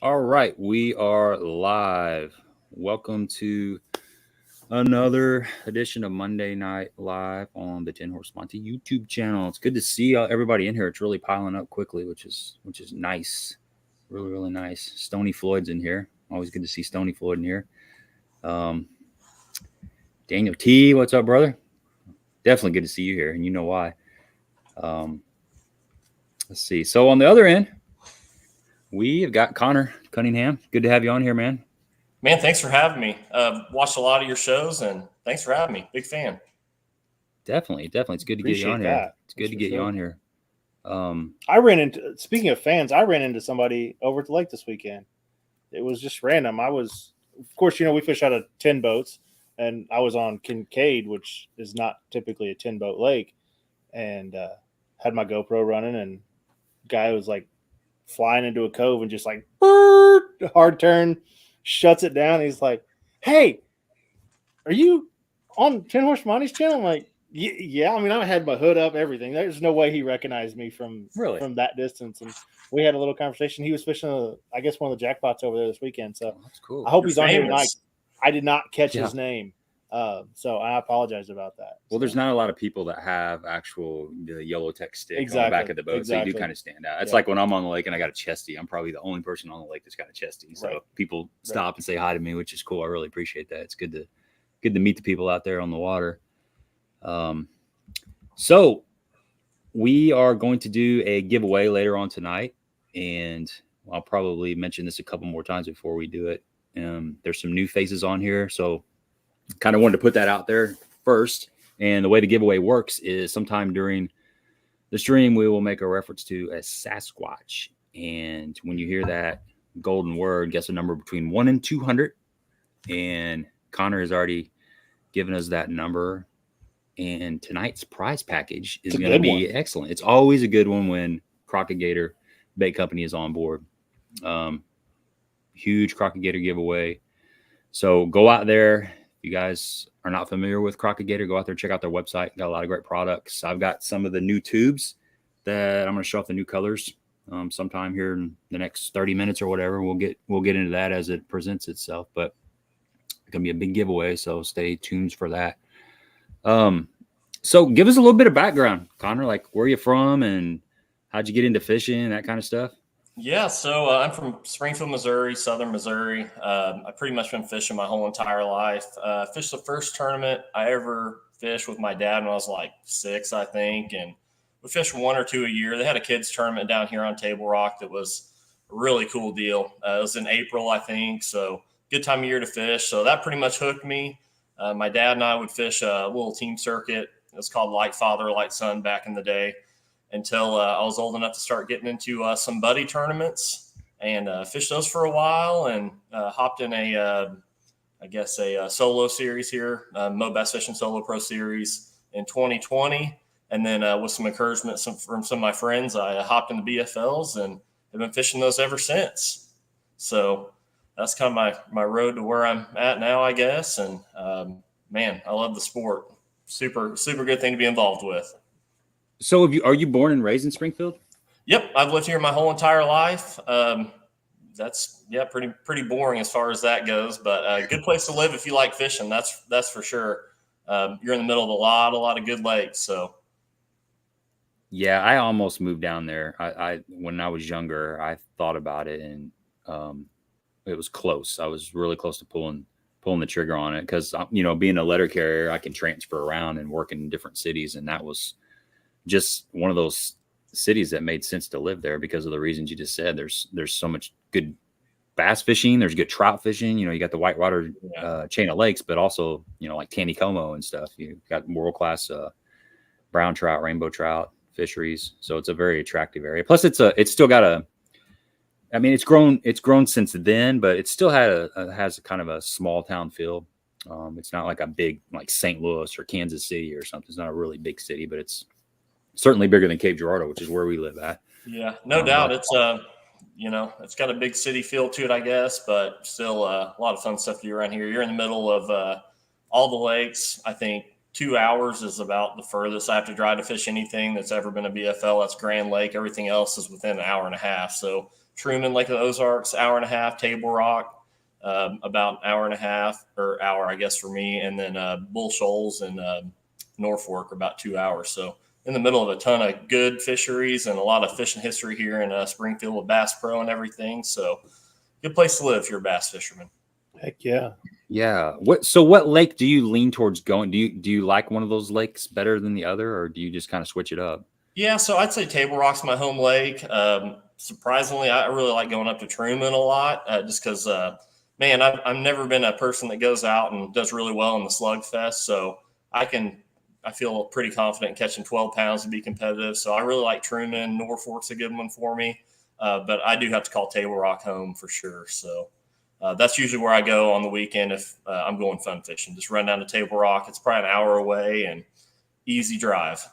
All right, we are live. Welcome to another edition of Monday Night Live on the 10 Horse Monty YouTube channel. It's good to see everybody in here. It's really piling up quickly, which is nice. Really nice. Stony Floyd's in here. Always good to see Stony Floyd in here. Daniel T, what's up, brother? Definitely good to see you here, and you know why. Let's see. So on the other end, we have got Connor Cunningham. Good to have you on here, man. Man, thanks for having me. Watched a lot of your shows, and thanks for having me. Big fan. Definitely. It's good to get you on here. It's good to get you on here. I ran into, speaking of fans, I ran into somebody over at the lake this weekend. It was just random. Of course, we fish out of 10 boats, and I was on Kincaid, which is not typically a 10-boat lake, and had my GoPro running, and guy was like flying into a cove and just like hard turn, shuts it down. He's like, "Hey, are you on 10 Horse Monty's channel?" I'm like, yeah. I mean, I had my hood up, everything. There's no way he recognized me from that distance. And we had a little conversation. He was fishing, I guess, one of the jackpots over there this weekend. So that's cool. I hope he's on here tonight. I did not catch his name. So I apologize about that. Well, there's not a lot of people that have actual the yellow tech stick on the back of the boat, so you do kind of stand out. It's like when I'm on the lake and I got a chesty. I'm probably the only person on the lake that's got a chesty. So people stop and say hi to me, which is cool. I really appreciate that. It's good to meet the people out there on the water. So we are going to do a giveaway later on tonight, and I'll probably mention this a couple more times before we do it. There's some new faces on here, so kind of wanted to put that out there first. And the way the giveaway works is sometime during the stream, we will make a reference to a Sasquatch. And when you hear that golden word, guess a number between 1 and 200. And Connor has already given us that number. And tonight's prize package is going to be excellent. It's always a good one when Crock-O-Gator Bait Company is on board. Huge Crock-O-Gator giveaway. So go out there. You guys are not familiar with Crock-O-Gator, go out there, check out their website. Got a lot of great products. I've got some of the new tubes that I'm going to show off the new colors sometime here in the next 30 minutes or whatever. We'll get into that as it presents itself, but it's going to be a big giveaway, so stay tuned for that. So give us a little bit of background, Connor, like where you from and how'd you get into fishing, that kind of stuff? Yeah, so I'm from Springfield, Missouri, southern Missouri. I've pretty much been fishing my whole entire life. Fished the first tournament I ever fished with my dad when I was like 6, I think, and we fished 1 or 2 a year. They had a kids tournament down here on Table Rock that was a really cool deal. It was in April, I think, so good time of year to fish. So that pretty much hooked me. My dad and I would fish a little team circuit. It was called Light Father, Light Son back in the day, until I was old enough to start getting into some buddy tournaments and fished those for a while, and hopped in a solo series here, Mo Bass Fishing Solo Pro Series in 2020. And then with some encouragement from some of my friends, I hopped in the BFLs and have been fishing those ever since. So that's kind of my road to where I'm at now, I guess. And man, I love the sport. Super good thing to be involved with. So are you born and raised in Springfield? Yep. I've lived here my whole entire life. That's pretty boring as far as that goes, but a good place to live if you like fishing. That's for sure. You're in the middle of a lot of good lakes. So yeah, I almost moved down there. I when I was younger, I thought about it, and it was close. I was really close to pulling the trigger on it because, being a letter carrier, I can transfer around and work in different cities. And that was just one of those cities that made sense to live there because of the reasons you just said. There's so much good bass fishing. There's good trout fishing. You got the whitewater chain of lakes, but also, like Taneycomo and stuff. You got world-class brown trout, rainbow trout fisheries. So it's a very attractive area. Plus it's still got it's grown since then, but it still has a kind of a small town feel. It's not like a big, like St. Louis or Kansas City or something. It's not a really big city, but it's certainly bigger than Cape Girardeau, which is where we live at. Yeah, no doubt. It's it's got a big city feel to it, I guess, but still a lot of fun stuff to do around here. You're in the middle of all the lakes. I think 2 hours is about the furthest I have to drive to fish anything that's ever been a BFL. That's Grand Lake. Everything else is within an hour and a half. So Truman, Lake of the Ozarks, hour and a half. Table Rock, about an hour and a half, or hour, I guess, for me. And then Bull Shoals and Norfork, about 2 hours. So in the middle of a ton of good fisheries and a lot of fishing history here in Springfield with Bass Pro and everything. So good place to live if you're a bass fisherman. Heck yeah. Yeah. What lake do you lean towards going? Do you like one of those lakes better than the other, or do you just kind of switch it up? Yeah, so I'd say Table Rock's my home lake. Surprisingly, I really like going up to Truman a lot, just because, man, I've never been a person that goes out and does really well in the slugfest. So I feel pretty confident in catching 12 pounds to be competitive. So I really like Truman. Norfolk's a good one for me, but I do have to call Table Rock home for sure. So that's usually where I go on the weekend if I'm going fun fishing. Just run down to Table Rock. It's probably an hour away and easy drive.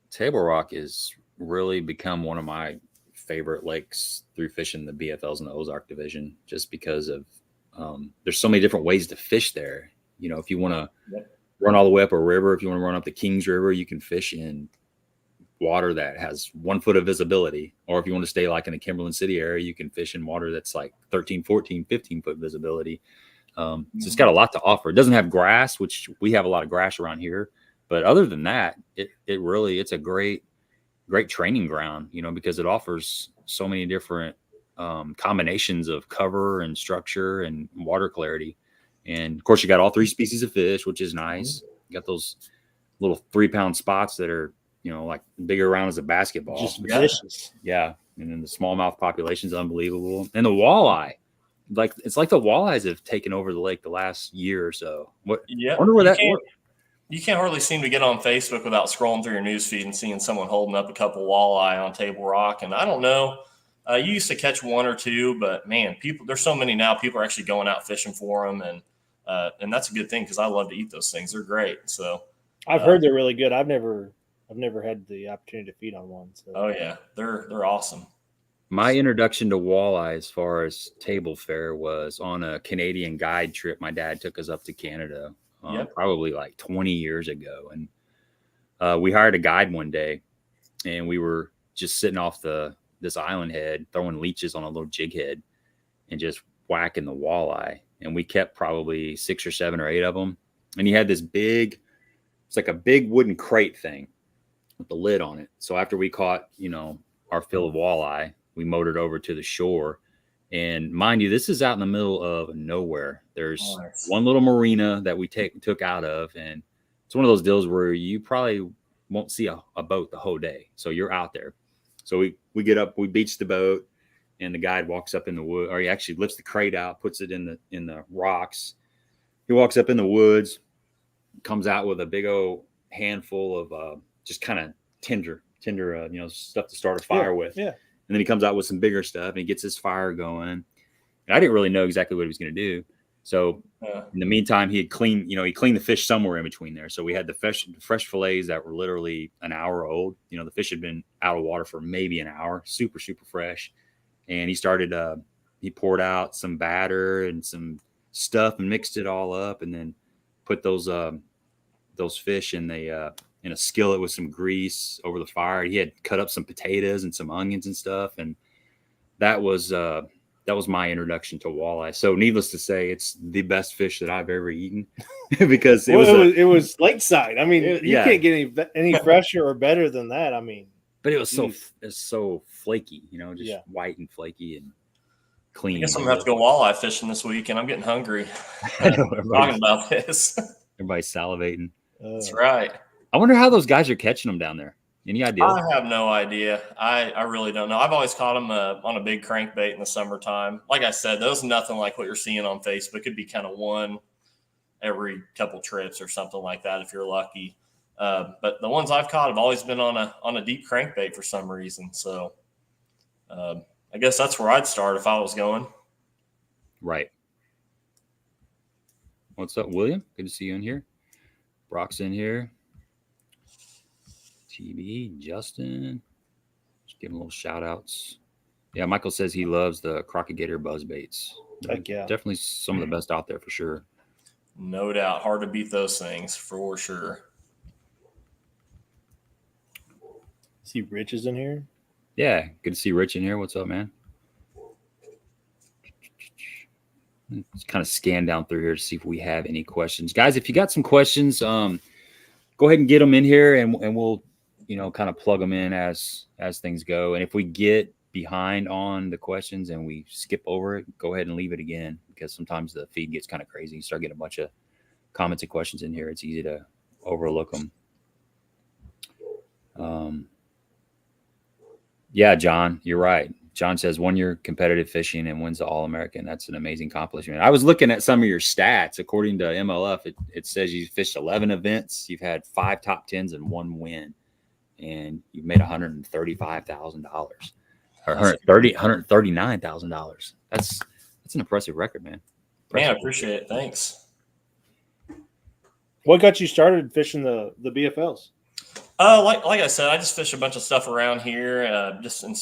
Table Rock is really become one of my favorite lakes through fishing the BFLs and the Ozark division, just because of there's so many different ways to fish there. You know, if you want to run all the way up a river, if you want to run up the Kings River, you can fish in water that has 1 foot of visibility. Or if you want to stay like in the Cumberland City area, you can fish in water that's like 13, 14, 15 foot visibility. So it's got a lot to offer. It doesn't have grass, which we have a lot of grass around here. But other than that, it's a great training ground, you know, because it offers so many different combinations of cover and structure and water clarity. And of course, you got all 3 species of fish, which is nice. You got those little 3-pound spots that are, you know, like bigger around as a basketball. Just vicious. Yeah. And then the smallmouth population is unbelievable. And the walleye, it's like the walleyes have taken over the lake the last year or so. Yeah. Wonder where that. You can't hardly seem to get on Facebook without scrolling through your newsfeed and seeing someone holding up a couple walleye on Table Rock. And I don't know, you used to catch 1 or 2, but man, there's so many now. People are actually going out fishing for them, and that's a good thing because I love to eat those things. They're great. So I've heard they're really good. I've never had the opportunity to feed on one. So. Oh yeah, they're awesome. My introduction to walleye as far as table fare was on a Canadian guide trip. My dad took us up to Canada. Probably like 20 years ago. And we hired a guide one day, and we were just sitting off this island head, throwing leeches on a little jig head and just whacking the walleye. And we kept probably 6 or 7 or 8 of them. And he had this it's like a big wooden crate thing with the lid on it. So after we caught, you know, our fill of walleye, we motored over to the shore. And mind you, this is out in the middle of nowhere. There's one little marina that we took out of, and it's one of those deals where you probably won't see a boat the whole day. So you're out there. So we get up, we beach the boat, and the guide walks up in the wood, or he actually lifts the crate out, puts it in the rocks. He walks up in the woods, comes out with a big old handful of just kind of tinder, you know, stuff to start a fire with. Yeah. And then he comes out with some bigger stuff, and he gets his fire going. And I didn't really know exactly what he was going to do. So in the meantime, he cleaned the fish somewhere in between there. So we had the fresh fillets that were literally an hour old. You know, the fish had been out of water for maybe an hour, super, super fresh. And he started, he poured out some batter and some stuff and mixed it all up, and then put those fish in a skillet with some grease over the fire. He had cut up some potatoes and some onions and stuff. And that was my introduction to walleye. So needless to say, it's the best fish that I've ever eaten because it was lakeside. I mean, you can't get any fresher or better than that. I mean, but it was so flaky, you know, just white and flaky and clean. I guess I'm gonna have to go walleye fishing this week, and I'm getting hungry. Talking about this, everybody's salivating. That's right. I wonder how those guys are catching them down there. Any idea? I have no idea. I really don't know. I've always caught them on a big crankbait in the summertime. Like I said, those nothing like what you're seeing on Facebook. It'd be kind of one every couple trips or something like that if you're lucky. But the ones I've caught have always been on a deep crankbait for some reason. So I guess that's where I'd start if I was going. Right. What's up, William? Good to see you in here. Brock's in here. TB, Justin. Just giving little shout outs. Yeah, Michael says he loves the Crock-O-Gator buzz baits. Heck yeah. Definitely some of the best out there for sure. No doubt. Hard to beat those things for sure. See Rich is in here. Yeah, good to see Rich in here. What's up, man? Let's kind of scan down through here to see if we have any questions. Guys, if you got some questions, go ahead and get them in here, and we'll, kind of plug them in as things go. And if we get behind on the questions and we skip over it, go ahead and leave it again, because sometimes the feed gets kind of crazy. You start getting a bunch of comments and questions in here. It's easy to overlook them. Yeah, John, you're right. John says 1 year competitive fishing and wins the All-American. That's an amazing accomplishment. I was looking at some of your stats. According to MLF, it says you fished 11 events. You've had 5 top 10s and 1 win, and you've made $135,000 or $139,000. That's an impressive record, man. Man, I appreciate it. Thanks. What got you started fishing the BFLs? Like I said, I just fish a bunch of stuff around here, just in,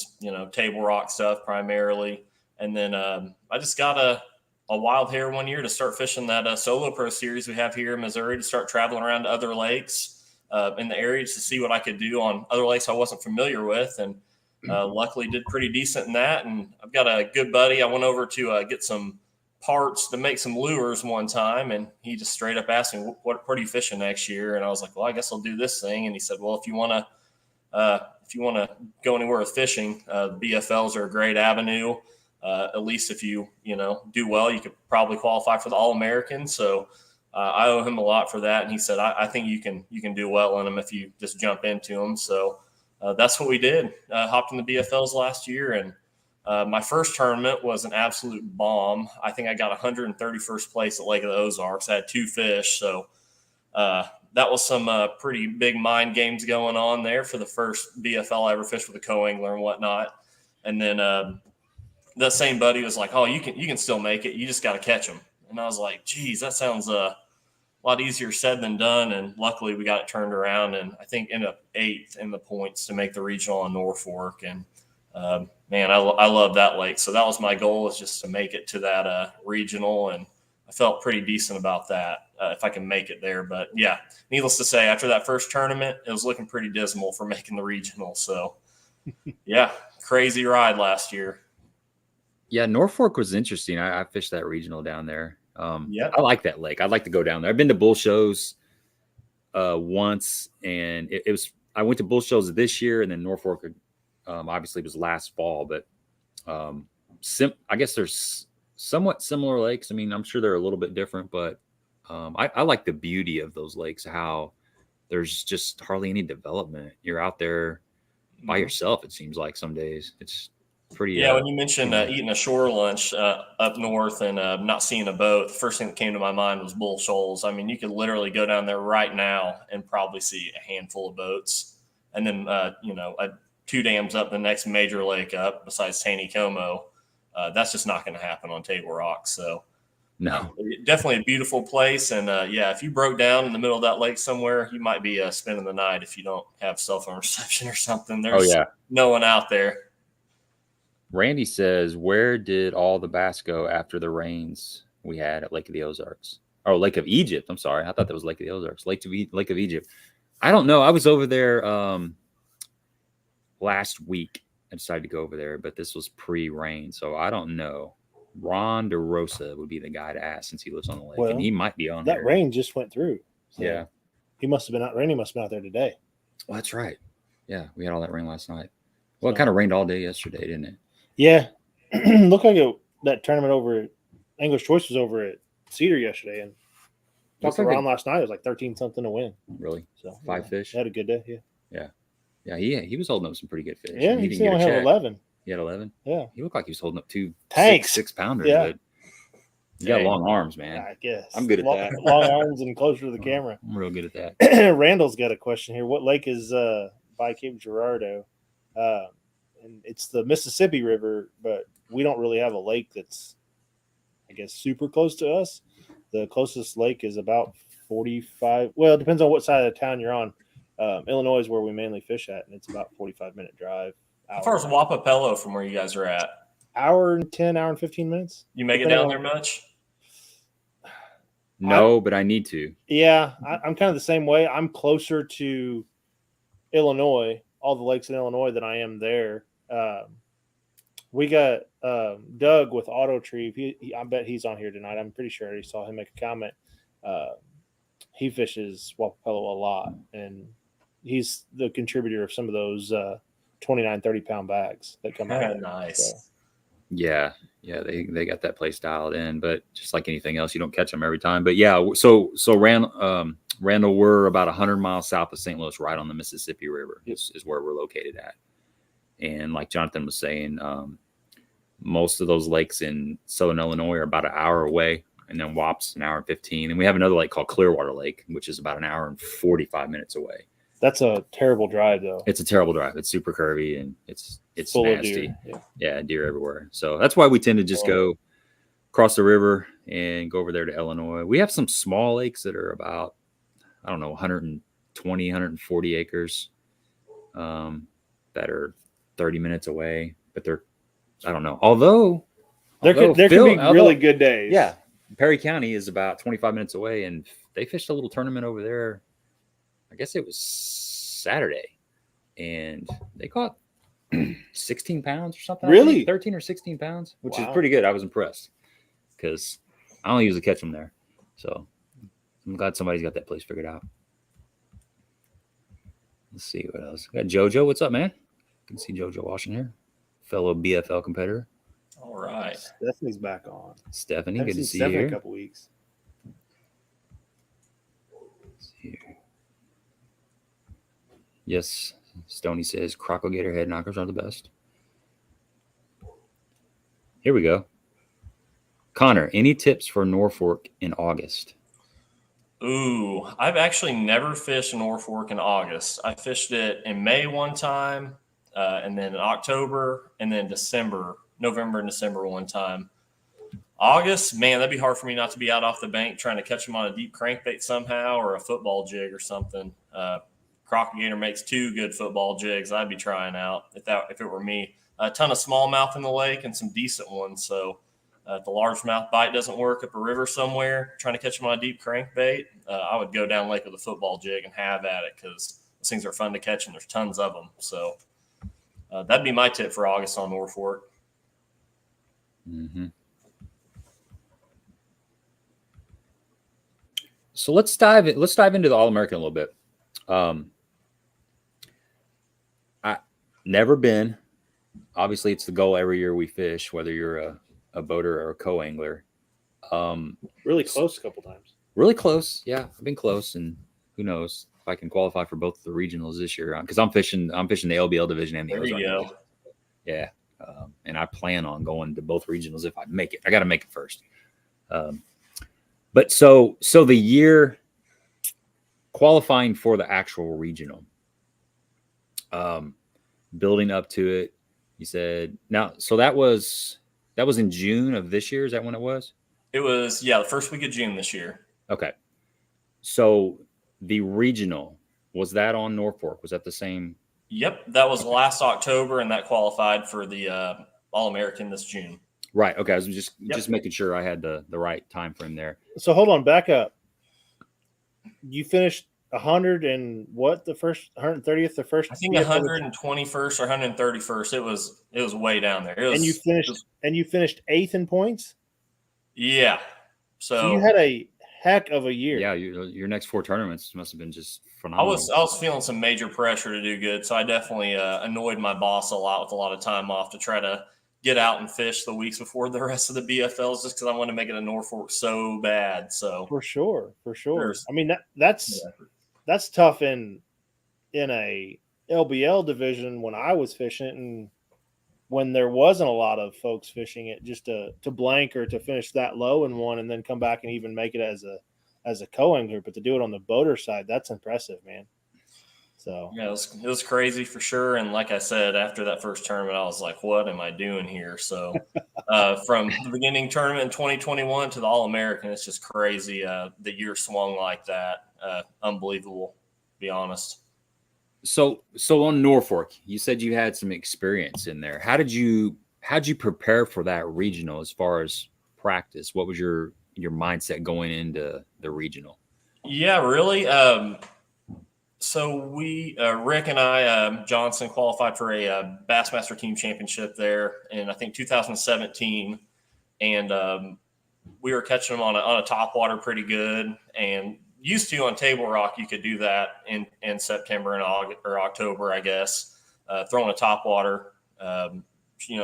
table rock stuff primarily. And then I just got a wild hair one year to start fishing that solo pro series we have here in Missouri, to start traveling around to other lakes in the area to see what I could do on other lakes I wasn't familiar with. And luckily did pretty decent in that. And I've got a good buddy. I went over to get some parts to make some lures one time, and he just straight up asked me, what are you fishing next year? And I was like, well, I guess I'll do this thing. And he said, well, if you want to go anywhere with fishing, BFLs are a great avenue. At least if you do well, you could probably qualify for the All-American. So I owe him a lot for that. And he said, I think you can do well in them if you just jump into them. So that's what we did. Hopped in the BFLs last year, and my first tournament was an absolute bomb. I think I got 131st place at Lake of the Ozarks. I had 2 fish. So that was some pretty big mind games going on there for the first BFL I ever fished with a co-angler and whatnot. And then that same buddy was like, oh, you can still make it. You just got to catch them. And I was like, geez, that sounds a lot easier said than done. And luckily we got it turned around, and I think ended up 8th in the points to make the regional on Norfork. And man, I love that lake. So that was my goal, is just to make it to that regional. And I felt pretty decent about that, if I can make it there. But yeah, needless to say, after that first tournament, it was looking pretty dismal for making the regional. So yeah, crazy ride last year. Yeah, Norfork was interesting. I fished that regional down there. Yeah, I like that lake. I'd like to go down there. I've been to bull shows once, and it was, I went to bull shows this year, and then Norfork obviously was last fall, but I guess there's somewhat similar lakes. I mean, I'm sure they're a little bit different, but I like the beauty of those lakes, how there's just hardly any development. You're out there by yourself, it seems like some days. It's pretty. Yeah, when you mentioned eating a shore lunch up north and not seeing a boat, the first thing that came to my mind was Bull Shoals. I mean, you could literally go down there right now and probably see a handful of boats. And then, 2 dams up the next major lake up besides Taneycomo. That's just not going to happen on Table Rock. So no, definitely a beautiful place. And yeah, if you broke down in the middle of that lake somewhere, you might be spending the night if you don't have cell phone reception or something. There's no one out there. Randy says, where did all the bass go after the rains we had at Lake of the Ozarks? Oh, Lake of Egypt. I'm sorry. I thought that was Lake of the Ozarks. Lake of Egypt. I don't know. I was over there last week. I decided to go over there, but this was pre-rain, so I don't know. Ron DeRosa would be the guy to ask, since he lives on the lake, and he might be on that here. Rain just went through. So yeah. He must have been out. Randy must have been out there today. Well, that's right. Yeah, we had all that rain last night. Well, it kind of rained all day yesterday, didn't it? Yeah. Looked like that tournament over at English Choice was over at Cedar yesterday, and talked to Ron last night. It was like 13-something to win. Really? So 5 fish? Had a good day, yeah. Yeah, he was holding up some pretty good fish. Yeah, he only had 11. He had 11? Yeah. He looked like he was holding up 2 tanks. 6-pounders. Yeah. But you got long arms, man. I guess. I'm good at that. Long arms and closer to the camera. I'm real good at that. Randall's got a question here. What lake is by Cape Girardeau? And it's the Mississippi River, but we don't really have a lake that's, I guess, super close to us. The closest lake is about 45. Well, it depends on what side of the town you're on. Illinois is where we mainly fish at, and it's about 45-minute drive. How far is Wapapello from where you guys are at? Hour and 10, hour and 15 minutes. You make it down there much? No, but I need to. Yeah, I'm kind of the same way. I'm closer to Illinois, all the lakes in Illinois, than I am there. We got Doug with Auto Trieve. I bet he's on here tonight. I'm pretty sure I saw him make a comment. He fishes Wapello a lot, and he's the contributor of some of those 29, 30-pound bags that come out. Nice. So. Yeah, they got that place dialed in, but just like anything else, you don't catch them every time. But yeah, so Randall, we're about 100 miles south of St. Louis, right on the Mississippi River. Is where we're located at. And like Jonathan was saying, most of those lakes in southern Illinois are about an hour away, and then WAP's an hour and 15. And we have another lake called Clearwater Lake, which is about an hour and 45 minutes away. That's a terrible drive, though. It's a terrible drive. It's super curvy, and it's full nasty. Of deer. Yeah, deer everywhere. So that's why we tend to just go across the river and go over there to Illinois. We have some small lakes that are about, I don't know, 120, 140 acres that are 30 minutes away, but they're, I don't know. Although there could be really good days. Yeah. Perry County is about 25 minutes away, and they fished a little tournament over there. I guess it was Saturday, and they caught 16 pounds or something. Really? 13 or 16 pounds, which is pretty good. I was impressed because I don't usually catch them there. So I'm glad somebody's got that place figured out. Let's see what else. We got JoJo. What's up, man? You can see JoJo washing here. Fellow BFL competitor. All right. Stephanie's back on. Stephanie, good to see you here. A couple weeks. Let's see here. Yes, Stoney says Crock-O-Gator head knockers are the best. Here we go. Connor, any tips for Norfork in August? Ooh, I've actually never fished Norfork in August. I fished it in May one time, and then in October, and then November and December one time. August, man, that'd be hard for me not to be out off the bank trying to catch them on a deep crankbait somehow, or a football jig or something. Crock-O-Gator makes 2 good football jigs I'd be trying out if it were me. A ton of smallmouth in the lake and some decent ones. So if the largemouth bite doesn't work up a river somewhere, trying to catch them on a deep crankbait, I would go down lake with a football jig and have at it, because those things are fun to catch and there's tons of them. So that'd be my tip for August on Norfork. Mm-hmm. So let's dive into the All-American a little bit. I never been. Obviously, it's the goal every year we fish, whether you're a boater or a co-angler. Really close a couple times. Really close, yeah. I've been close, and who knows if I can qualify for both the regionals this year, because I'm fishing the LBL division and the Ozark division. Yeah, and I plan on going to both regionals if I make it. I got to make it first. But so the year qualifying for the actual regional, building up to it, you said now. So that was in June of this year. Is that when it was? It was, the first week of June this year. Okay. So the regional, was that on Norfork? Was that the same? Yep, that was last October, and that qualified for the All-American this June. Right. Okay. I was just making sure I had the right time frame there. So hold on, back up. You finished 100 and what, the first 130th, the first? I think 121st or 131st. It was way down there. And you finished 8th in points? Yeah. So you had a heck of a year. Yeah, your next 4 tournaments must have been just phenomenal. I was feeling some major pressure to do good, so I definitely annoyed my boss a lot with a lot of time off to try to get out and fish the weeks before the rest of the BFLs, just because I wanted to make it a Norfork so bad. So for sure. I mean that's tough in a LBL division when I was fishing it, and when there wasn't a lot of folks fishing it, just to blank or to finish that low in one and then come back and even make it as a co-angler. But to do it on the boater side, that's impressive, man. So yeah, it was crazy for sure. And like I said, after that first tournament, I was like, what am I doing here? So from the beginning tournament in 2021 to the All-American, it's just crazy. The year swung like that. Unbelievable, to be honest. So on Norfork, you said you had some experience in there. How'd you prepare for that regional as far as practice? What was your mindset going into the regional? Yeah, really. So we, Rick and I, Johnson qualified for a Bassmaster Team Championship there in, I think, 2017. And we were catching them on a topwater pretty good. And used to on Table Rock, you could do that in September and August, or October, I guess, throwing a topwater,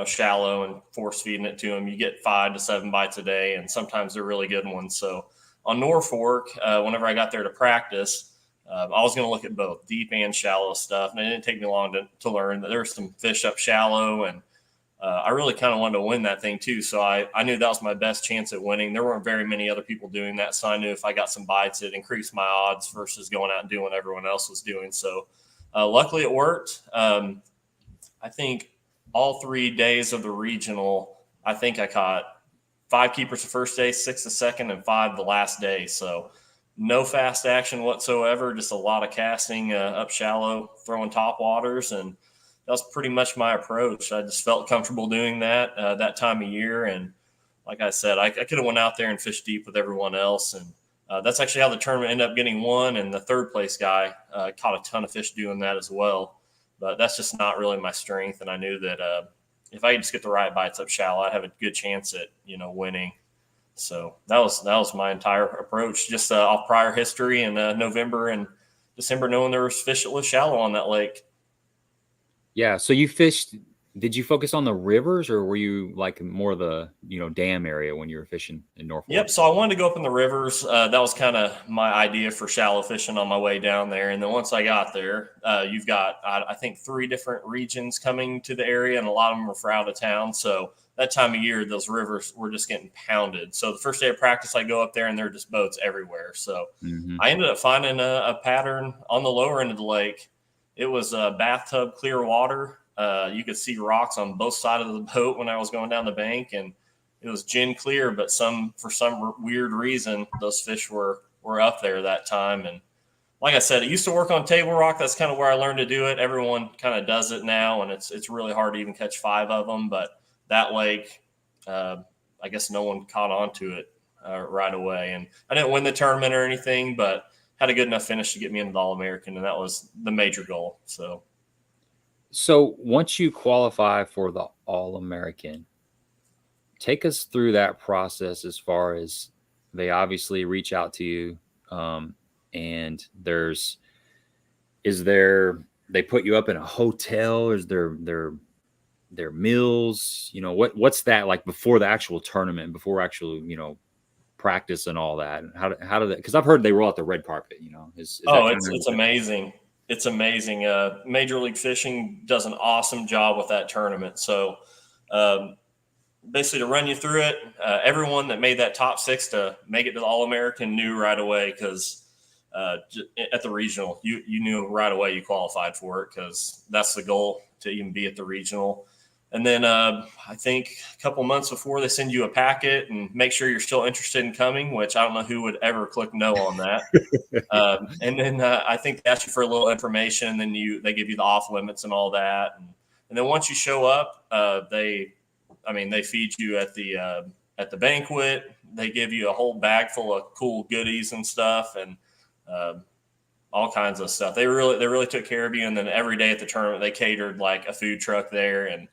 shallow and force feeding it to them. You get 5 to 7 bites a day, and sometimes they're really good ones. So on Norfork, whenever I got there to practice, I was going to look at both deep and shallow stuff. And it didn't take me long to learn that there's some fish up shallow. And I really kind of wanted to win that thing too. So I knew that was my best chance at winning. There weren't very many other people doing that. So I knew if I got some bites, it increased my odds versus going out and doing what everyone else was doing. So luckily it worked. I think all 3 days of the regional, I think I caught 5 keepers the first day, 6 the second, and 5 the last day. So no fast action whatsoever, just a lot of casting up shallow, throwing top waters. And that was pretty much my approach. I just felt comfortable doing that that time of year. And like I said, I could have went out there and fished deep with everyone else. And that's actually how the tournament ended up getting won. And the third place guy caught a ton of fish doing that as well. But that's just not really my strength. And I knew that if I could just get the right bites up shallow, I'd have a good chance at, winning. So that was my entire approach, just off prior history in November and December, knowing there was fish that was shallow on that lake. Yeah. So you fished, did you focus on the rivers, or were you like more the, dam area when you were fishing in Norfolk? Yep. So I wanted to go up in the rivers. That was kind of my idea for shallow fishing on my way down there. And then once I got there, you've got, I think, 3 different regions coming to the area, and a lot of them were for out of town. So that time of year, those rivers were just getting pounded. So the first day of practice, I go up there and there are just boats everywhere. So I ended up finding a pattern on the lower end of the lake. It was a bathtub clear water. You could see rocks on both sides of the boat when I was going down the bank, and it was gin clear, but for some weird reason, those fish were up there that time. And like I said, it used to work on Table Rock. That's kind of where I learned to do it. Everyone kind of does it now, and it's really hard to even catch 5 of them. But that lake, I guess no one caught on to it right away. And I didn't win the tournament or anything, but had a good enough finish to get me into the All-American, and that was the major goal. So once you qualify for the All-American, take us through that process as far as they obviously reach out to you, and they put you up in a hotel? Is there meals? What's that like before the actual tournament, before actual, practice and all that? And how do that, because I've heard they roll out the red carpet, it's amazing. It's amazing. Major League Fishing does an awesome job with that tournament. So basically, to run you through it, everyone that made that top 6 to make it to the All-American knew right away, because at the regional, you knew right away you qualified for it, because that's the goal, to even be at the regional. And then I think a couple months before, they send you a packet and make sure you're still interested in coming, which I don't know who would ever click no on that. And then I think they ask you for a little information, and then they give you the off limits and all that. And then once you show up, they feed you at the banquet. They give you a whole bag full of cool goodies and stuff, and all kinds of stuff. They really took care of you. And then every day at the tournament, they catered like a food truck there and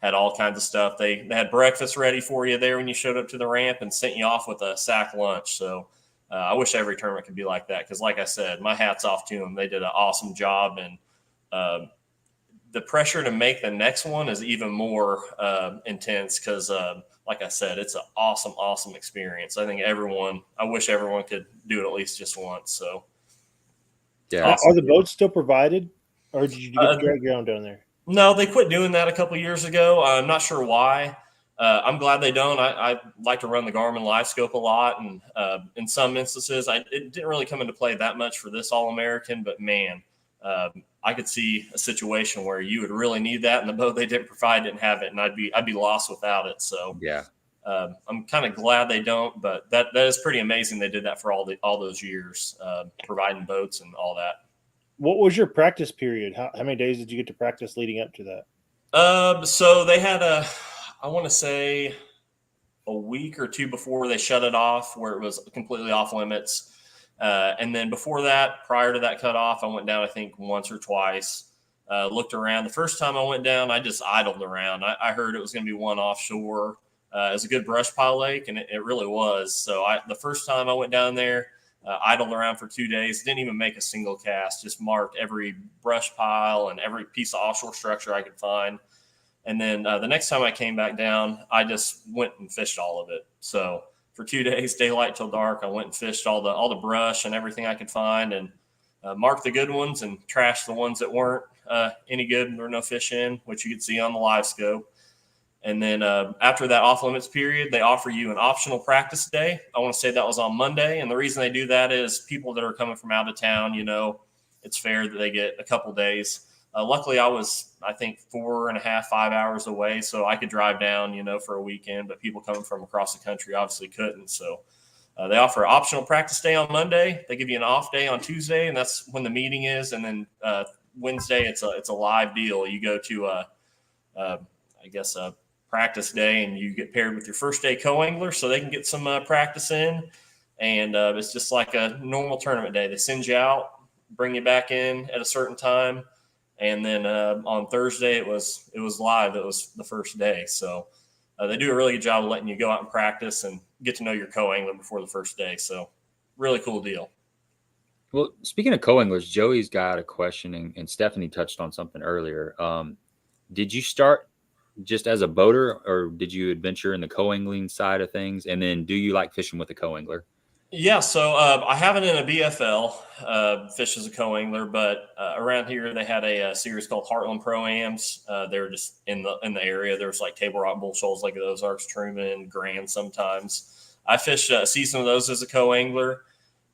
had all kinds of stuff. They had breakfast ready for you there when you showed up to the ramp, and sent you off with a sack lunch. So I wish every tournament could be like that, because like I said, my hat's off to them. They did an awesome job. And the pressure to make the next one is even more intense, because like I said, it's an awesome experience. I wish everyone could do it at least just once. So yeah. Are the boats still provided, or did you get to drag your own down there? No, they quit doing that a couple of years ago. I'm not sure why. I'm glad they don't. I like to run the Garmin Live Scope a lot, and in some instances, it didn't really come into play that much for this All-American. But man, I could see a situation where you would really need that, and the boat they didn't provide didn't have it, and I'd be lost without it. So yeah, I'm kind of glad they don't. But that is pretty amazing. They did that for all those years, providing boats and all that. What was your practice period? How many days did you get to practice leading up to that? So they had I want to say a week or 2 before they shut it off, where it was completely off limits. And then before that, prior to that cutoff, I went down, I think, once or twice. Looked around. The first time I went down, I just idled around. I heard it was going to be one offshore. It was a good brush pile lake, and it really was. So the first time I went down there, idled around for 2 days, didn't even make a single cast, just marked every brush pile and every piece of offshore structure I could find. And then the next time I came back down, I just went and fished all of it. So for 2 days, daylight till dark, I went and fished all the brush and everything I could find, and marked the good ones and trashed the ones that weren't any good and there were no fish in, which you could see on the live scope. And then after that off limits period, they offer you an optional practice day. I want to say that was on Monday. And the reason they do that is people that are coming from out of town, it's fair that they get a couple days. Luckily, I was, I think, 4.5, 5 hours away, so I could drive down, for a weekend. But people coming from across the country obviously couldn't. So they offer an optional practice day on Monday. They give you an off day on Tuesday, and that's when the meeting is. And then Wednesday, it's a live deal. You go to a practice day, and you get paired with your first day co-angler, so they can get some practice in. And it's just like a normal tournament day. They send you out, bring you back in at a certain time. And then on Thursday, it was live. It was the first day. So they do a really good job of letting you go out and practice and get to know your co-angler before the first day. So really cool deal. Well, speaking of co-anglers, Joey's got a question, and Stephanie touched on something earlier. Did you start just as a boater, or did you adventure in the co-angling side of things? And then do you like fishing with a co-angler? Yeah, so I haven't in a BFL fish as a co-angler, but around here they had a series called Heartland Pro-Ams. They were just in the area. There was like Table Rock Bull Shoals, like those Ozarks, Truman, Grand sometimes. I fished a season of those as a co-angler,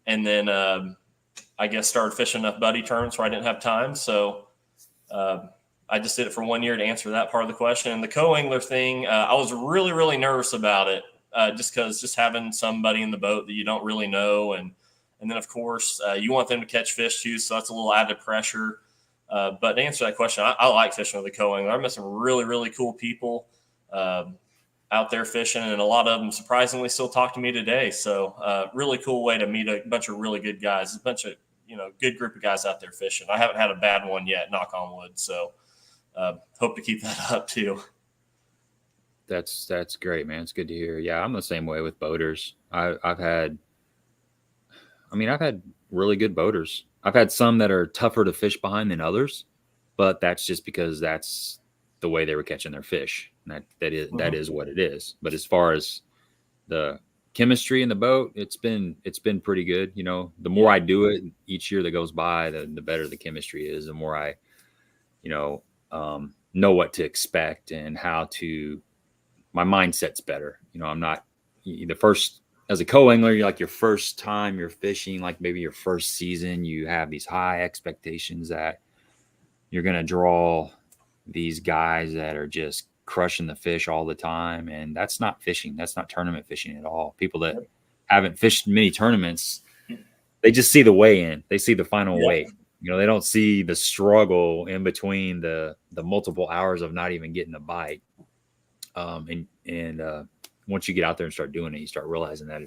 and then I guess started fishing enough buddy tournaments where I didn't have time. So I just did it for 1 year to answer that part of the question. And the co-angler thing, I was really, really nervous about it. Just having somebody in the boat that you don't really know. And then, of course, you want them to catch fish too, so that's a little added pressure. But to answer that question, I like fishing with a co-angler. I've met some really, really cool people out there fishing, and a lot of them surprisingly still talk to me today. So really cool way to meet a bunch of really good guys, a bunch of, good group of guys out there fishing. I haven't had a bad one yet, knock on wood. So hope to keep that up too. That's great, man. It's good to hear. Yeah, I'm the same way with boaters. I've had really good boaters. I've had some that are tougher to fish behind than others, but that's just because that's the way they were catching their fish. And that is what it is. But as far as the chemistry in the boat, it's been pretty good. The more I do it each year that goes by, the better the chemistry is. The more I, know what to expect and how to. My mindset's better. I'm not the first as a co-angler. You're like your first time you're fishing, like maybe your first season, you have these high expectations that you're going to draw these guys that are just crushing the fish all the time. And that's not fishing. That's not tournament fishing at all. People that haven't fished many tournaments, they just see the weigh-in. They see the final weight. They don't see the struggle in between the multiple hours of not even getting a bite. And once you get out there and start doing it, you start realizing that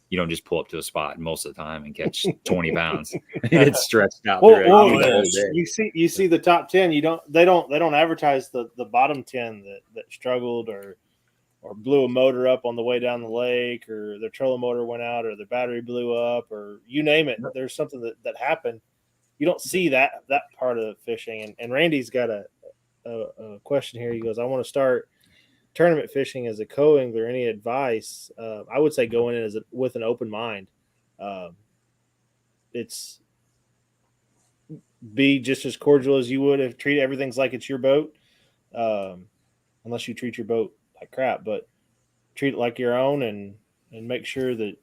you don't just pull up to a spot most of the time and catch 20 pounds. It's stretched out. The whole day. You see the top 10. They don't advertise the bottom 10 that struggled or blew a motor up on the way down the lake, or their trolling motor went out, or their battery blew up, or you name it. There's something that happened. You don't see that part of the fishing. And Randy's got a question here. He goes, I want to start tournament fishing as a co-angler. Any advice? I would say going in with an open mind. It's be just as cordial as you would if treat everything's like it's your boat, unless you treat your boat like crap. But treat it like your own, and make sure that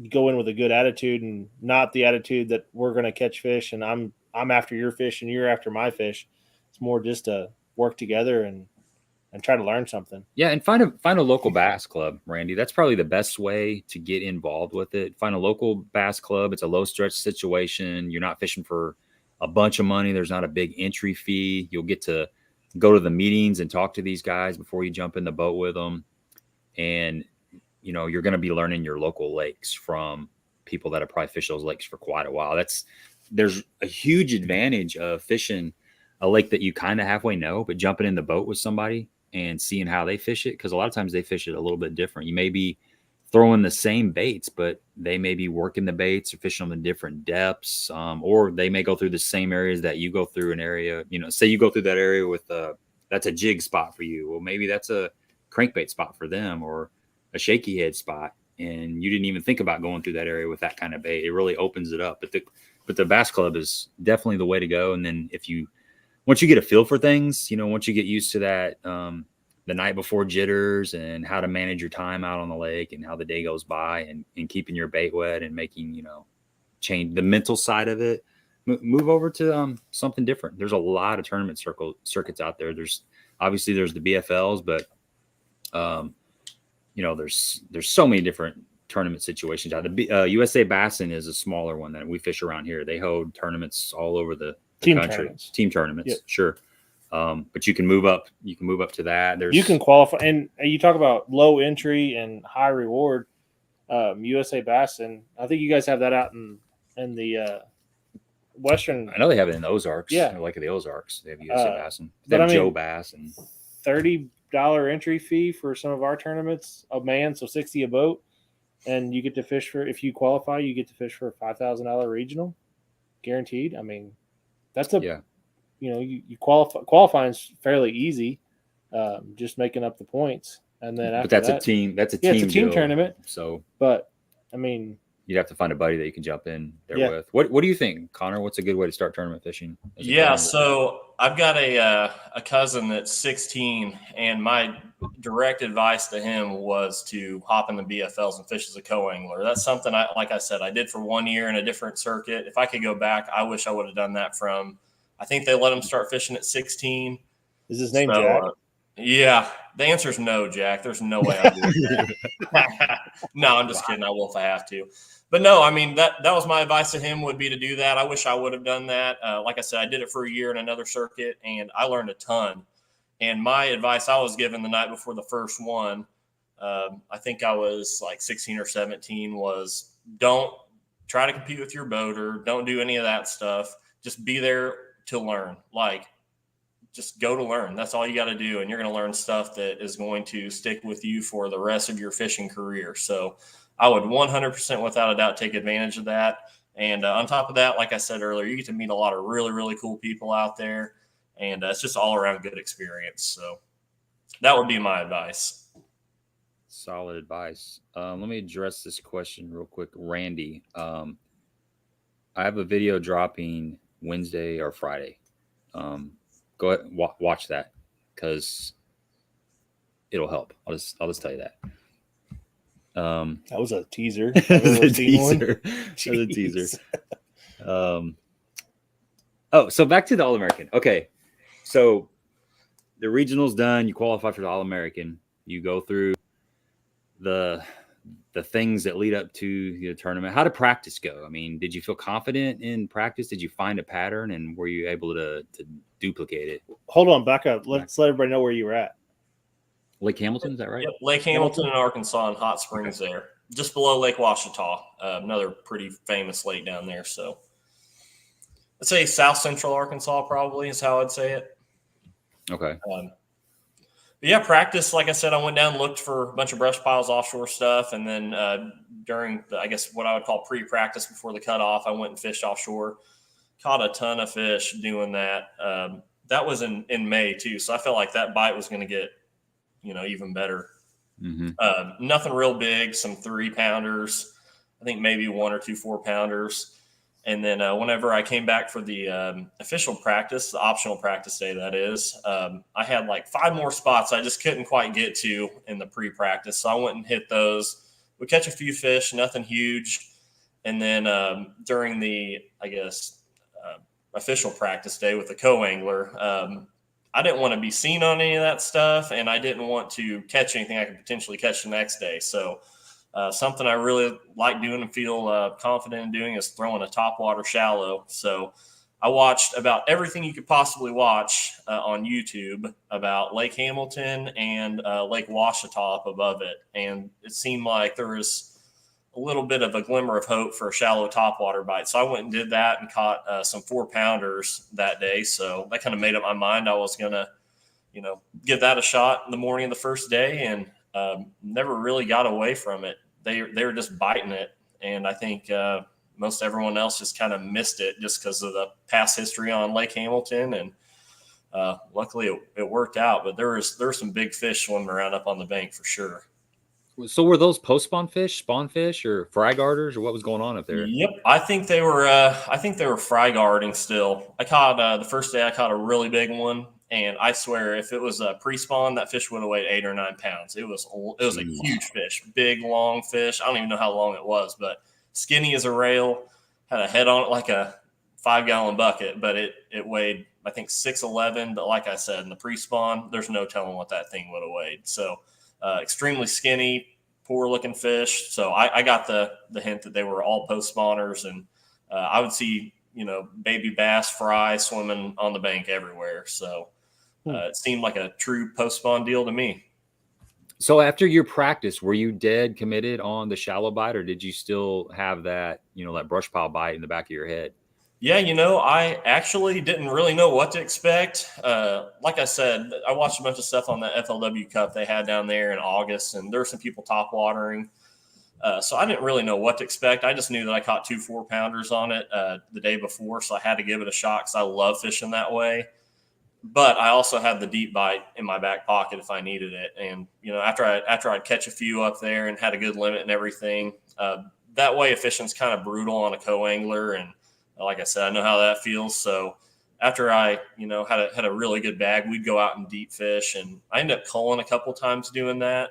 you go in with a good attitude, and not the attitude that we're going to catch fish and I'm after your fish and you're after my fish. It's more just to work together and try to learn something. Yeah, and find a local bass club, Randy. That's probably the best way to get involved with it. Find a local bass club. It's a low stretch situation. You're not fishing for a bunch of money. There's not a big entry fee. You'll get to go to the meetings and talk to these guys before you jump in the boat with them. And, you're going to be learning your local lakes from people that have probably fished those lakes for quite a while. There's a huge advantage of fishing a lake that you kind of halfway know, but jumping in the boat with somebody and seeing how they fish it. Cause a lot of times they fish it a little bit different. You may be throwing the same baits, but they may be working the baits or fishing them in different depths. Or they may go through the same areas that you go through an area, say you go through that area with that's a jig spot for you. Well, maybe that's a crankbait spot for them or a shaky head spot. And you didn't even think about going through that area with that kind of bait. It really opens it up. But the Bass Club is definitely the way to go. And then once you get a feel for things, once you get used to that, the night before jitters and how to manage your time out on the lake and how the day goes by and keeping your bait wet and making, change the mental side of it, move over to something different. There's a lot of tournament circuits out there. There's the BFLs, but there's so many different tournament situations out there. USA Bassin is a smaller one that we fish around here. They hold tournaments all over the country. Team tournaments. Yep. Sure. But you can move up. You can move up to that. You can qualify, and you talk about low entry and high reward. USA Bassin. I think you guys have that out in the Western. I know they have it in the Ozarks. Yeah, Lake of the Ozarks. They have USA Bassin. They have Joe Bass and $30 entry fee for some of our tournaments a man, so $60 a boat, and you get to fish for, if you qualify, you get to fish for a $5,000 regional, guaranteed. I mean, that's you qualify. Qualifying is fairly easy, just making up the points, and then after that's a team. That's a team. It's a team tournament. So, but I mean, you'd have to find a buddy that you can jump in there with. What do you think, Connor? What's a good way to start tournament fishing? So I've got a cousin that's 16, and my direct advice to him was to hop in the BFLs and fish as a co-angler. That's something like I said, I did for 1 year in a different circuit. If I could go back, I wish I would have done that I think they let him start fishing at 16. Is his name Jack? Yeah. The answer is no, Jack. There's no way I'll do that. No, I'm just kidding. I will if I have to. But no, I mean, that was my advice to him, would be to do that. I wish I would have done that. Like I said, I did it for a year in another circuit, and I learned a ton. And my advice I was given the night before the first one, I think I was like 16 or 17, was don't try to compete with your boater. Don't do any of that stuff. Just be there to learn. Just go to learn. That's all you got to do. And you're going to learn stuff that is going to stick with you for the rest of your fishing career. So I would 100% without a doubt take advantage of that. And on top of that, like I said earlier, you get to meet a lot of really, really cool people out there. And it's just all around good experience. So that would be my advice. Solid advice. Let me address this question real quick. Randy, I have a video dropping Wednesday or Friday. Go ahead and watch that because it'll help. I'll just tell you that. That was a teaser. That was a teaser. That was a teaser. So back to the All-American. Okay. So the regional's done. You qualify for the All-American. You go through the things that lead up to the tournament. How did practice go? I mean, did you feel confident in practice? Did you find a pattern, and were you able to duplicate it? Hold on, back up. Let's let everybody know where you were at. Lake Hamilton, is that right? Yep, Lake Hamilton in Arkansas, and Hot Springs there, just below Lake Ouachita, another pretty famous lake down there. So I'd say South Central Arkansas probably is how I'd say it. Okay. But yeah, practice, like I said, I went down and looked for a bunch of brush piles, offshore stuff. And then during, what I would call pre-practice before the cutoff, I went and fished offshore. Caught a ton of fish doing that. That was in May, too. So I felt like that bite was going to get, even better. Mm-hmm. Nothing real big, some 3-pounders. I think maybe 1 or 2 4-pounders. And then whenever I came back for the official practice, the optional practice day, that is, I had like 5 more spots I just couldn't quite get to in the pre-practice. So I went and hit those. We catch a few fish, nothing huge. And then during the, official practice day with the co-angler, I didn't want to be seen on any of that stuff, and I didn't want to catch anything I could potentially catch the next day. So something I really like doing and feel confident in doing is throwing a topwater shallow. So I watched about everything you could possibly watch on YouTube about Lake Hamilton and Lake Ouachita up above it. And it seemed like there was little bit of a glimmer of hope for a shallow topwater bite. So I went and did that and caught some 4-pounders that day. So that kind of made up my mind I was going to, give that a shot in the morning of the first day, and never really got away from it. They were just biting it. And I think most everyone else just kind of missed it just because of the past history on Lake Hamilton. And luckily it worked out, but there were some big fish swimming around up on the bank for sure. So were those post-spawn fish, spawn fish, or fry garters, or what was going on up there? Yep, I think they were fry guarding still. I caught the first day I caught a really big one, and I swear if it was a pre-spawn, that fish would have weighed 8 or 9 pounds. It was a huge fish, big long fish. I don't even know how long it was, but skinny as a rail, had a head on it like a 5-gallon bucket, but it weighed I think 6'11". But like I said, in the pre-spawn, there's no telling what that thing would have weighed. So extremely skinny, poor looking fish. So I got the hint that they were all post spawners, and I would see, baby bass, fry swimming on the bank everywhere. So it seemed like a true post spawn deal to me. So after your practice, were you dead committed on the shallow bite, or did you still have that, that brush pile bite in the back of your head? Yeah, I actually didn't really know what to expect. Like I said, I watched a bunch of stuff on the FLW Cup they had down there in August, and there were some people top watering. So I didn't really know what to expect. I just knew that I caught 2 4-pounders on it the day before, so I had to give it a shot because I love fishing that way. But I also had the deep bite in my back pocket if I needed it. And, after I'd catch a few up there and had a good limit and everything, that way of fishing's kind of brutal on a co-angler, and like I said, I know how that feels. So after I, had a really good bag, we'd go out and deep fish, and I ended up culling a couple times doing that.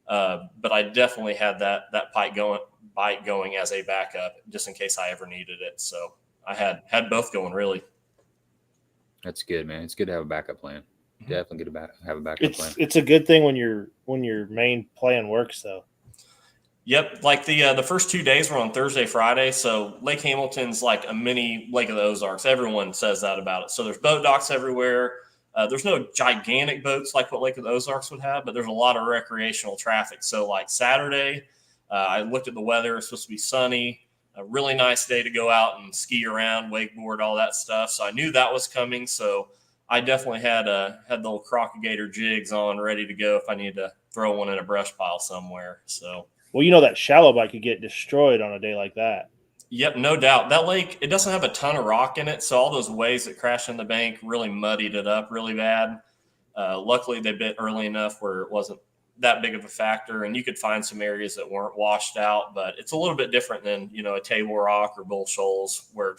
But I definitely had that bite going as a backup just in case I ever needed it. So I had both going really. That's good, man. It's good to have a backup plan. Definitely good to have a backup plan. It's a good thing when your main plan works, though. Yep, like the first 2 days were on Thursday, Friday. So Lake Hamilton's like a mini Lake of the Ozarks. Everyone says that about it. So there's boat docks everywhere. There's no gigantic boats like what Lake of the Ozarks would have, but there's a lot of recreational traffic. So like Saturday, I looked at the weather. It's supposed to be sunny, a really nice day to go out and ski around, wakeboard, all that stuff. So I knew that was coming. So I definitely had the little Crock-O-Gator jigs on ready to go if I needed to throw one in a brush pile somewhere. So. Well, that shallow bite could get destroyed on a day like that. Yep, no doubt. That lake, it doesn't have a ton of rock in it, so all those waves that crashed in the bank really muddied it up really bad. Luckily, they bit early enough where it wasn't that big of a factor, and you could find some areas that weren't washed out, but it's a little bit different than, a table rock or bull shoals where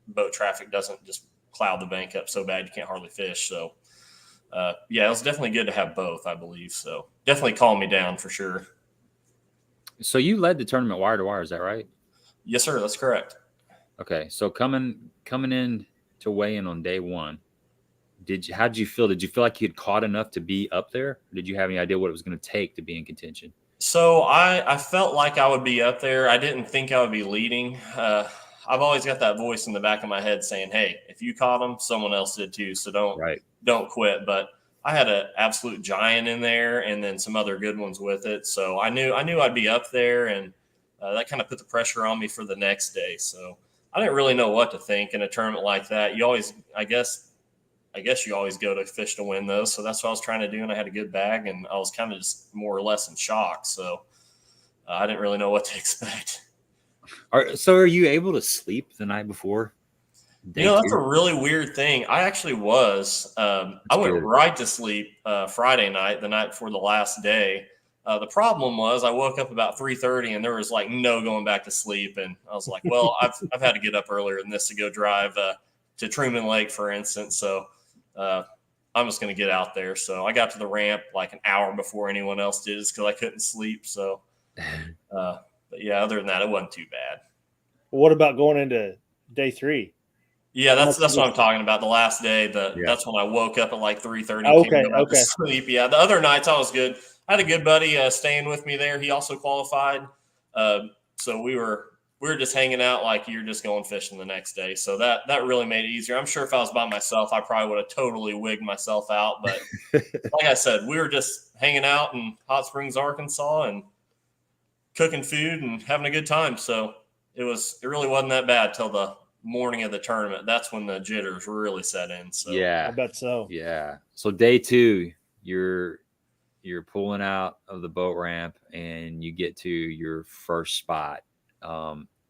boat traffic doesn't just cloud the bank up so bad you can't hardly fish. So, yeah, it was definitely good to have both, I believe. So definitely calmed me down for sure. So you led the tournament wire to wire, is that right? Yes, sir. That's correct. Okay. So coming in to weigh in on day one, how did you feel? Did you feel like you had caught enough to be up there? Or did you have any idea what it was going to take to be in contention? So I felt like I would be up there. I didn't think I would be leading. I've always got that voice in the back of my head saying, "Hey, if you caught them, someone else did too. So don't quit." But I had an absolute giant in there, and then some other good ones with it. So I knew I'd be up there, and that kind of put the pressure on me for the next day. So I didn't really know what to think in a tournament like that. You always, I guess you always go to fish to win those. So that's what I was trying to do, and I had a good bag, and I was kind of just more or less in shock. So I didn't really know what to expect. So are you able to sleep the night before? That's a really weird thing. I actually was. I went right to sleep Friday night, the night before the last day. The problem was I woke up about 3:30 and there was like no going back to sleep. And I was like, well, I've had to get up earlier than this to go drive to Truman Lake, for instance. So I'm just going to get out there. So I got to the ramp like an hour before anyone else did because I couldn't sleep. So, but yeah, other than that, it wasn't too bad. What about going into day 3? Yeah, that's what I'm talking about. The last day, that's when I woke up at like 3:30. Okay. Sleep. Yeah, the other nights I was good. I had a good buddy staying with me there. He also qualified, so we were just hanging out like you're just going fishing the next day. So that really made it easier. I'm sure if I was by myself, I probably would have totally wigged myself out. But like I said, we were just hanging out in Hot Springs, Arkansas, and cooking food and having a good time. So it really wasn't that bad till the morning of the tournament. That's when the jitters really set in. So yeah, I bet so. Yeah. So day 2, you're pulling out of the boat ramp and you get to your first spot.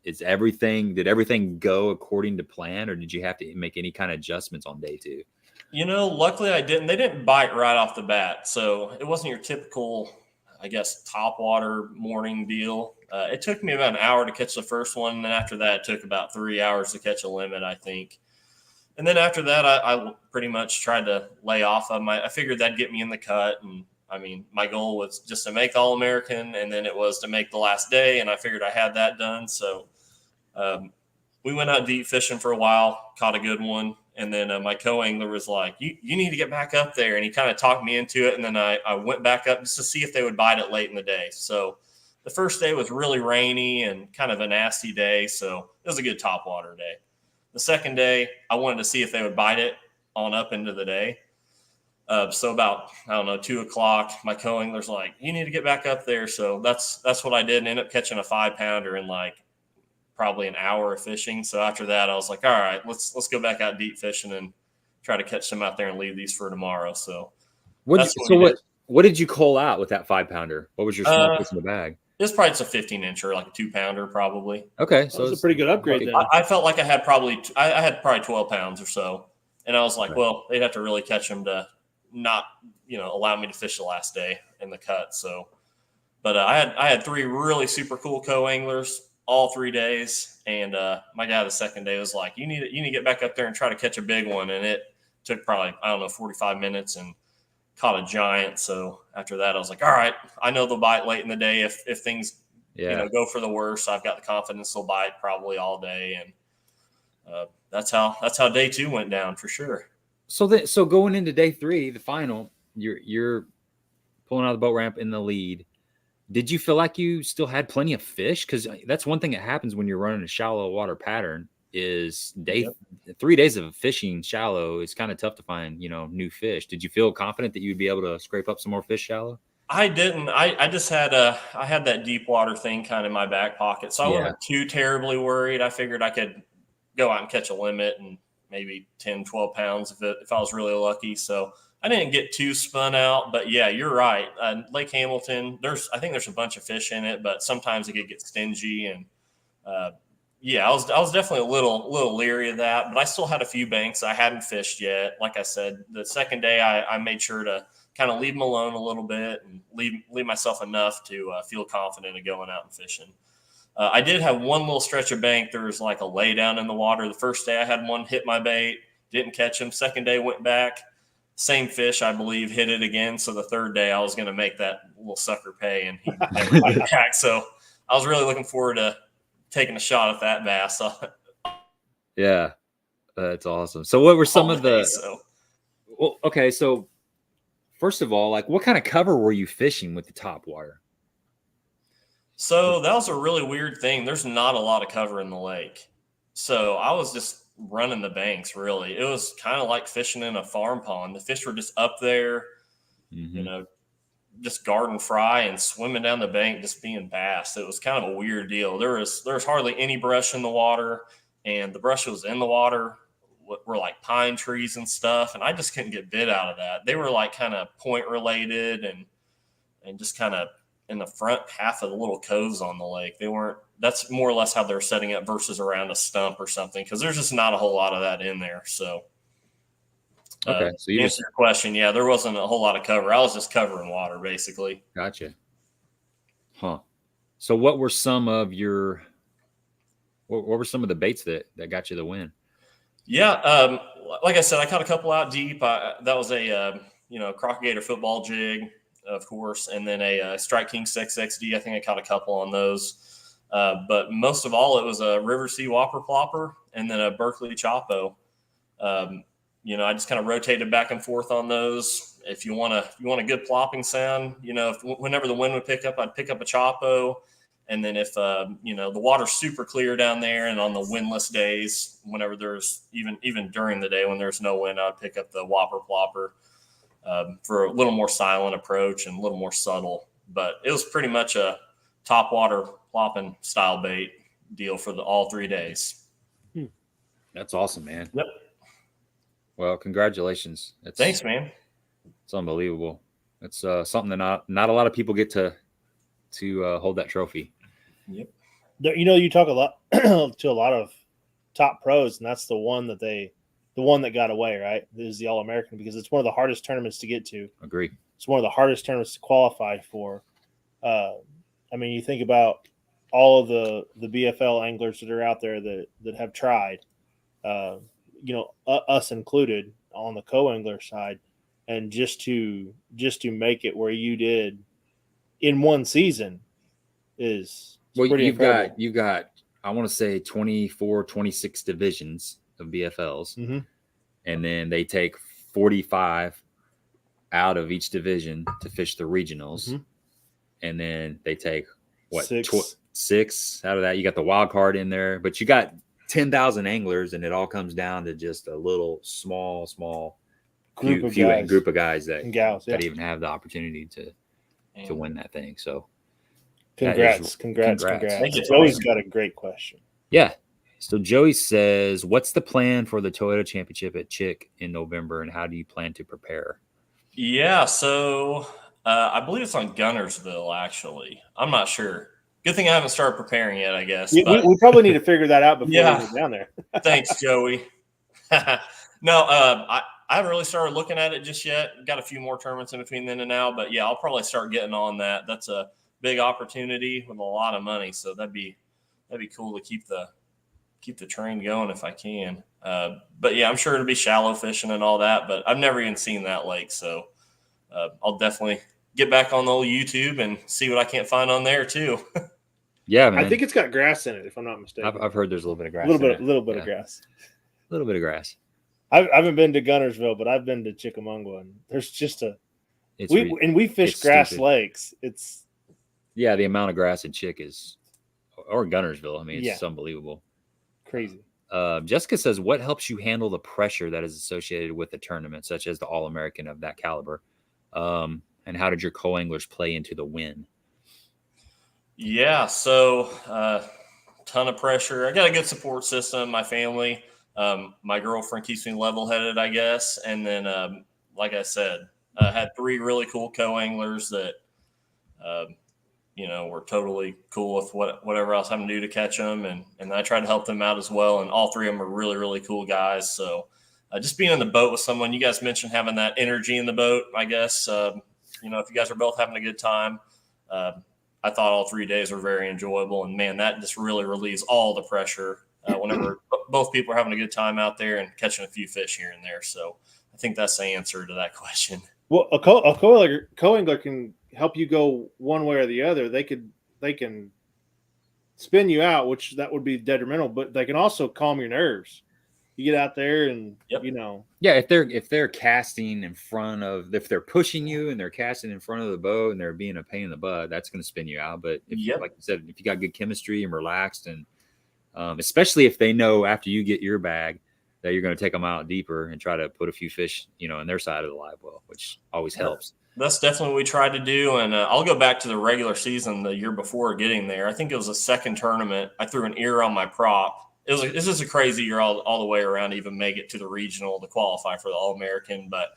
Did everything go according to plan, or did you have to make any kind of adjustments on day 2? Luckily I didn't. They didn't bite right off the bat. So it wasn't your typical, I guess, Topwater morning deal. It took me about an hour to catch the first one. And then after that, it took about 3 hours to catch a limit, I think. And then after that, I pretty much tried to lay off of I figured that'd get me in the cut. And I mean, my goal was just to make All-American, and then it was to make the last day. And I figured I had that done. So we went out deep fishing for a while, caught a good one. And then my co-angler was like, you need to get back up there. And he kind of talked me into it. And then I went back up just to see if they would bite it late in the day. So the first day was really rainy and kind of a nasty day. So it was a good topwater day. The second day, I wanted to see if they would bite it on up into the day. So about, 2 o'clock, my co-angler's like, you need to get back up there. So that's what I did, and ended up catching a 5-pounder in probably an hour of fishing. So after that, I was like, all right, let's go back out deep fishing and try to catch some out there and leave these for tomorrow. So what did you call out with that 5-pounder? What was your small fish in the bag? It was probably just a 15-incher, like a 2-pounder probably. Okay. So it was a pretty good upgrade then. I felt like I had probably 12 pounds or so. And I was like, well, they'd have to really catch them to not, allow me to fish the last day in the cut. So, but I had 3 really super cool co-anglers all 3 days. And my guy the second day was like, you need to get back up there and try to catch a big one. And it took probably, 45 minutes and caught a giant. So after that, I was like, all right, I know they'll bite late in the day. If things, go for the worst, I've got the confidence they'll bite probably all day. And that's how day 2 went down for sure. So going into day 3, the final, you're pulling out of the boat ramp in the lead. Did you feel like you still had plenty of fish? Because that's one thing that happens when you're running a shallow water pattern is 3 days of fishing shallow is kind of tough to find, new fish. Did you feel confident that you'd be able to scrape up some more fish shallow? I didn't. I just had I had that deep water thing kind of in my back pocket. So I wasn't too terribly worried. I figured I could go out and catch a limit and maybe 10, 12 pounds if I was really lucky. So I didn't get too spun out, but yeah, you're right. Lake Hamilton, I think there's a bunch of fish in it, but sometimes it could get stingy. And I was definitely a little leery of that, but I still had a few banks I hadn't fished yet. Like I said, the second day I made sure to kind of leave them alone a little bit and leave myself enough to feel confident in going out and fishing. I did have one little stretch of bank. There was like a lay down in the water. The first day I had one hit my bait, didn't catch him. Second day went back, same fish, I believe, hit it again. So the third day I was going to make that little sucker pay, and he never got back. So I was really looking forward to taking a shot at that bass. Yeah, that's awesome. So what were some of the? Well, okay, so first of all, what kind of cover were you fishing with the Topwater? So that was a really weird thing. There's not a lot of cover in the lake. So I was just running the banks, really. It was kind of like fishing in a farm pond. The fish were just up there, just garden fry and swimming down the bank, just being bass. It was kind of a weird deal. There was hardly any brush in the water, and the brush was in the water were like pine trees and stuff. And I just couldn't get bit out of that. They were like kind of point related and just kind of in the front half of the little coves on the lake. That's more or less how they're setting up versus around a stump or something, because there's just not a whole lot of that in there. So, okay. So you answer your question. Yeah, there wasn't a whole lot of cover. I was just covering water, basically. Gotcha. Huh. So what were some of the baits that got you the win? Yeah. Like I said, I caught a couple out deep. That was a, Crock-O-Gator football jig, of course, and then a Strike King 6XD. I think I caught a couple on those. But most of all, it was a River Sea Whopper Plopper and then a Berkeley Chopo. I just kind of rotated back and forth on those. If you want a good plopping sound, whenever the wind would pick up, I'd pick up a Chopo. And then if, the water's super clear down there and on the windless days, whenever there's even during the day when there's no wind, I'd pick up the Whopper Plopper for a little more silent approach and a little more subtle. But it was pretty much a topwater plopping style bait deal for all 3 days. That's awesome, man. Yep. Well, congratulations. Thanks, man. It's unbelievable. It's something that not a lot of people get to hold that trophy. Yep. You talk a lot to a lot of top pros, and that's the one that got away, right? This is the All-American, because it's one of the hardest tournaments to get to. Agree. It's one of the hardest tournaments to qualify for. I mean, you think about all of the BFL anglers that are out there that have tried, us included on the co-angler side, and just to make it where you did in one season is pretty incredible. You've got I want to say 24, 26 divisions of BFLs, mm-hmm. and then they take 45 out of each division to fish the regionals, mm-hmm. and then they take six out of that. You got the wild card in there, but you got 10,000 anglers, and it all comes down to just a little small group of guys that gals, that even have the opportunity to win that thing. So congrats. Thank you. Joey's got a great question. Yeah. So Joey says, what's the plan for the Toyota Championship at Chick in November, and how do you plan to prepare? Yeah, so I believe it's on Gunnersville, actually. I'm not sure. Good thing I haven't started preparing yet, I guess. Yeah, we probably need to figure that out before we get down there. Thanks, Joey. No, I haven't really started looking at it just yet. Got a few more tournaments in between then and now, but yeah, I'll probably start getting on that. That's a big opportunity with a lot of money, so that'd be cool to keep the train going if I can. But yeah, I'm sure it'll be shallow fishing and all that, but I've never even seen that lake, so I'll definitely get back on the old YouTube and see what I can't find on there too. Yeah, man. I think it's got grass in it, if I'm not mistaken. I've heard there's a little bit of grass. A little bit of grass. A little bit of grass. I haven't been to Gunnersville, but I've been to Chickamauga, and there's just we fish grass stupid. Lakes. It's the amount of grass in Chick or Gunnersville. I mean, it's unbelievable. Crazy. Jessica says, what helps you handle the pressure that is associated with the tournament, such as the All-American of that caliber? And how did your co-anglers play into the win? Yeah, so ton of pressure. I got a good support system, my family. My girlfriend keeps me level-headed, I guess. And then, like I said, I had 3 really cool co-anglers that, were totally cool with whatever else I'm having to do to catch them. And I try to help them out as well. And all 3 of them are really, really cool guys. So just being in the boat with someone, you guys mentioned having that energy in the boat, I guess. If you guys are both having a good time, I thought all 3 days were very enjoyable. And, man, that just really relieves all the pressure whenever both people are having a good time out there and catching a few fish here and there. So I think that's the answer to that question. Well, a co-angler can help you go one way or the other. They can spin you out, which that would be detrimental, but they can also calm your nerves. You get out there and, if they're casting if they're pushing you and they're casting in front of the boat and they're being a pain in the butt, that's going to spin you out. But like you said, if you got good chemistry and relaxed, and especially if they know after you get your bag that you're going to take them out deeper and try to put a few fish, in their side of the live well, which always helps. That's definitely what we tried to do. And I'll go back to the regular season the year before getting there. I think it was a second tournament. I threw an ear on my prop. This is a crazy year all the way around to even make it to the regional to qualify for the All-American. But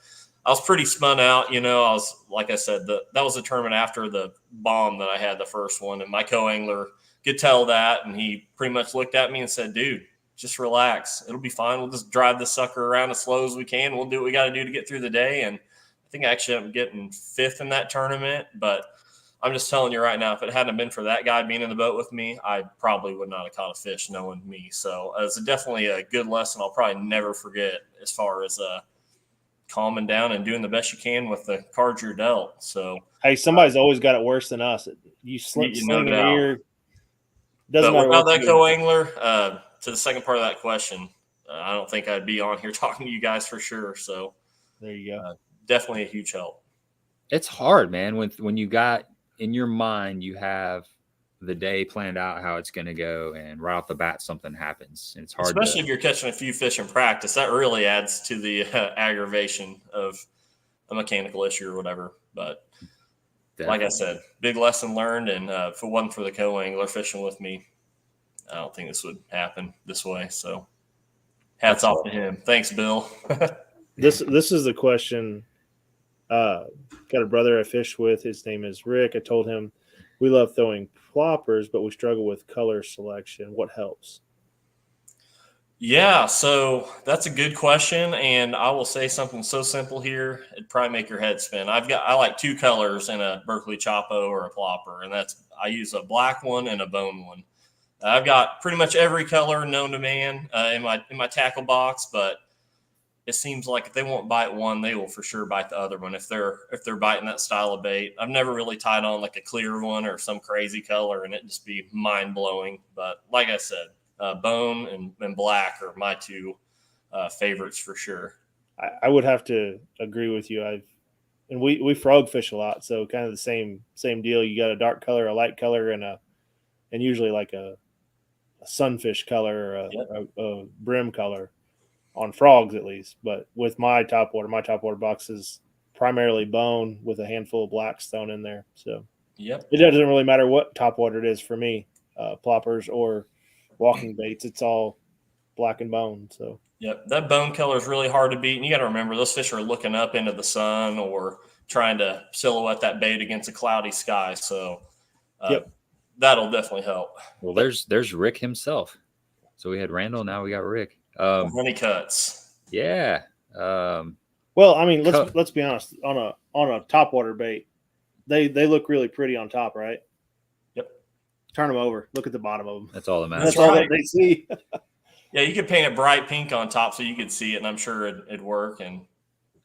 I was pretty spun out. I was, like I said, that was the tournament after the bomb that I had the first one. And my co-angler could tell that. And he pretty much looked at me and said, dude, just relax. It'll be fine. We'll just drive this sucker around as slow as we can. We'll do what we got to do to get through the day. And I think I actually ended up getting 5th in that tournament. But I'm just telling you right now, if it hadn't been for that guy being in the boat with me, I probably would not have caught a fish knowing me. So it's definitely a good lesson I'll probably never forget as far as calming down and doing the best you can with the cards you're dealt. So hey, somebody's always got it worse than us. You sling an ear. Doesn't matter. Without that co-angler, to the second part of that question, I don't think I'd be on here talking to you guys for sure. So there you go. Definitely a huge help. It's hard, man. When you got in your mind, you have the day planned out how it's going to go, and right off the bat, something happens. And it's hard, especially if you're catching a few fish in practice. That really adds to the aggravation of a mechanical issue or whatever. But like I said, big lesson learned. And if it wasn't for the co-angler fishing with me, I don't think this would happen this way. So hats off to him. Thanks, Bill. This is the question. Got a brother I fish with. His name is Rick. I told him we love throwing ploppers, but we struggle with color selection. What helps? Yeah, so that's a good question, and I will say something so simple here, it'd probably make your head spin. I like 2 colors in a Berkeley Chopo or a Plopper, and I use a black one and a bone one. I've got pretty much every color known to man in my tackle box, but it seems like if they won't bite one, they will for sure bite the other one if they're biting that style of bait. I've never really tied on like a clear one or some crazy color, and it just be mind blowing. But like I said, bone and black are my 2 favorites for sure. I would have to agree with you. We frog fish a lot, so kind of the same deal. You got a dark color, a light color, and usually like a sunfish color or a brim color on frogs at least. But with my topwater box is primarily bone with a handful of blacks thrown in there. So it doesn't really matter what topwater it is for me, ploppers or walking baits. It's all black and bone. So that bone color is really hard to beat, and you got to remember those fish are looking up into the sun or trying to silhouette that bait against a cloudy sky. So that'll definitely help. Well, there's Rick himself. So we had Randall, now we got Rick. Honey cuts. Yeah. Well, I mean, let's be honest. On a topwater bait, they look really pretty on top, right? Turn them over. Look at the bottom of them. That's all that matters. That's all that they see. Yeah, you could paint it bright pink on top so you could see it, and I'm sure it'd work. And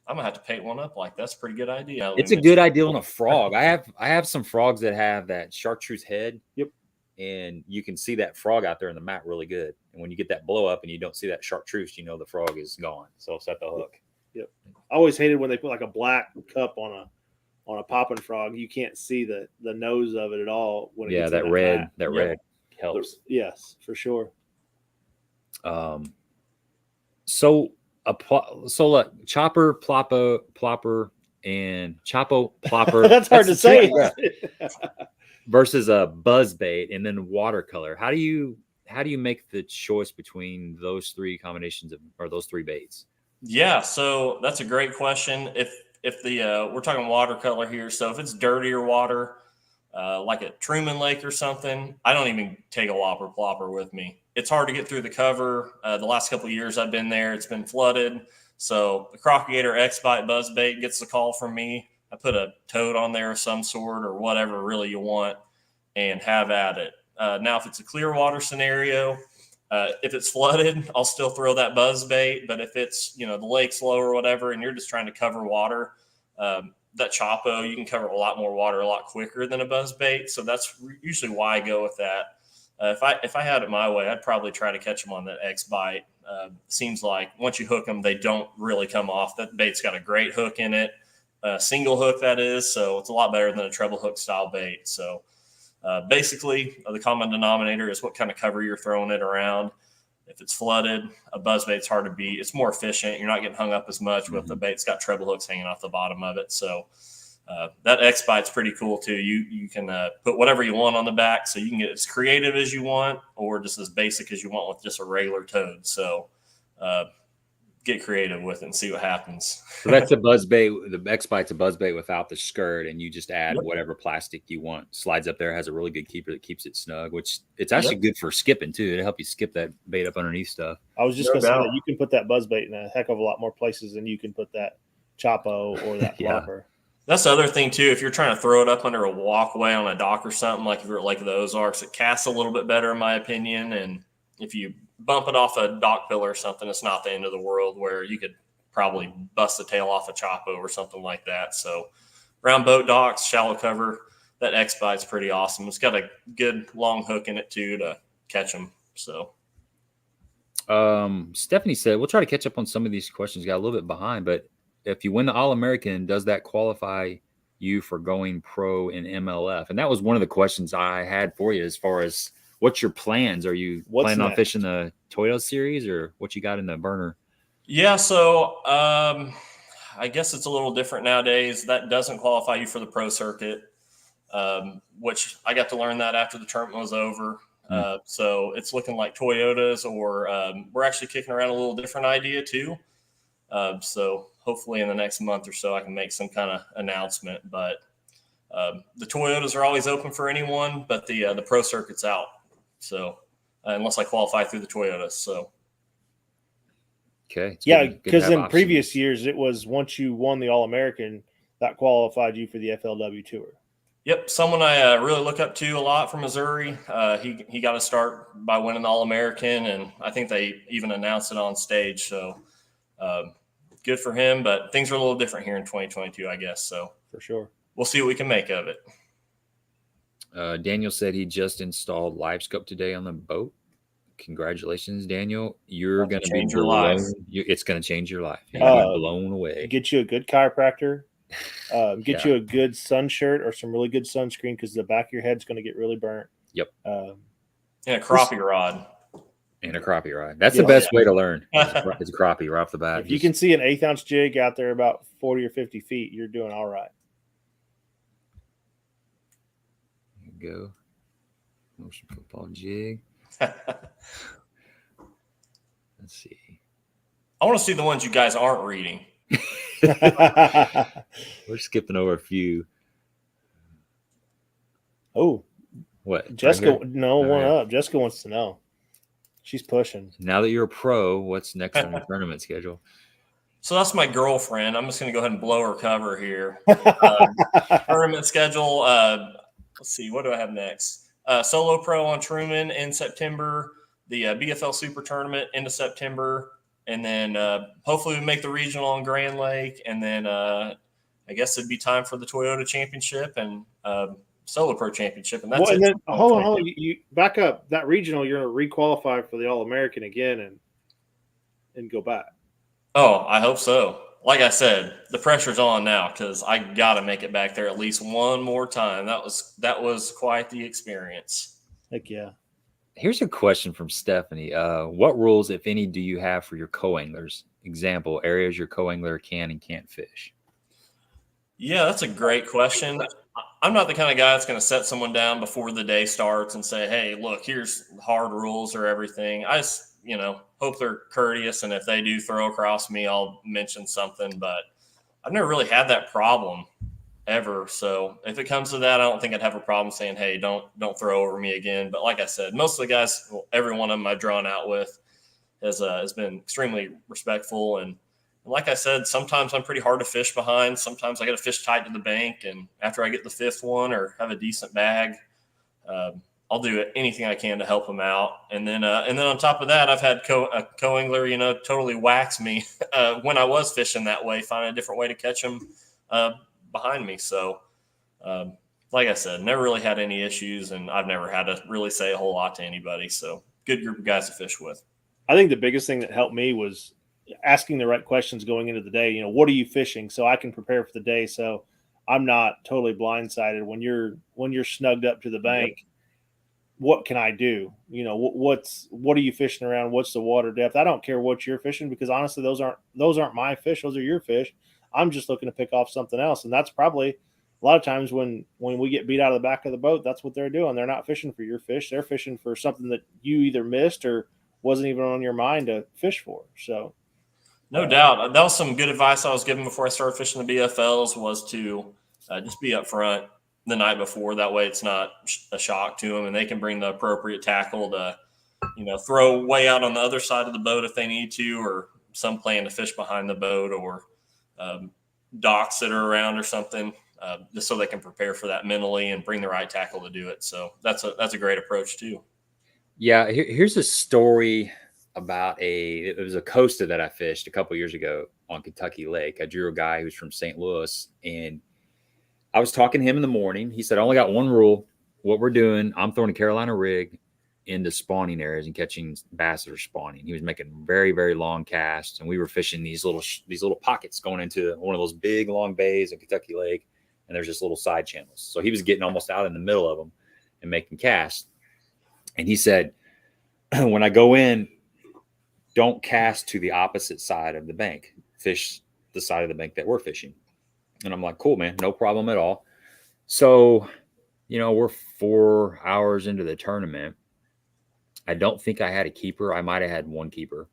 I'm gonna have to paint one up like that's a pretty good idea. It's a good idea on a frog. I have some frogs that have that chartreuse head. Yep. And you can see that frog out there in the mat really good. And when you get that blow up and you don't see that chartreuse, you know the frog is gone. So set the hook. Yep. I always hated when they put like a black cup on a popping frog. You can't see the nose of it at all. When it gets that red helps. Yes, for sure. So look, chopper, plopper, and chopo, plopper. That's hard to say. Versus a buzz bait and then watercolor. How do you make the choice between those 3 combinations or those 3 baits? Yeah, so that's a great question. If the we're talking watercolor here, so if it's dirtier water, like at Truman Lake or something, I don't even take a whopper plopper with me. It's hard to get through the cover. The last couple of years I've been there, it's been flooded. So the Crock-O-Gator X-Bite buzz bait gets the call from me. I put a toad on there of some sort or whatever really you want and have at it. Now, if it's a clear water scenario, if it's flooded, I'll still throw that buzz bait. But if it's, the lake's low or whatever, and you're just trying to cover water, that Chopo, you can cover a lot more water a lot quicker than a buzz bait. So that's usually why I go with that. If I had it my way, I'd probably try to catch them on that X-Bite. Seems like once you hook them, they don't really come off. That bait's got a great hook in it. Single hook, that is, so it's a lot better than a treble hook style bait. So basically, the common denominator is what kind of cover you're throwing it around. If it's flooded, a buzz bait's hard to beat. It's more efficient. You're not getting hung up as much with the bait's got treble hooks hanging off the bottom of it. So that X-Bite's pretty cool too. You can put whatever you want on the back, so you can get as creative as you want or just as basic as you want with just a regular toad. So get creative with it and see what happens. So that's a buzz bait. The X-Bite's a buzz bait without the skirt, and you just add whatever plastic you want. Slides up there, has a really good keeper that keeps it snug, which it's actually good for skipping too. To help you skip that bait up underneath stuff. I was just going to say that you can put that buzz bait in a heck of a lot more places than you can put that Chopo or that Plopper. That's the other thing too. If you're trying to throw it up under a walkway on a dock or something, like if you're at Lake of the Ozarks, it casts a little bit better in my opinion. And if you bump it off a dock pillar or something, it's not the end of the world, where you could probably bust the tail off a Chopo or something like that. So around boat docks, shallow cover, that X-Bite's pretty awesome. It's got a good long hook in it too to catch them. So Stephanie said, we'll try to catch up on some of these questions. Got a little bit behind, but if you win the All-American, does that qualify you for going pro in MLF? And that was one of the questions I had for you as far as what's your plans? Are you planning on fishing the Toyota series or what you got in the burner? Yeah, so I guess it's a little different nowadays. That doesn't qualify you for the pro circuit. which I got to learn that after the tournament was over. So it's looking like Toyotas, or we're actually kicking around a little different idea too. So hopefully in the next month or so, I can make some kind of announcement. But the Toyotas are always open for anyone, but the pro circuit's out. So unless I qualify through the Toyotas. So. Okay. Yeah, because in previous years, it was once you won the All-American, that qualified you for the FLW Tour. Yep, someone I really look up to a lot from Missouri. He got to start by winning the All-American, and I think they even announced it on stage. So good for him, but things are a little different here in 2022, I guess. So for sure, we'll see what we can make of it. Daniel said he just installed Live Scope today on the boat. Congratulations, Daniel. You're going to be blown. It's going to change your life. You're going to be blown away. Get you a good chiropractor. Get you a good sun shirt or some really good sunscreen, because the back of your head's going to get really burnt. Yep. And a crappie rod. That's the best way to learn. It's a crappie right off the bat. If you can see an 1/8 ounce jig out there about 40 or 50 feet, you're doing all right. There you go. Motion football jig. Let's see. I want to see the ones you guys aren't reading. We're skipping over a few. Oh, what? Jessica? No, one up. Jessica wants to know. She's pushing. Now that you're a pro, what's next on your tournament schedule? So that's my girlfriend. I'm just going to go ahead and blow her cover here. Tournament schedule. Let's see. What do I have next? Solo Pro on Truman in September. The BFL Super Tournament into September. And then hopefully we make the regional on Grand Lake. And then I guess it'd be time for the Toyota Championship and Solo Pro Championship. And that's it. And then, hold on. You back up. That regional, you're going to re-qualify for the All-American again and go back. Oh, I hope so. Like I said, the pressure's on now because I got to make it back there at least one more time. That was quite the experience. Heck yeah. Here's a question from Stephanie. What rules, if any, do you have for your co-anglers? Example, areas your co-angler can and can't fish. Yeah, that's a great question. I'm not the kind of guy that's going to set someone down before the day starts and say, hey, look, here's hard rules or everything. I just, hope they're courteous. And if they do throw across me, I'll mention something. But I've never really had that problem ever. So if it comes to that, I don't think I'd have a problem saying, hey, don't throw over me again. But like I said, most of the guys, every one of them I've drawn out with has been extremely respectful. And like I said, sometimes I'm pretty hard to fish behind. Sometimes I got to fish tight to the bank. And after I get the fifth one or have a decent bag, I'll do anything I can to help them out. And then on top of that, I've had a co-angler, totally wax me when I was fishing that way, find a different way to catch them behind me. So, like I said, never really had any issues, and I've never had to really say a whole lot to anybody. So, good group of guys to fish with. I think the biggest thing that helped me was asking the right questions going into the day. What are you fishing, so I can prepare for the day, so I'm not totally blindsided when you're snugged up to the bank. Yep. What can I do? What are you fishing around? What's the water depth? I don't care what you're fishing, because honestly, those aren't my fish. Those are your fish. I'm just looking to pick off something else. And that's probably a lot of times when we get beat out of the back of the boat, that's what they're doing. They're not fishing for your fish. They're fishing for something that you either missed or wasn't even on your mind to fish for. So no doubt. That was some good advice I was given before I started fishing the BFLs, was to just be up front the night before. That way it's not a shock to them, and they can bring the appropriate tackle to, throw way out on the other side of the boat if they need to, or some plan to fish behind the boat, or docks that are around or something, just so they can prepare for that mentally and bring the right tackle to do it. So that's a great approach too. Yeah. Here's a story about it was a coaster that I fished a couple years ago on Kentucky Lake. I drew a guy who's from St. Louis, and I was talking to him in the morning. He said, I only got one rule. What we're doing, I'm throwing a Carolina rig into spawning areas and catching bass that are spawning. He was making very, very long casts, and we were fishing these little pockets going into one of those big long bays in Kentucky Lake, and there's just little side channels. So he was getting almost out in the middle of them and making casts. And he said, when I go in, don't cast to the opposite side of the bank. Fish the side of the bank that we're fishing. And I'm like, cool, man, no problem at all. So we're 4 hours into the tournament. I don't think I had a keeper. I might have had one keeper,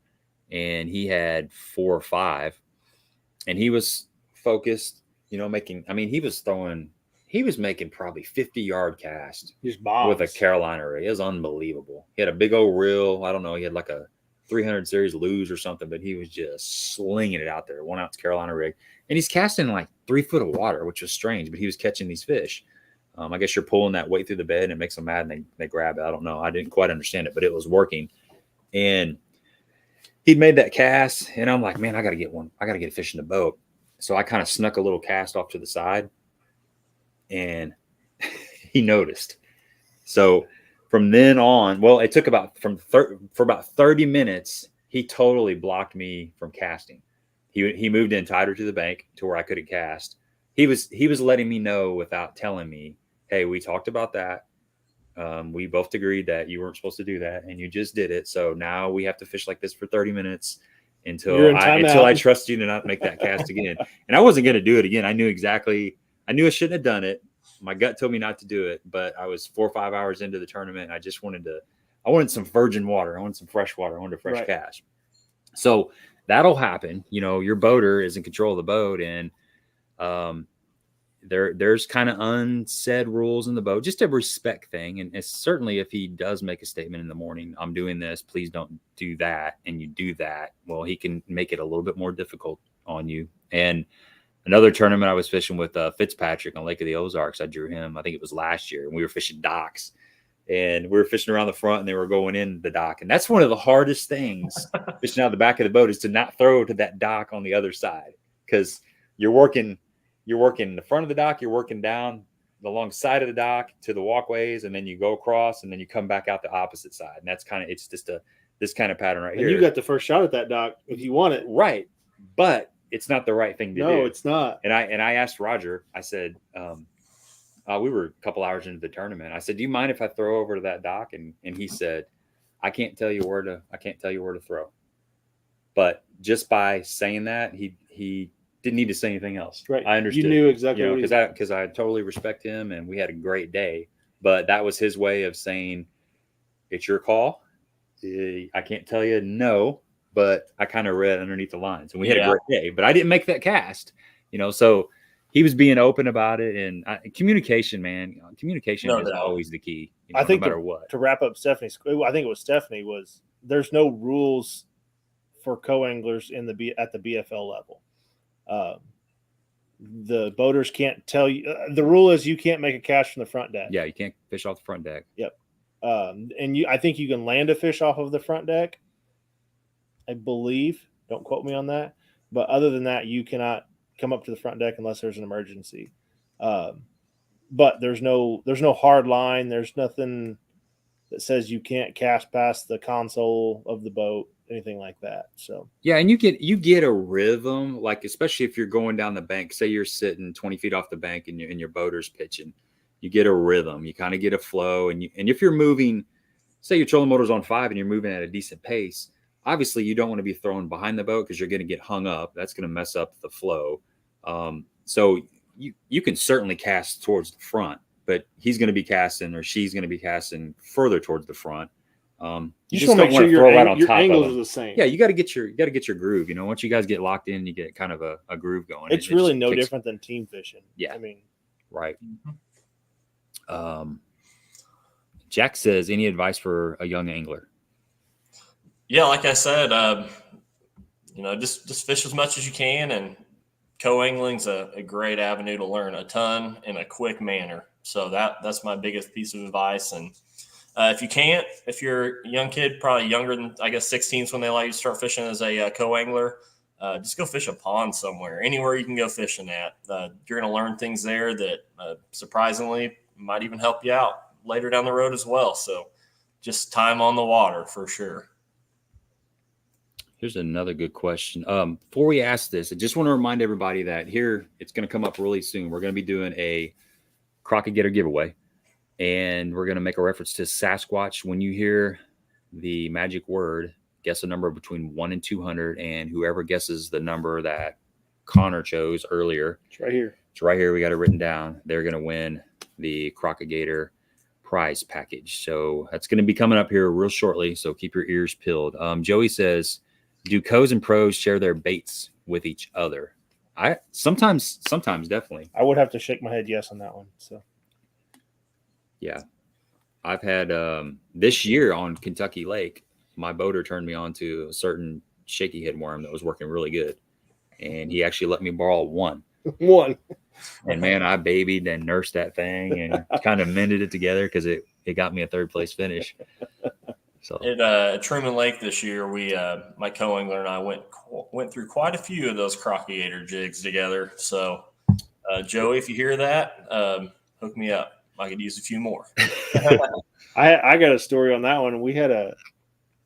and he had 4 or 5, and he was focused, he was making probably 50-yard cast with a Carolina rig. It was unbelievable. He had a big old reel. I don't know. He had like a 300 series luge or something, but he was just slinging it out there, 1 ounce Carolina rig. And he's casting like 3 foot of water, which was strange, but he was catching these fish. I guess you're pulling that weight through the bed and it makes them mad and they grab it. I don't know. I didn't quite understand it, but it was working. And he'd made that cast, and I'm like, man, I got to get one. I got to get a fish in the boat. So I kind of snuck a little cast off to the side, and he noticed. So from then on, well, it took about for about 30 minutes, he totally blocked me from casting. He moved in tighter to the bank to where I couldn't cast. He was letting me know without telling me, hey, we talked about that. We both agreed that you weren't supposed to do that, and you just did it. So now we have to fish like this for 30 minutes until I trust you to not make that cast again. And I wasn't going to do it again. I knew I shouldn't have done it. My gut told me not to do it, but I was 4 or 5 hours into the tournament. And I just wanted some virgin water. I wanted some fresh water. I wanted a fresh cast. So that'll happen. Your boater is in control of the boat, and there's kind of unsaid rules in the boat, just a respect thing. And it's certainly if he does make a statement in the morning, I'm doing this, please don't do that, and you do that, well, he can make it a little bit more difficult on you. And another tournament I was fishing with Fitzpatrick on Lake of the Ozarks, I drew him, I think it was last year, and we were fishing docks, and we were fishing around the front and they were going in the dock. And that's one of the hardest things fishing out the back of the boat, is to not throw to that dock on the other side, because you're working the front of the dock, you're working down the long side of the dock to the walkways, and then you go across, and then you come back out the opposite side. And that's it's just this kind of pattern right here. And you got the first shot at that dock if you want it. Right. But it's not the right thing to do. No, it's not. And I asked Roger, I said, we were a couple hours into the tournament. I said, do you mind if I throw over to that dock? And he said, I can't tell you where to throw. But just by saying that, he didn't need to say anything else. Right. I understood. You knew exactly because I totally respect him, and we had a great day. But that was his way of saying, it's your call. I can't tell you no, but I kind of read underneath the lines, and we had a great day. But I didn't make that cast, so he was being open about it. And communication, man, is always the key. I think no matter what. To wrap up Stephanie's, I think it was Stephanie, there's no rules for co-anglers at the BFL level. The boaters can't tell you. The rule is you can't make a cast from the front deck. Yeah, you can't fish off the front deck. Yep. And I think you can land a fish off of the front deck, I believe. Don't quote me on that. But other than that, you cannot come up to the front deck unless there's an emergency. But there's no hard line. There's nothing that says you can't cast past the console of the boat, anything like that. So yeah, and you get a rhythm, like especially if you're going down the bank. Say you're sitting 20 feet off the bank and your boater's pitching. You get a rhythm. You kind of get a flow, and if you're moving, say your trolling motor's on 5 and you're moving at a decent pace, obviously you don't want to be throwing behind the boat because you're going to get hung up. That's going to mess up the flow. So you can certainly cast towards the front, but he's going to be casting, or she's going to be casting further towards the front. You just want to make sure your angles are the same. Yeah, you got to get your groove. Once you guys get locked in, you get kind of a groove going. It's really no different than team fishing. Yeah, I mean, right. Jack says, any advice for a young angler? Yeah, like I said, just fish as much as you can, and co-angling's a great avenue to learn a ton in a quick manner. So that's my biggest piece of advice. And if you're a young kid, probably younger than, I guess, 16 is when they allow you to start fishing as a co-angler, just go fish a pond somewhere, anywhere you can go fishing at. You're going to learn things there that surprisingly might even help you out later down the road as well. So just time on the water for sure. Here's another good question. Before we ask this, I just want to remind everybody that here, it's going to come up really soon. We're going to be doing a Crock-O-Gator giveaway, and we're going to make a reference to Sasquatch. When you hear the magic word, guess a number between 1 and 200, and whoever guesses the number that Connor chose earlier. It's right here. It's right here. We got it written down. They're going to win the Crock-O-Gator prize package. So that's going to be coming up here real shortly. So keep your ears peeled. Joey says, do co's and pros share their baits with each other? Sometimes definitely. I would have to shake my head yes on that one. So yeah, I've had this year on Kentucky Lake, my boater turned me on to a certain shaky head worm that was working really good, and he actually let me borrow one. And man, I babied and nursed that thing and kind of mended it together because it got me a 3rd place finish. So at Truman Lake this year, we my co-angler and I went through quite a few of those Crock-O-Gator jigs together. So Joey, if you hear that, hook me up. I could use a few more. I got a story on that one. We had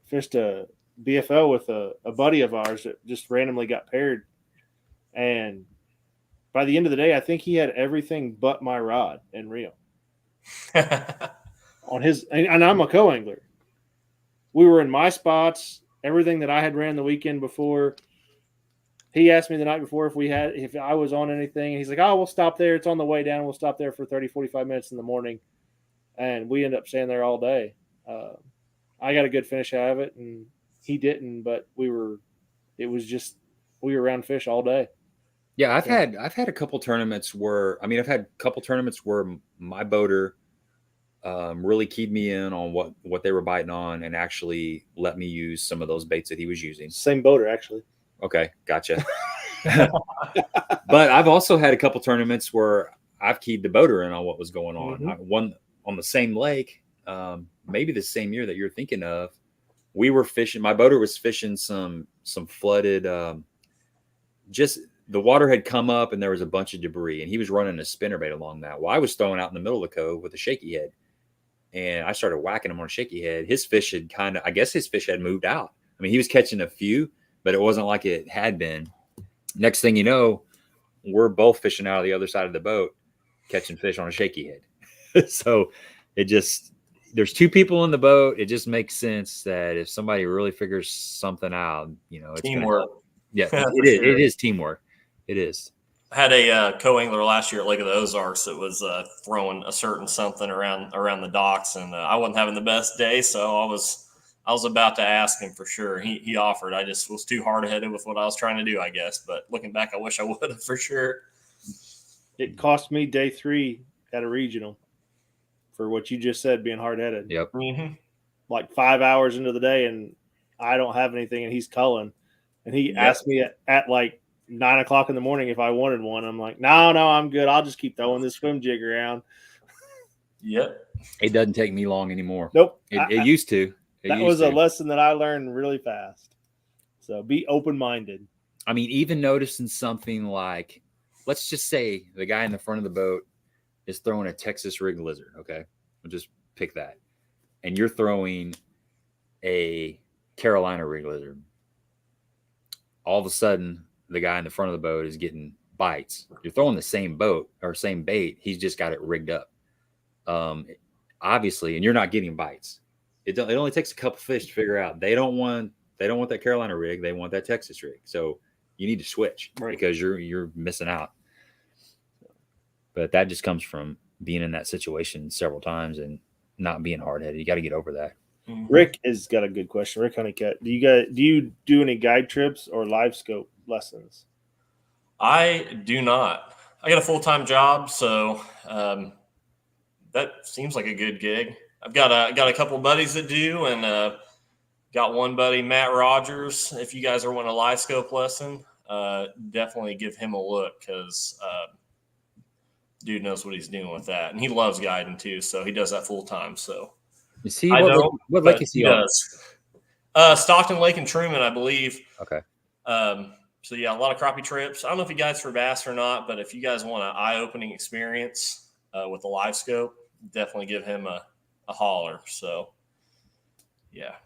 fished a BFL with a buddy of ours that just randomly got paired, and by the end of the day, I think he had everything but my rod and reel on his. And I'm a co-angler. We were in my spots. Everything that I had ran the weekend before. He asked me the night before if I was on anything, and he's like, "Oh, we'll stop there. It's on the way down. We'll stop there for 30, 45 minutes in the morning." And we ended up staying there all day. I got a good finish out of it, and he didn't. But we were around fish all day. Yeah, I've had a couple tournaments where my boater really keyed me in on what they were biting on and actually let me use some of those baits that he was using. Same boater, actually. Okay, gotcha. But I've also had a couple tournaments where I've keyed the boater in on what was going on. Mm-hmm. One on the same lake, maybe the same year that you're thinking of. We were fishing. My boater was fishing some flooded. Just the water had come up and there was a bunch of debris, and he was running a spinnerbait along that. Well, I was throwing out in the middle of the cove with a shaky head, and I started whacking him on a shaky head. His fish had had moved out. I mean, he was catching a few, but it wasn't like it had been. Next thing you know, we're both fishing out of the other side of the boat, catching fish on a shaky head. So there's 2 people in the boat. It just makes sense that if somebody really figures something out, it's teamwork. Yeah, it is teamwork. It is. I had a co-angler last year at Lake of the Ozarks that was throwing a certain something around the docks, and I wasn't having the best day, so I was about to ask him for sure. He offered. I just was too hard-headed with what I was trying to do, I guess. But looking back, I wish I would have for sure. It cost me day 3 at a regional for what you just said, being hard-headed. Yep. Mm-hmm. Like 5 hours into the day, and I don't have anything, and he's culling. And he asked me at like 9 o'clock in the morning if I wanted one. I'm like, no, I'm good. I'll just keep throwing this swim jig around. Yep. It doesn't take me long anymore. Nope. It used to. That was a lesson that I learned really fast. So be open-minded. I mean, even noticing something like, let's just say the guy in the front of the boat is throwing a Texas rig lizard. Okay. We'll just pick that. And you're throwing a Carolina rig lizard. All of a sudden, the guy in the front of the boat is getting bites. You're throwing the same boat or same bait. He's just got it rigged up. Obviously, and you're not getting bites. It only takes a couple fish to figure out they don't want that Carolina rig. They want that Texas rig. So you need to switch because you're missing out. But that just comes from being in that situation several times and not being hard-headed. You got to get over that. Rick has got a good question. Rick Honeycutt, do you do any guide trips or live scope lessons? I do not. I got a full-time job, so that seems like a good gig. I've got a couple buddies that do, and got one buddy, Matt Rogers. If you guys are wanting a live scope lesson, definitely give him a look because dude knows what he's doing with that, and he loves guiding too. So he does that full time. So. You see, what lake is he on? Stockton Lake and Truman, I believe. Okay. So yeah, a lot of crappie trips. I don't know if you guys for bass or not, but if you guys want an eye-opening experience with a live scope, definitely give him a holler. So yeah.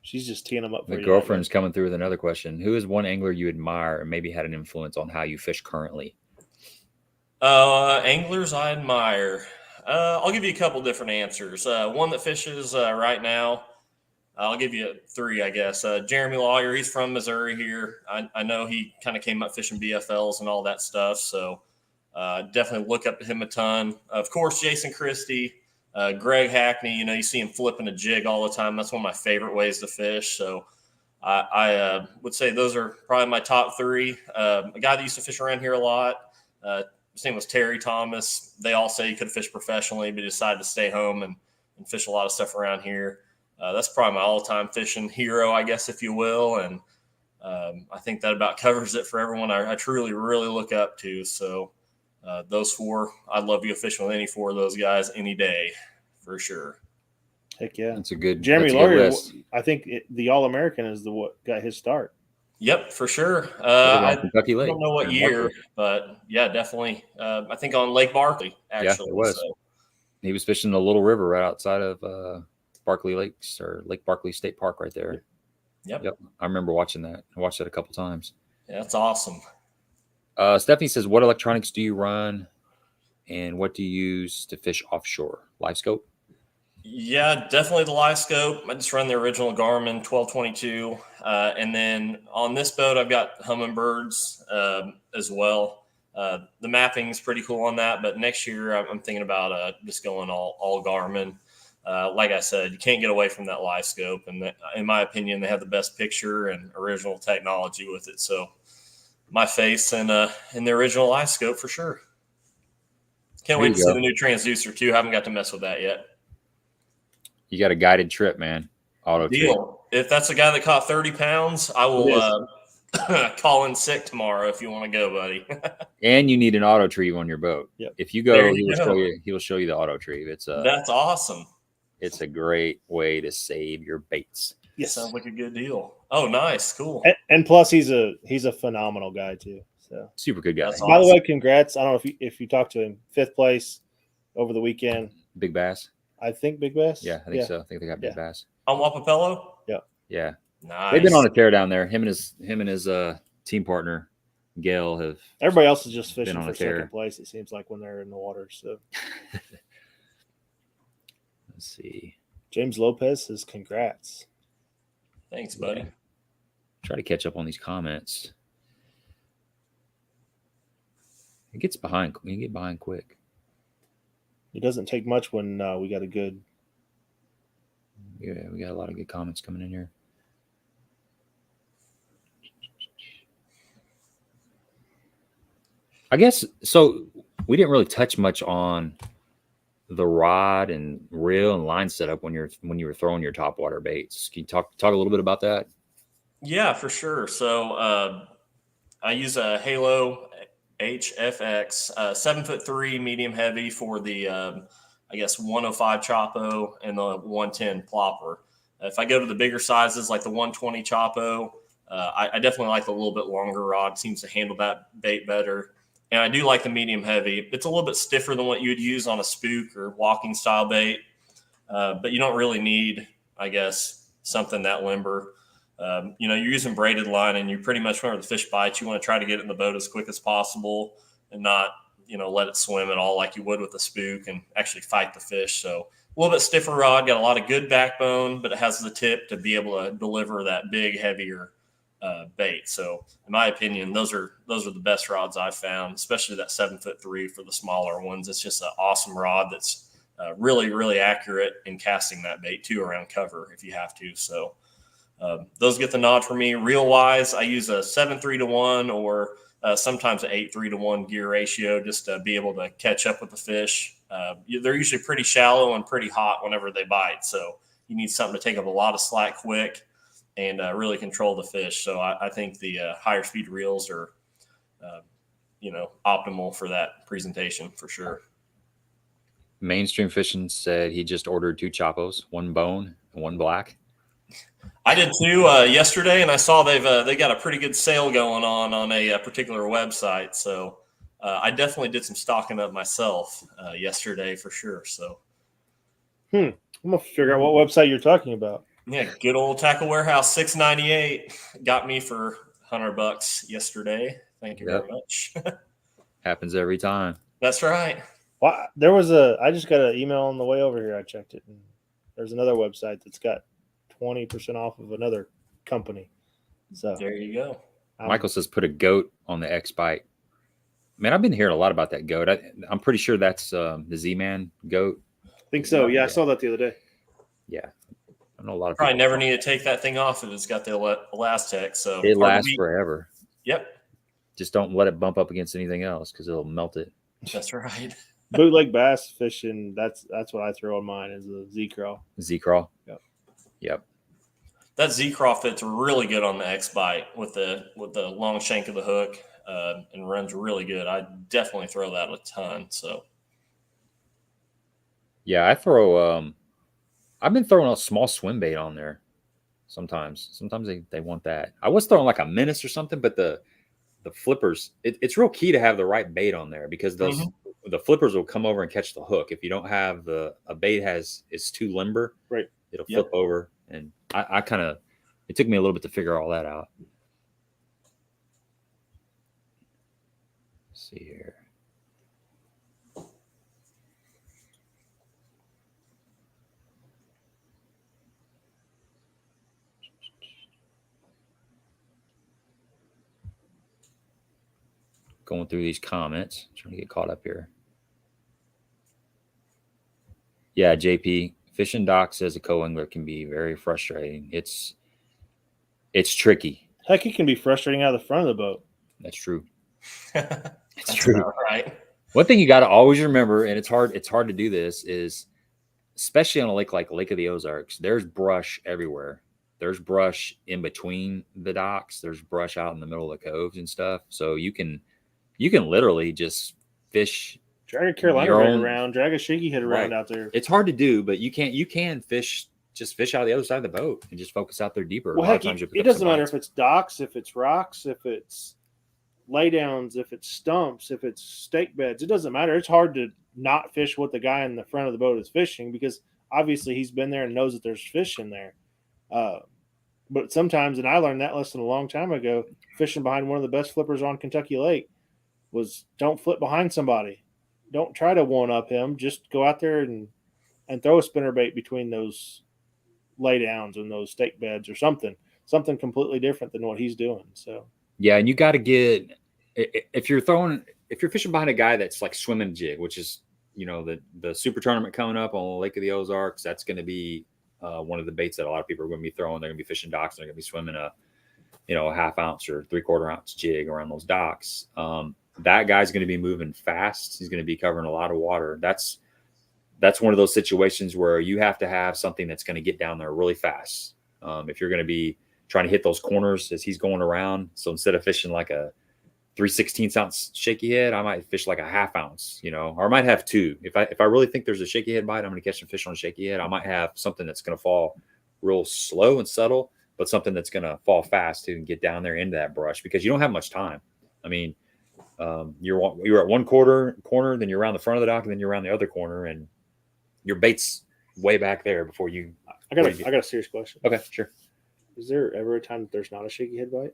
She's just teeing them up for the girlfriend's coming through with another question. Who is one angler you admire and maybe had an influence on how you fish currently? Anglers I admire. I'll give you a couple different answers. One that fishes right now, I'll give you 3, I guess. Jeremy Lawyer, he's from Missouri here. I know he kind of came up fishing BFLs and all that stuff. So Definitely look up to him a ton. Of course, Jason Christie, Greg Hackney. You see him flipping a jig all the time. That's one of my favorite ways to fish. So I would say those are probably my top three. A guy that used to fish around here a lot. His name was Terry Thomas. They all say he could fish professionally, but he decided to stay home and fish a lot of stuff around here. That's probably my all-time fishing hero, I guess, if you will. And I think that about covers it for everyone I truly, really look up to. So those four, I'd love to go fishing with any four of those guys any day, for sure. Heck yeah. That's a good Jeremy that's a Laurier, good list. I think the All-American is what got his start. Yep, for sure. Kentucky Lake. I don't know what year, but yeah, definitely. I think on Lake Barkley, actually. Yeah, it was. So. He was fishing the Little River right outside of Barkley Lakes or Lake Barkley State Park right there. Yep. I remember watching that. I watched that a couple times. Yeah, that's awesome. Stephanie says, what electronics do you run and what do you use to fish offshore? Live scope? Yeah, definitely the live scope. I just run the original Garmin 1222. And then on this boat, I've got Humminbirds as well. The mapping is pretty cool on that. But next year, I'm thinking about just going all Garmin. Like I said, you can't get away from that live scope. And in my opinion, they have the best picture and original technology with it. So my face in the original live scope for sure. Can't wait to see the new transducer too. Haven't got to mess with that yet. You got a guided trip, man. Auto deal. Trip. If that's a guy that caught 30 pounds, I will call in sick tomorrow if you want to go, buddy. And you need an auto Trieve on your boat. Yep. If you go, he will show you the auto Trieve. That's awesome. It's a great way to save your baits. Yes. Sounds like a good deal. Oh, nice. Cool. And plus he's a phenomenal guy too. So super good guy. That's By the way, congrats. I don't know if you talked to him. 5th place over the weekend. Big Bass. I think Big Bass. Yeah, I think so. I think they got Big Bass. On Wapapello? Yeah. Yeah. Nice. They've been on a tear down there. Him and his team partner, Gail, have. Everybody else is just fishing for tear. second place, it seems like, when they're in the water. So let's see. James Lopez says congrats. Thanks, buddy. Yeah. Try to catch up on these comments. It gets behind. We can get behind quick. It doesn't take much when we got a good. Yeah, we got a lot of good comments coming in here. I guess so. We didn't really touch much on the rod and reel and line setup when you were throwing your topwater baits. Can you talk a little bit about that? Yeah, for sure. So I use a Halo HFX 7'3" medium heavy for the I guess 105 Chopo and the 110 Plopper. If I go to the bigger sizes like the 120 Chopo, I definitely like the little bit longer rod. It seems to handle that bait better. And I do like the medium heavy. It's a little bit stiffer than what you would use on a spook or walking style bait, but you don't really need, I guess, something that limber. You're using braided line and you pretty much, whenever the fish bites, you want to try to get it in the boat as quick as possible and not, let it swim at all like you would with a spook and actually fight the fish. So a little bit stiffer rod, got a lot of good backbone, but it has the tip to be able to deliver that big, heavier bait. So in my opinion, those are the best rods I've found, especially that 7'3" for the smaller ones. It's just an awesome rod that's really, really accurate in casting that bait too around cover if you have to. So those get the nod for me. Reel wise, I use a 7-3-1 or sometimes an 8-3-1 gear ratio just to be able to catch up with the fish. They're usually pretty shallow and pretty hot whenever they bite. So you need something to take up a lot of slack quick and really control the fish. So I think the higher speed reels are, optimal for that presentation for sure. Mainstream Fishing said he just ordered 2 Chopos, 1 bone and 1 black. I did too yesterday, and I saw they got a pretty good sale going on a particular website. So I definitely did some stocking up myself yesterday for sure. So I'm gonna figure out what website you're talking about. Yeah, good old Tackle Warehouse, $6.98 got me for $100 yesterday. Thank you very much. Happens every time. That's right. Well, I just got an email on the way over here. I checked it, and there's another website that's got 20% off of another company. So there you go. Michael says put a goat on the X bite. Man, I've been hearing a lot about that goat. I'm pretty sure that's the Z-Man goat. I think so. Yeah, I saw that the other day. Yeah. I know a lot of Probably people never need to take that thing off if it's got the Elastec. So it lasts forever. Yep. Just don't let it bump up against anything else because it'll melt it. That's right. Bootleg bass fishing. That's what I throw on mine is a Z-Crawl. Z-Crawl. Yep. That Z-Crawl fits really good on the X-Bite with the long shank of the hook and runs really good. I definitely throw that a ton. So. Yeah, I throw. I've been throwing a small swim bait on there. Sometimes they want that. I was throwing like a menace or something, but the flippers. It's real key to have the right bait on there because those the flippers will come over and catch the hook. If you don't have a bait is too limber, right? It'll flip over, and I kind of. It took me a little bit to figure all that out. Let's see here. Going through these comments, trying to get caught up here. Yeah, JP, fishing docks as a co-angler can be very frustrating. It's tricky. Heck, it can be frustrating out of the front of the boat. That's true. It's true. Right. One thing you got to always remember, and it's hard to do this, is especially on a lake like Lake of the Ozarks, there's brush everywhere. There's brush in between the docks. There's brush out in the middle of the coves and stuff. So you can literally just fish. Drag a Carolina rig around, drag a shaky head around out there. It's hard to do, but you can fish. Just fish out the other side of the boat and just focus out there deeper. Well, heck, it doesn't matter if it's docks, if it's rocks, if it's laydowns, if it's stumps, if it's stake beds. It doesn't matter. It's hard to not fish what the guy in the front of the boat is fishing because obviously he's been there and knows that there's fish in there. But sometimes, and I learned that lesson a long time ago, fishing behind one of the best flippers on Kentucky Lake was don't flip behind somebody. Don't try to one-up him. Just go out there and throw a spinnerbait between those laydowns and those stake beds or something completely different than what he's doing. So yeah, and you got to get if you're fishing behind a guy that's like swimming jig, which is the super tournament coming up on Lake of the Ozarks. That's going to be one of the baits that a lot of people are going to be throwing. They're going to be fishing docks. And they're going to be swimming a half ounce or 3/4 ounce jig around those docks. That guy's going to be moving fast. He's going to be covering a lot of water. That's one of those situations where you have to have something that's going to get down there really fast. If you're going to be trying to hit those corners as he's going around. So instead of fishing like a 3/16 ounce shaky head, I might fish like a half ounce, or I might have two. If I really think there's a shaky head bite, I'm going to catch some fish on a shaky head. I might have something that's going to fall real slow and subtle, but something that's going to fall fast too and get down there into that brush because you don't have much time. I mean, you're at one corner, then you're around the front of the dock, and then you're around the other corner, and your bait's way back there before you. I got a serious question. Okay, sure. Is there ever a time that there's not a shaky head bite?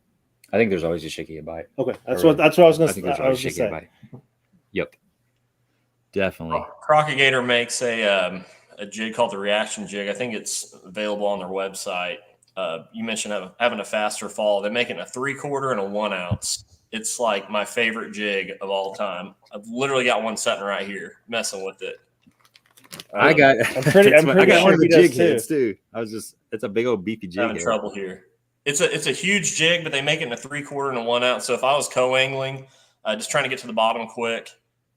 I think there's always a shaky head bite. Okay, that's what I was going to say. I think there's always a shaky head bite. Yep, definitely. Crock-O-Gator makes a jig called the Reaction Jig. I think it's available on their website. You mentioned having a faster fall. They make it in a 3/4 and a 1 ounce. It's like my favorite jig of all time. I've literally got one sitting right here, messing with it. I'm pretty I got sure one of the jig too. heads too. It's a big old beefy jig. I'm having trouble here. It's a huge jig, but they make it in a 3/4 and a 1 ounce. So if I was co-angling, just trying to get to the bottom quick,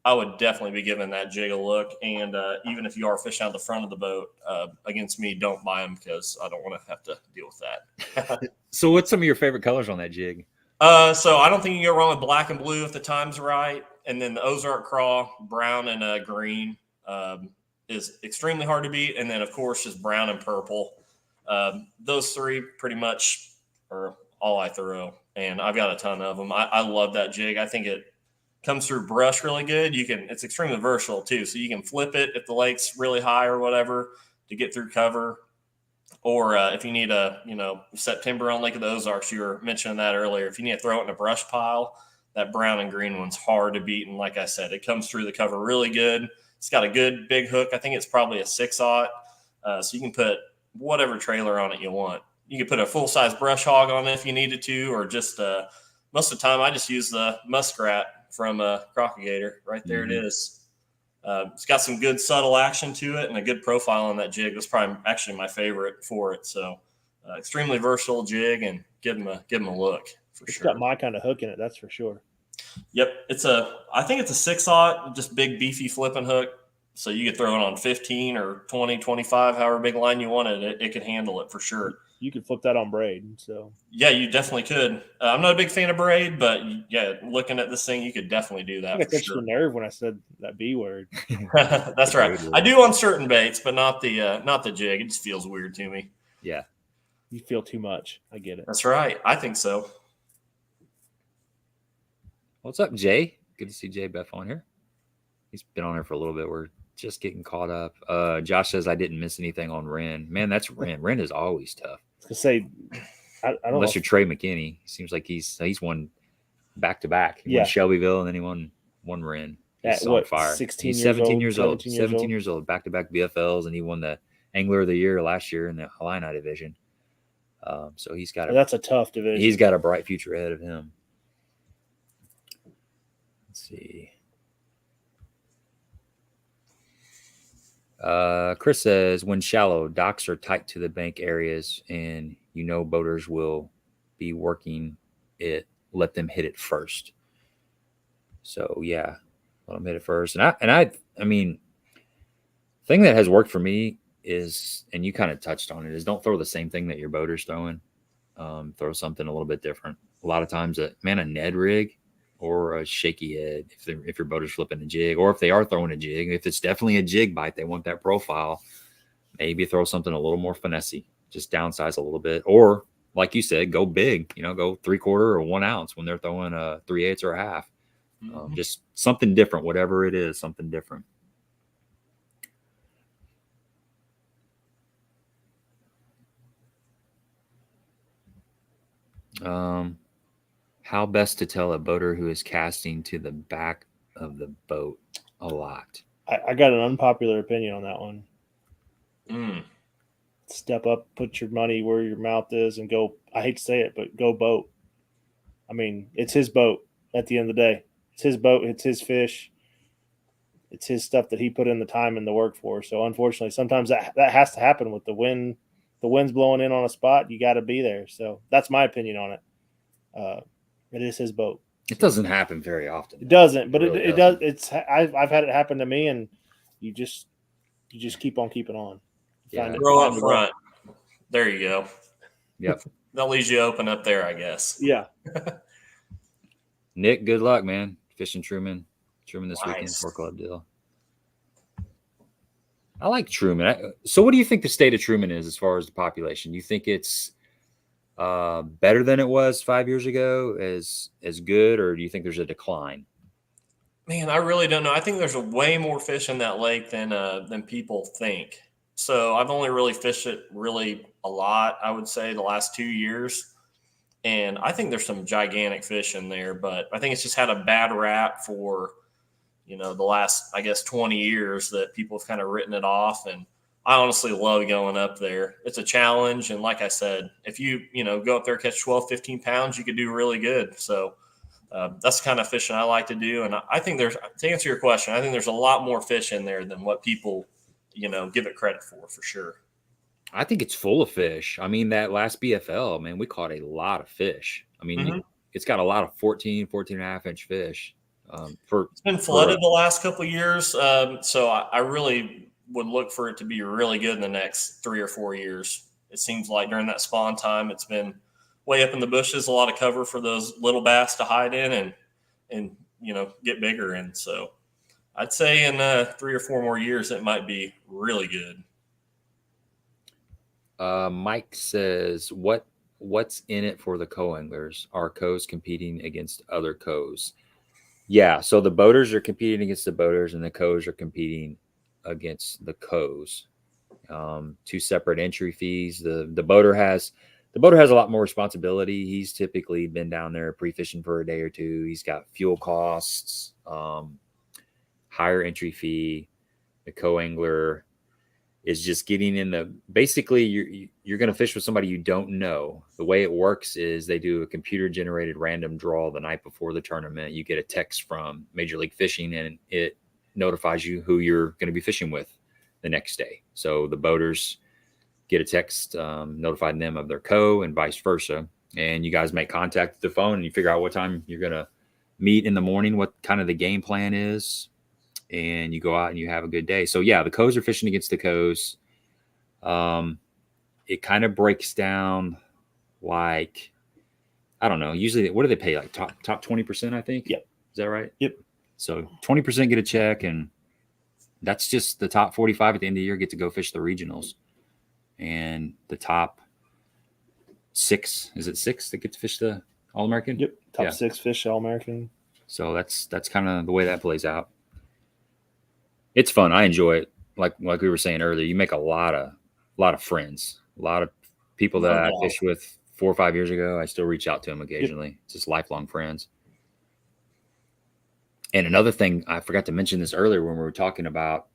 I would definitely be giving that jig a look. And even if you are fishing out the front of the boat against me, don't buy them because I don't want to have to deal with that. So what's some of your favorite colors on that jig? So I don't think you can go wrong with black and blue if the time's right. And then the Ozark Craw, brown and green is extremely hard to beat. And then, of course, just brown and purple. Those three pretty much are all I throw. And I've got a ton of them. I love that jig. I think it comes through brush really good. It's extremely versatile, too. So you can flip it if the lake's really high or whatever to get through cover. Or if you need September on Lake of the Ozarks, you were mentioning that earlier. If you need to throw it in a brush pile, that brown and green one's hard to beat. And like I said, it comes through the cover really good. It's got a good big hook. I think it's probably a 6/0. So you can put whatever trailer on it you want. You could put a full-size brush hog on it if you needed to, or just most of the time I just use the muskrat from Crock-O-Gator. Right there it is. It's got some good subtle action to it and a good profile on that jig. That's probably actually my favorite for it. So extremely versatile jig, and give him a look for It's sure. got my kind of hook in it, that's for sure. Yep, I think it's a 6/0, just big beefy flipping hook. So you could throw it on 15 or 20, 25, however big line you wanted. It could handle it for sure. You could flip that on braid. So yeah, you definitely could. I'm not a big fan of braid, but yeah, looking at this thing, you could definitely do that. I for touched sure. your nerve when I said that B word. That's right. I do on certain baits, but not the jig. It just feels weird to me. Yeah. You feel too much. I get it. That's right. I think so. What's up, Jay? Good to see Jay Beff on here. He's been on here for a little bit. We're just getting caught up. Josh says I didn't miss anything on Ren. Man, that's Ren. Ren is always tough. I was gonna say, I don't Unless know. you're Trey McKinney. He seems like he's won back to back. He won Shelbyville, and then he won Ren. He's on fire. 16 He's years 17 old, years old. 17 years old. Back to back BFLs, and he won the Angler of the Year last year in the Illini division. So he's got that's a tough division. He's got a bright future ahead of him. Let's see. Chris says, when shallow, docks are tight to the bank areas, and boaters will be working it. Let them hit it first. So yeah, let them hit it first. And I mean, thing that has worked for me is, and you kind of touched on it, is don't throw the same thing that your boater's throwing. Throw something a little bit different. A lot of times, a Ned rig or a shaky head, if your boater's flipping a jig, or if they are throwing a jig, if it's definitely a jig bite, they want that profile, maybe throw something a little more finessey, just downsize a little bit. Or like you said, go big, go 3/4 or 1 ounce when they're throwing a 3/8 or a half. Just something different, whatever it is, something different. How best to tell a boater who is casting to the back of the boat a lot? I got an unpopular opinion on that one. Step up, put your money where your mouth is, and go. I hate to say it, but go boat. I mean, it's his boat at the end of the day. It's his boat. It's his fish. It's his stuff that he put in the time and the work for. So unfortunately, sometimes that has to happen with the wind. The wind's blowing in on a spot. You got to be there. So that's my opinion on it. It is his boat. It doesn't happen very often. It doesn't, but really it does. I've had it happen to me, and you just keep on keeping on. Throw up front. There you go. Yep. That leaves you open up there, I guess. Yeah. Nick, good luck, man. Fishing Truman this weekend for club deal. I like Truman. So what do you think the state of Truman is as far as the population? You think it's better than it was 5 years ago, as good, or do you think there's a decline? Man, I really don't know. I think there's a way more fish in that lake than people think. So I've only really fished it really a lot, I would say, the last 2 years. And I think there's some gigantic fish in there, but I think it's just had a bad rap for, the last, I guess, 20 years that people have kind of written it off. And I honestly love going up there. It's a challenge. And like I said, if you go up there, catch 12, 15 pounds, you could do really good. So that's the kind of fishing I like to do. And I think to answer your question, I think there's a lot more fish in there than what people, give it credit for sure. I think it's full of fish. I mean, that last BFL, man, we caught a lot of fish. I mean, it's got a lot of 14 and a half inch fish. It's been flooded the last couple of years. So I really would look for it to be really good in the next 3 or 4 years. It seems like during that spawn time, it's been way up in the bushes, a lot of cover for those little bass to hide in and get bigger in. So I'd say in 3 or 4 more years, it might be really good. Mike says, what's in it for the co-anglers? Are co's competing against other co's? Yeah, so the boaters are competing against the boaters, and the co's are competing against the co's. 2 separate entry fees. The boater has a lot more responsibility. He's typically been down there pre-fishing for a day or two. He's got fuel costs, higher entry fee. The co-angler is just getting in the, basically you're going to fish with somebody you don't know. The way it works is they do a computer generated random draw the night before the tournament. You get a text from Major League Fishing and it notifies you who you're going to be fishing with the next day. So the boaters get a text notifying them of their and vice versa. And you guys make contact with the phone and you figure out what time you're going to meet in the morning, what kind of the game plan is. And you go out and you have a good day. So yeah, the co's are fishing against the co's. It kind of breaks down like, I don't know, usually what do they pay? Like top 20%, I think. Yep. Is that right? Yep. So 20% get a check, and that's just the top 45 at the end of the year get to go fish the regionals. And the top 6, is it 6 that get to fish the All-American? Yep. Top 6 fish All-American. So that's kind of the way that plays out. It's fun. I enjoy it. Like we were saying earlier, you make a lot of friends, a lot of people that I fished with 4 or 5 years ago. I still reach out to them occasionally. Yep. It's just lifelong friends. And another thing, I forgot to mention this earlier when we were talking about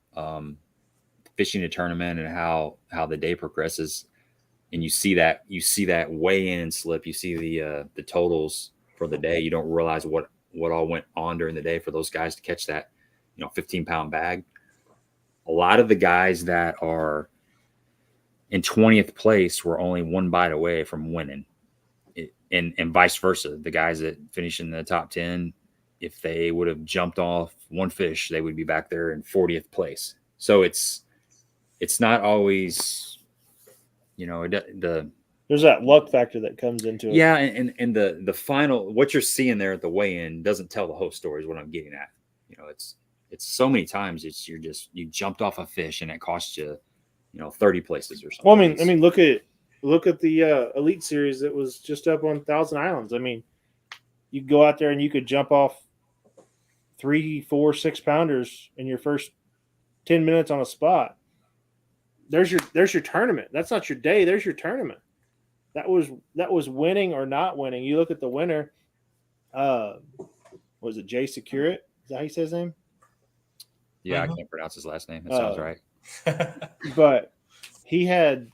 fishing a tournament and how the day progresses, and you see that weigh-in slip, you see the totals for the day. You don't realize what all went on during the day for those guys to catch that 15-pound bag. A lot of the guys that are in 20th place were only one bite away from winning, and vice versa. The guys that finish in the top 10, if they would have jumped off one fish, they would be back there in 40th place. So it's not always, there's that luck factor that comes into it. Yeah, and the final, what you're seeing there at the weigh-in doesn't tell the whole story is what I'm getting at. It's so many times you jumped off a fish and it cost you 30 places or something. Well, I mean, look at the Elite Series that was just up on Thousand Islands. I mean, you go out there and you could jump off 3, 4, 6 pounders in your first 10 minutes on a spot. There's your tournament. That's not your day. There's your tournament. That was winning or not winning. You look at the winner. Was it Jay Security? Is that how you say his name? Yeah, I can't pronounce his last name. That sounds right. But he had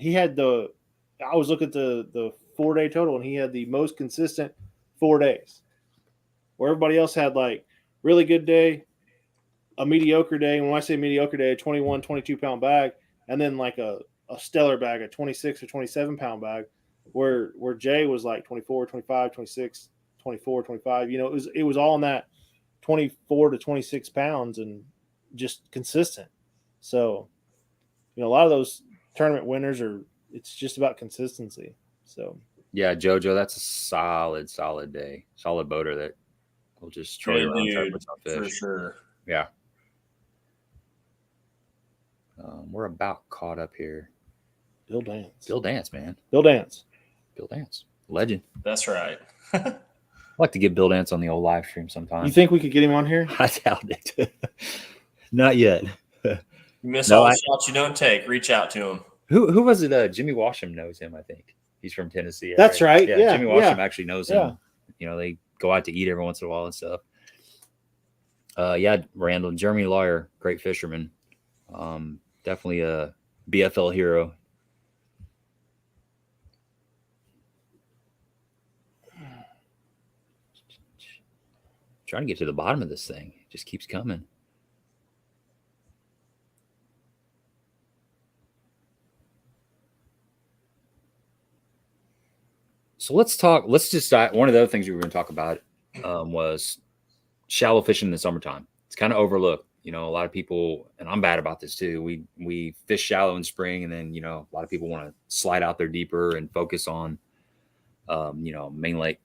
I was looking at the 4-day total, and he had the most consistent 4 days, where everybody else had like really good day, a mediocre day. And when I say mediocre day, a 21, 22 pound bag, and then like a stellar bag, a 26 or 27 pound bag, where Jay was like 24, 25, 26, 24, 25. It was all in that 24 to 26 pounds and just consistent. So, a lot of those tournament winners it's just about consistency. So, yeah, JoJo, that's a solid day. Solid boater that will just throw you around with some fish. For sure. Yeah. We're about caught up here. Bill Dance, man. Bill Dance. Legend. That's right. I'd like to get Bill Dance on the old live stream sometime. You think we could get him on here? I doubt it. Not yet. You miss all the shots you don't take. Reach out to him. Who was it? Jimmy Washam knows him, I think. He's from Tennessee. That's right. Yeah. Jimmy Washam actually knows him. They go out to eat every once in a while and stuff. Randall, Jeremy Lawyer, great fisherman. Definitely a BFL hero. Trying to get to the bottom of this thing. It just keeps coming. So let's just one of the other things we were going to talk about was shallow fishing in the summertime. It's kind of overlooked. A lot of people, and I'm bad about this too. We fish shallow in spring, and then, a lot of people want to slide out there deeper and focus on, main lake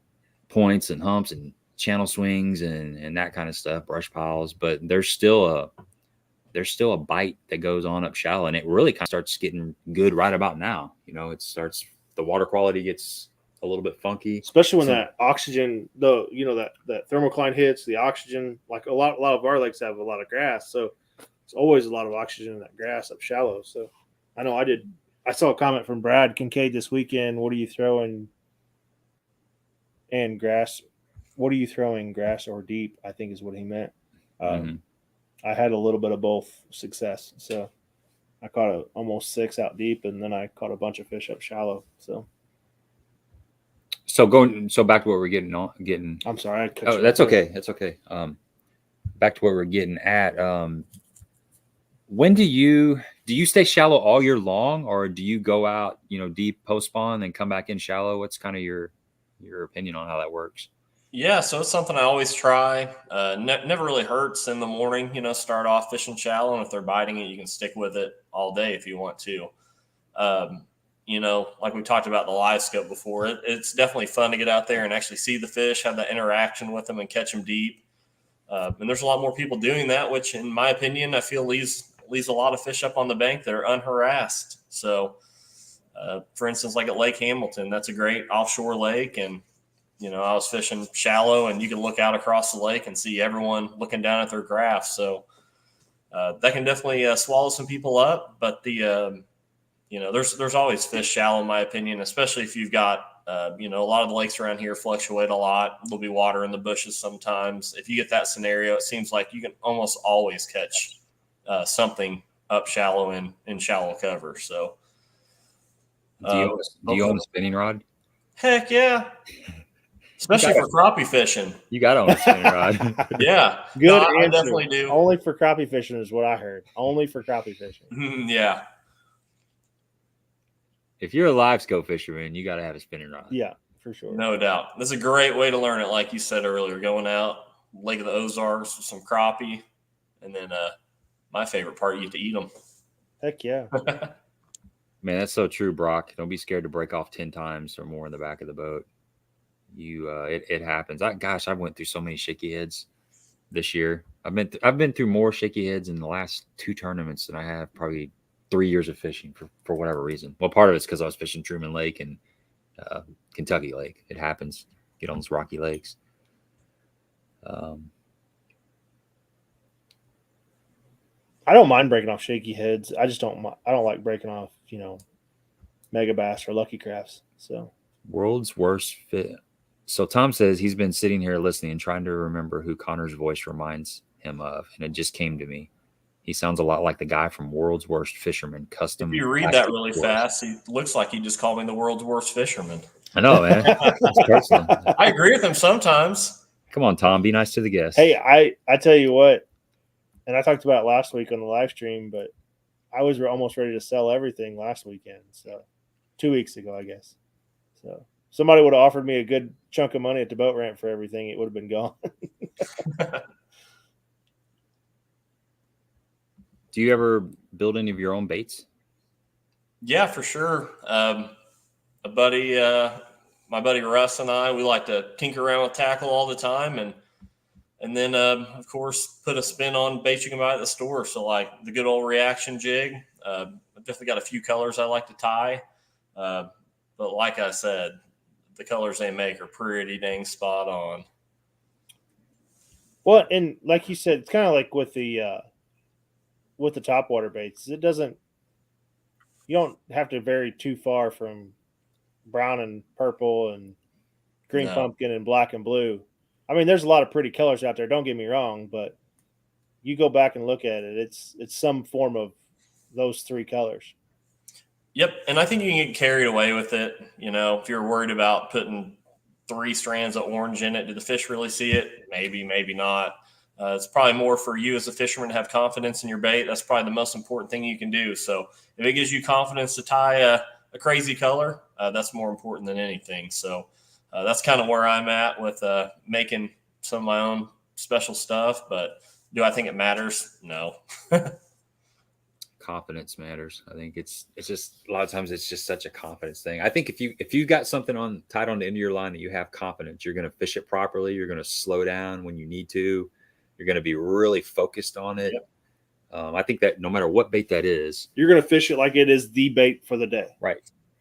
points and humps and channel swings and that kind of stuff, brush piles. But there's still a bite that goes on up shallow, and it really kind of starts getting good right about now. The water quality gets a little bit funky, especially when that oxygen, that thermocline hits the oxygen. Like a lot of our lakes have a lot of grass, so it's always a lot of oxygen in that grass up shallow. So I know I saw a comment from Brad Kincaid this weekend. What are you throwing? And grass. What are you throwing, grass or deep? I think is what he meant. I had a little bit of both success. So I caught almost 6 out deep, and then I caught a bunch of fish up shallow. So back to what we're getting. I'm sorry. That's okay. That's okay. Back to what we're getting at. When do you stay shallow all year long, or do you go out, deep post spawn and come back in shallow? What's kind of your opinion on how that works? Yeah, so it's something I always try. Never really hurts in the morning, start off fishing shallow, and if they're biting it, you can stick with it all day if you want to. Like we talked about the live scope before, it's definitely fun to get out there and actually see the fish, have that interaction with them, and catch them deep. And there's a lot more people doing that, which, in my opinion, I feel leaves a lot of fish up on the bank that are unharassed. So, for instance, like at Lake Hamilton, that's a great offshore lake, and I was fishing shallow, and you can look out across the lake and see everyone looking down at their graph. So that can definitely swallow some people up. But there's always fish shallow, in my opinion, especially if you've got, a lot of the lakes around here fluctuate a lot. There'll be water in the bushes sometimes. If you get that scenario, it seems like you can almost always catch something up shallow in shallow cover. So do you own a spinning rod? Heck yeah. Especially for crappie fishing. You got to own a spinning rod. Yeah. Good answer. I definitely do. Only for crappie fishing is what I heard. Only for crappie fishing. Yeah. If you're a live scope fisherman, you got to have a spinning rod. Yeah, for sure. No doubt. That's a great way to learn it, like you said earlier, going out, Lake of the Ozarks with some crappie, and then my favorite part, you get to eat them. Heck yeah. Man, that's so true, Brock. Don't be scared to break off 10 times or more in the back of the boat. It happens. I went through so many shaky heads this year. I've been through more shaky heads in the last 2 tournaments than I have probably 3 years of fishing for whatever reason. Well, part of it's because I was fishing Truman Lake and Kentucky Lake. It happens. Get on those rocky lakes. I don't mind breaking off shaky heads. I don't like breaking off, mega bass or lucky crafts. So world's worst fit. So Tom says he's been sitting here listening and trying to remember who Connor's voice reminds him of, and it just came to me. He sounds a lot like the guy from World's Worst Fisherman Custom. If you read that really fast, he looks like he just called me the world's worst fisherman. I know, man. It's personal. I agree with him sometimes. Come on, Tom. Be nice to the guests. Hey, I tell you what, and I talked about it last week on the live stream, but I was almost ready to sell everything last weekend. So 2 weeks ago, I guess. So somebody would have offered me a good chunk of money at the boat ramp for everything. It would have been gone. Do you ever build any of your own baits? Yeah, for sure. My buddy Russ and I, we like to tinker around with tackle all the time, and then of course put a spin on baits you can buy at the store. So like the good old reaction jig. I've definitely got a few colors I like to tie, but like I said, the colors they make are pretty dang spot on. Well, and like you said, it's kind of like with the topwater baits. You don't have to vary too far from brown and purple and green pumpkin and black and blue. I mean, there's a lot of pretty colors out there. Don't get me wrong, but you go back and look at it, it's some form of those 3 colors. Yep, and I think you can get carried away with it. If you're worried about putting 3 strands of orange in it, do the fish really see it? Maybe, maybe not. It's probably more for you as a fisherman to have confidence in your bait. That's probably the most important thing you can do. So if it gives you confidence to tie a crazy color, that's more important than anything. So that's kind of where I'm at with making some of my own special stuff. But do I think it matters? No. Confidence matters. I think it's just a lot of times it's just such a confidence thing. I think if you got something tied on the end of your line that you have confidence, you're going to fish it properly. You're going to slow down when you need to. You're going to be really focused on it. Yep. I think that no matter what bait that is, you're going to fish it like it is the bait for the day. Right.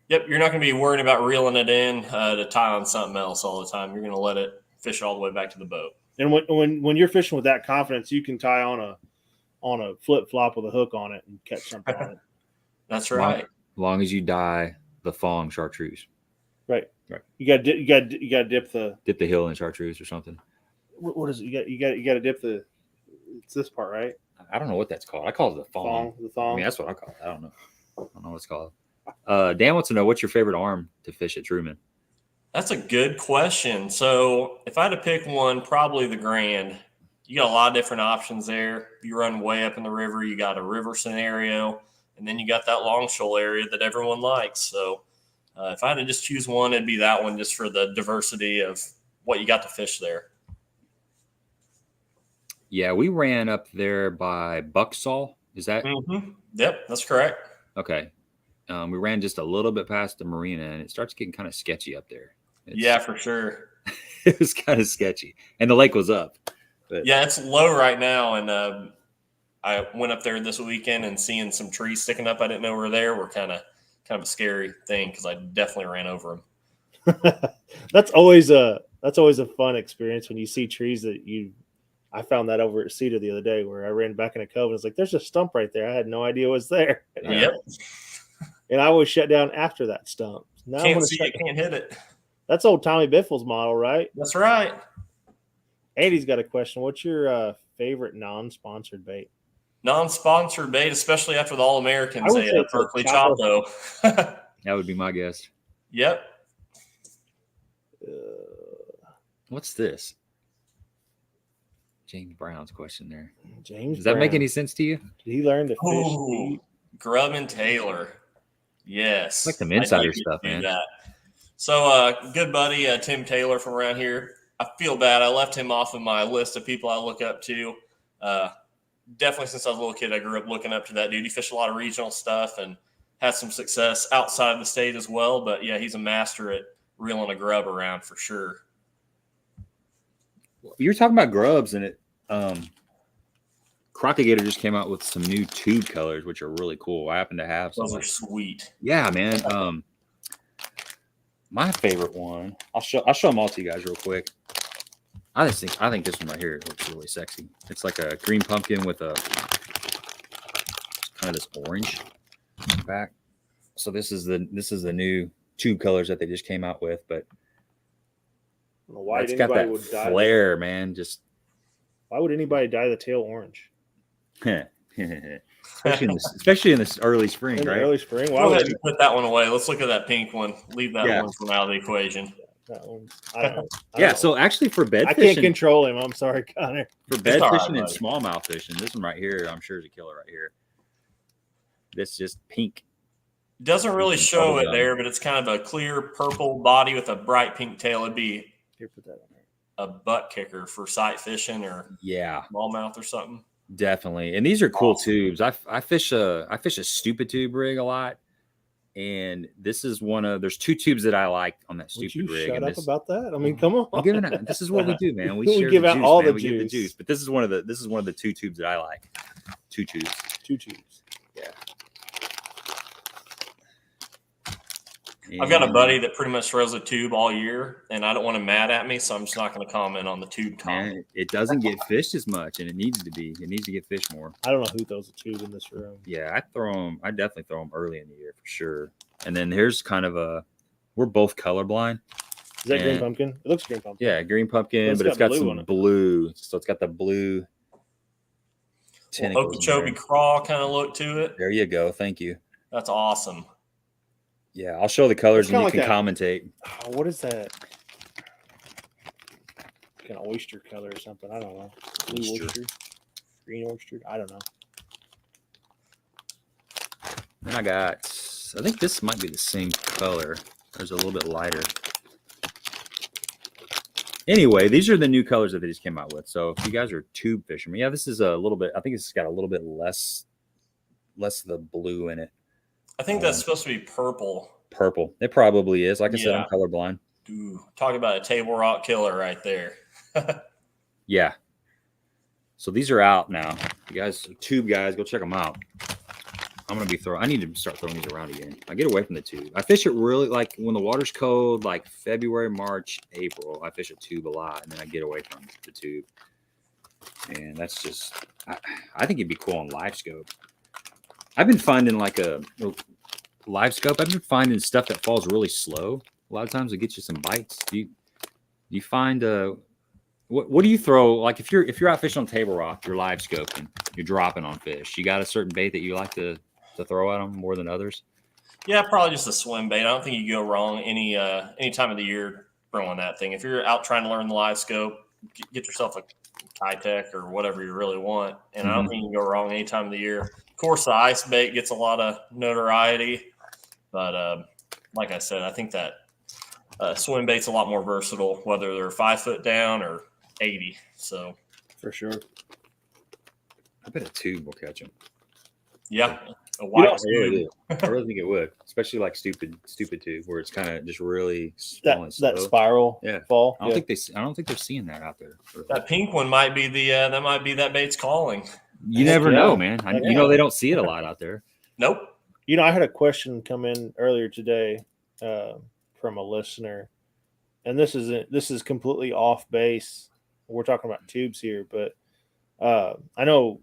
Yep. You're not going to be worried about reeling it in to tie on something else all the time. You're going to let it fish all the way back to the boat. And when you're fishing with that confidence, you can tie on a flip flop with a hook on it and catch something on it. That's right. As long as you dye the thong chartreuse. Right. You got to dip the heel in chartreuse or something. What is it? You got to dip it's this part, right? I don't know what that's called. I call it the thong. The thong. I mean, that's what I call it. I don't know what it's called. Dan wants to know, what's your favorite arm to fish at Truman? That's a good question. So if I had to pick one, probably the Grand. You got a lot of different options there. If you run way up in the river, you got a river scenario, and then you got that long shoal area that everyone likes. So if I had to just choose one, it'd be that one, just for the diversity of what you got to fish there. Yeah, we ran up there by Bucksaw. Is that? Mm-hmm. Yep, that's correct. Okay. We ran just a little bit past the marina, and it starts getting kind of sketchy up there. Yeah, for sure. It was kind of sketchy, and the lake was up. But yeah, it's low right now, and I went up there this weekend and seeing some trees sticking up I didn't know were there were kind of a scary thing, because I definitely ran over them. That's always a fun experience when you see trees that you. I found that over at Cedar the other day, where I ran back in a cove and it's like, there's a stump right there. I had no idea it was there. Yep. And I always shut down after that stump. Now Can't see it, can't hit it. That's old Tommy Biffle's model, right? That's right. Andy's got a question. What's your favorite non-sponsored bait? Non-sponsored bait, especially after the All-Americans, Berkeley Chapo. That would be my guess. Yep. What's this? James Brown's question there. Does that make any sense to you? Did he learn to fish? Grubb and Taylor. Yes. I like them insider stuff, man. That. So, good buddy, Tim Taylor from around here. I feel bad. I left him off of my list of people I look up to. Definitely since I was a little kid, I grew up looking up to that dude. He fished a lot of regional stuff and had some success outside of the state as well. But, yeah, he's a master at reeling a grub around for sure. You're talking about grubs, and Crock-O-Gator just came out with some new tube colors, which are really cool. I happen to have some. Those are sweet. Yeah, man. My favorite one, I'll show them all to you guys real quick. I think this one right here looks really sexy. It's like a green pumpkin with a kind of this orange back. So this is the new tube colors that they just came out with, but why it's got that flare, man. Just why would anybody dye the tail orange? especially in this early spring, right? Early spring. Why would you put that one away? Let's look at that pink one. Leave that one from out of the equation. That one, I don't know. So actually, for bed fishing, I can't control him. I'm sorry, Connor. For bed fishing and smallmouth fishing, this one right here, I'm sure is a killer right here. This just pink. Doesn't really show it there, but it's kind of a clear purple body with a bright pink tail. It'd be put that on there. A butt kicker for sight fishing or smallmouth or something. Definitely. And these are cool tubes. I fish a stupid tube rig a lot. And this is there's two tubes that I like on that stupid rig. Shut up about that. I mean, come on. I'm giving it. This is what we do, man. We give out all the juice. Give the juice. But this is one of the two tubes that I like. Two tubes. Yeah. I've got a buddy that pretty much throws a tube all year, and I don't want him mad at me, so I'm just not going to comment on the tube comment. It doesn't get fished as much, and it needs to be. It needs to get fished more. I don't know who throws a tube in this room. Yeah, I definitely throw them early in the year for sure. And then here's kind of we're both colorblind. Is that green pumpkin? It looks green pumpkin. Yeah, green pumpkin, but it's got some blue. So it's got the blue Okeechobee craw kind of look to it. There you go. Thank you. That's awesome. Yeah, I'll show the colors and you can commentate. Oh, what is that? Kind of oyster color or something. I don't know. Blue oyster. Green oyster. I don't know. Then I think this might be the same color. There's a little bit lighter. Anyway, these are the new colors that they just came out with. So if you guys are tube fishermen, this is a little bit, I think it's got a little bit less of the blue in it. I think that's supposed to be purple. Purple. It probably is. Like I said, I'm colorblind. Ooh, talk about a table rock killer right there. Yeah. So these are out now. You guys, tube guys, go check them out. I'm going to be I need to start throwing these around again. I get away from the tube. I fish it really like when the water's cold, like February, March, April. I fish a tube a lot, and then I get away from the tube. And that's just, I think it'd be cool on live scope. I've been finding like a live scope. I've been finding stuff that falls really slow. A lot of times it gets you some bites. Do you find What do you throw? Like if you're out fishing on Table Rock, you're live scoping, you're dropping on fish. You got a certain bait that you like to throw at them more than others? Yeah, probably just a swim bait. I don't think you go wrong any time of the year throwing that thing. If you're out trying to learn the live scope, get yourself a Kitech or whatever you really want, and I don't think you can go wrong any time of the year. Of course, the ice bait gets a lot of notoriety, but like I said, I think that swim bait's a lot more versatile, whether they're 5 foot down or 80. So for sure. I bet a tube will catch them. Yeah, a white tube. I really think it would, especially like stupid tube, where it's kind of just really small and slow. That spiral fall. I don't think they're seeing that out there. Really. That pink one might be that bait's calling. You never know, man. You know they don't see it a lot out there. Nope. You know, I had a question come in earlier today from a listener, and this is completely off base. We're talking about tubes here, but I know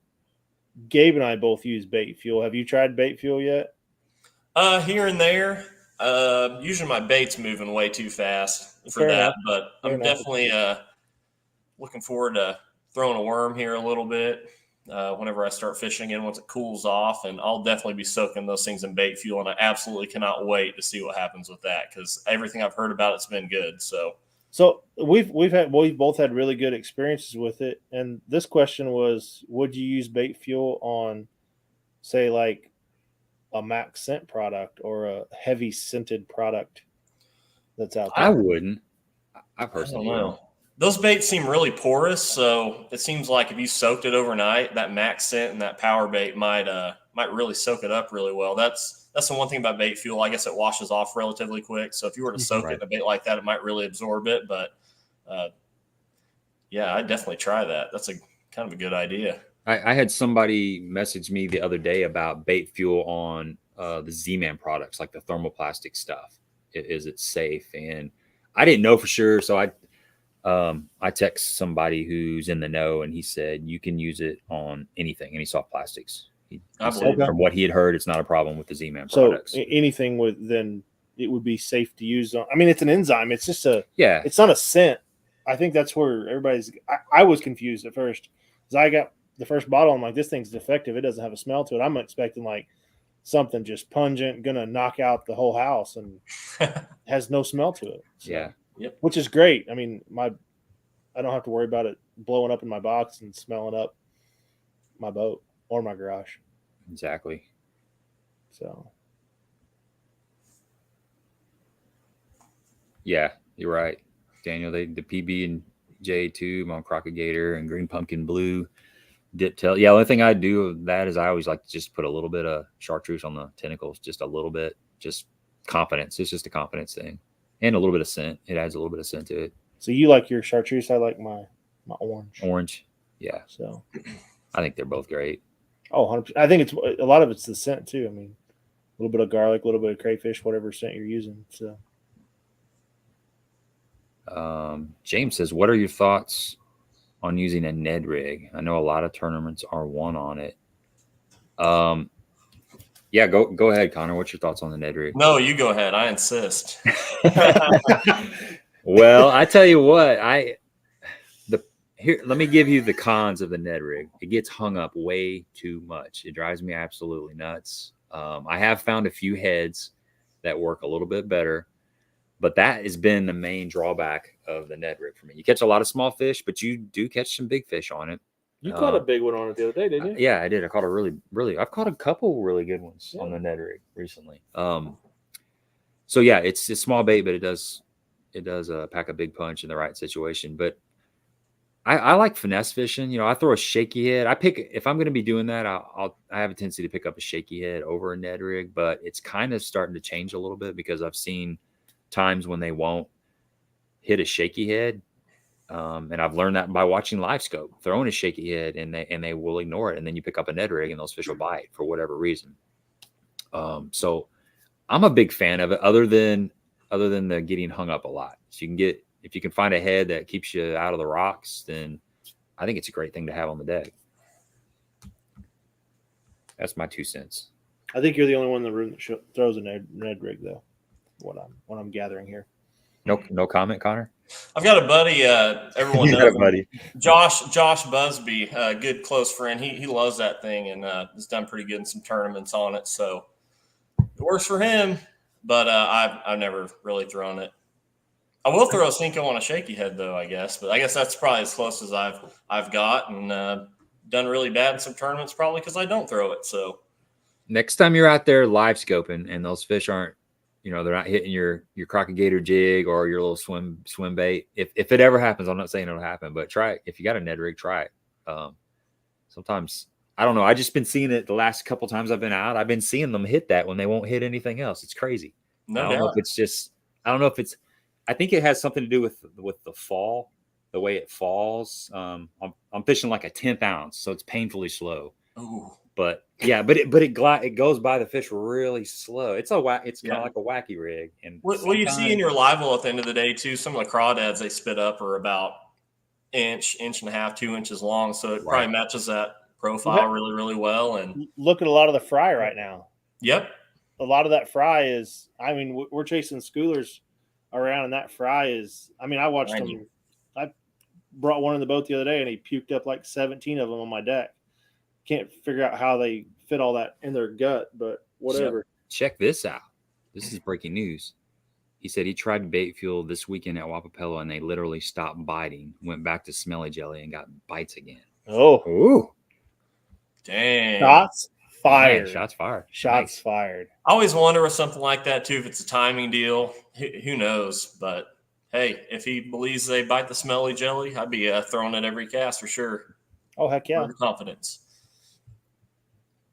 Gabe and I both use bait fuel. Have you tried bait fuel yet? Here and there. Usually my bait's moving way too fast for Fair that, enough. but I'm definitely looking forward to throwing a worm here a little bit whenever I start fishing again once it cools off, and I'll definitely be soaking those things in bait fuel, and I absolutely cannot wait to see what happens with that because everything I've heard about it's been good. So we've both had really good experiences with it, and this question was: would you use bait fuel on, say, like a max scent product or a heavy scented product that's out there? I wouldn't. I personally don't know. Those baits seem really porous, so it seems like if you soaked it overnight, that max scent and that power bait might really soak it up really well. That's the one thing about bait fuel. I guess it washes off relatively quick. So if you were to soak it in a bait like that, it might really absorb it. But yeah, I'd definitely try that. That's a kind of a good idea. I had somebody message me the other day about bait fuel on the Z-Man products, like the thermoplastic stuff. Is it safe? And I didn't know for sure, so I text somebody who's in the know, and he said you can use it on anything, any soft plastics. He said from what he had heard, it's not a problem with the Z-Man products. So anything then it would be safe to use on. I mean, it's an enzyme. It's just it's not a scent. I think that's where everybody's. I was confused at first because I got the first bottle. I'm like, this thing's defective. It doesn't have a smell to it. I'm expecting like something just pungent, gonna knock out the whole house, and has no smell to it. So, yeah. Yep. Which is great. I mean, I don't have to worry about it blowing up in my box and smelling up my boat or my garage. Exactly. So. Yeah, you're right, Daniel. The PB and J tube on Crock-O-Gator and green pumpkin blue dip tail. Yeah, the only thing I do of that is I always like to just put a little bit of chartreuse on the tentacles, just a little bit, just confidence. It's just a confidence thing. And a little bit of scent. It adds a little bit of scent to it. So you like your chartreuse? I like my orange. Orange, yeah. So I think they're both great. Oh, 100%. I think a lot of it's the scent too. I mean, a little bit of garlic, a little bit of crayfish, whatever scent you're using. So James says, what are your thoughts on using a Ned rig? I know a lot of tournaments are one on it. Yeah, go ahead, Connor. What's your thoughts on the Ned rig? No, you go ahead. I insist. Well, I tell you what, let me give you the cons of the Ned rig. It gets hung up way too much. It drives me absolutely nuts. I have found a few heads that work a little bit better, but that has been the main drawback of the Ned rig for me. You catch a lot of small fish, but you do catch some big fish on it. You caught a big one on it the other day, didn't you? Yeah, I did. I caught I've caught a couple really good ones on the Ned rig recently. So yeah, it's a small bait, but it does pack a big punch in the right situation. But I like finesse fishing. You know, I throw a shaky head. If I'm going to be doing that, I have a tendency to pick up a shaky head over a Ned rig, but it's kind of starting to change a little bit because I've seen times when they won't hit a shaky head. And I've learned that by watching live scope, throwing a shaky head and they will ignore it. And then you pick up a Ned rig and those fish will bite for whatever reason. So I'm a big fan of it other than the getting hung up a lot. So if you can find a head that keeps you out of the rocks, then I think it's a great thing to have on the deck. That's my 2 cents. I think you're the only one in the room that throws a Ned rig though. What I'm gathering here. No comment, Connor. I've got a buddy. Everyone You knows got a buddy. Josh Busby, a good close friend. He loves that thing and has done pretty good in some tournaments on it. So it works for him. But I've never really thrown it. I will throw a Cinco on a shaky head though, I guess. But I guess that's probably as close as I've got, and done really bad in some tournaments probably because I don't throw it. So next time you're out there live scoping and those fish aren't, they're not hitting your Crock-O-Gator jig or your little swim bait. If it ever happens, I'm not saying it'll happen, but try it. If you got a Ned rig, try it. Sometimes, I don't know. I just been seeing it the last couple times I've been out. I've been seeing them hit that when they won't hit anything else. It's crazy. No I don't doubt. know if it's just, I think it has something to do with the fall, the way it falls. I'm fishing like a 10th ounce, so it's painfully slow. Ooh. But yeah, it goes by the fish really slow. It's kind of like a wacky rig. And what you see in your live well at the end of the day too, some of the crawdads they spit up are about inch and a half, 2 inches long. So it probably matches that profile really, really well. And look at a lot of the fry right now. Yep. A lot of that fry is, we're chasing schoolers around, and that fry is, I watched them. I brought one in the boat the other day and he puked up like 17 of them on my deck. Can't figure out how they fit all that in their gut, but whatever. Check this out. This is breaking news. He said he tried bait fuel this weekend at Wapapello and they literally stopped biting, went back to smelly jelly and got bites again. Oh. Ooh. Dang. Shots fired. Man, shots fired. Shots fired. I always wonder with something like that too, if it's a timing deal. Who knows? But hey, if he believes they bite the smelly jelly, I'd be throwing it every cast for sure. Oh, heck yeah. With confidence.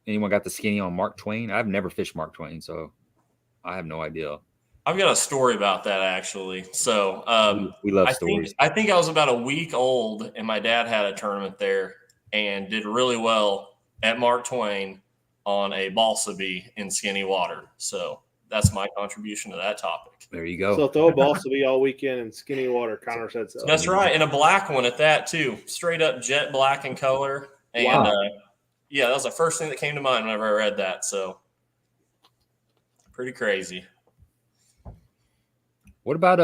Anyone got the skinny on Mark Twain? I've never fished Mark Twain, so I have no idea. I've got a story about that actually. So we love stories. I think I was about a week old and my dad had a tournament there and did really well at Mark Twain on a balsa bee in skinny water. So that's my contribution to that topic. There you go. So throw a balsa bee all weekend in skinny water. Connor said so. That's right. And a black one at that too. Straight up jet black in color. And wow. Yeah, that was the first thing that came to mind whenever I read that. So pretty crazy. What about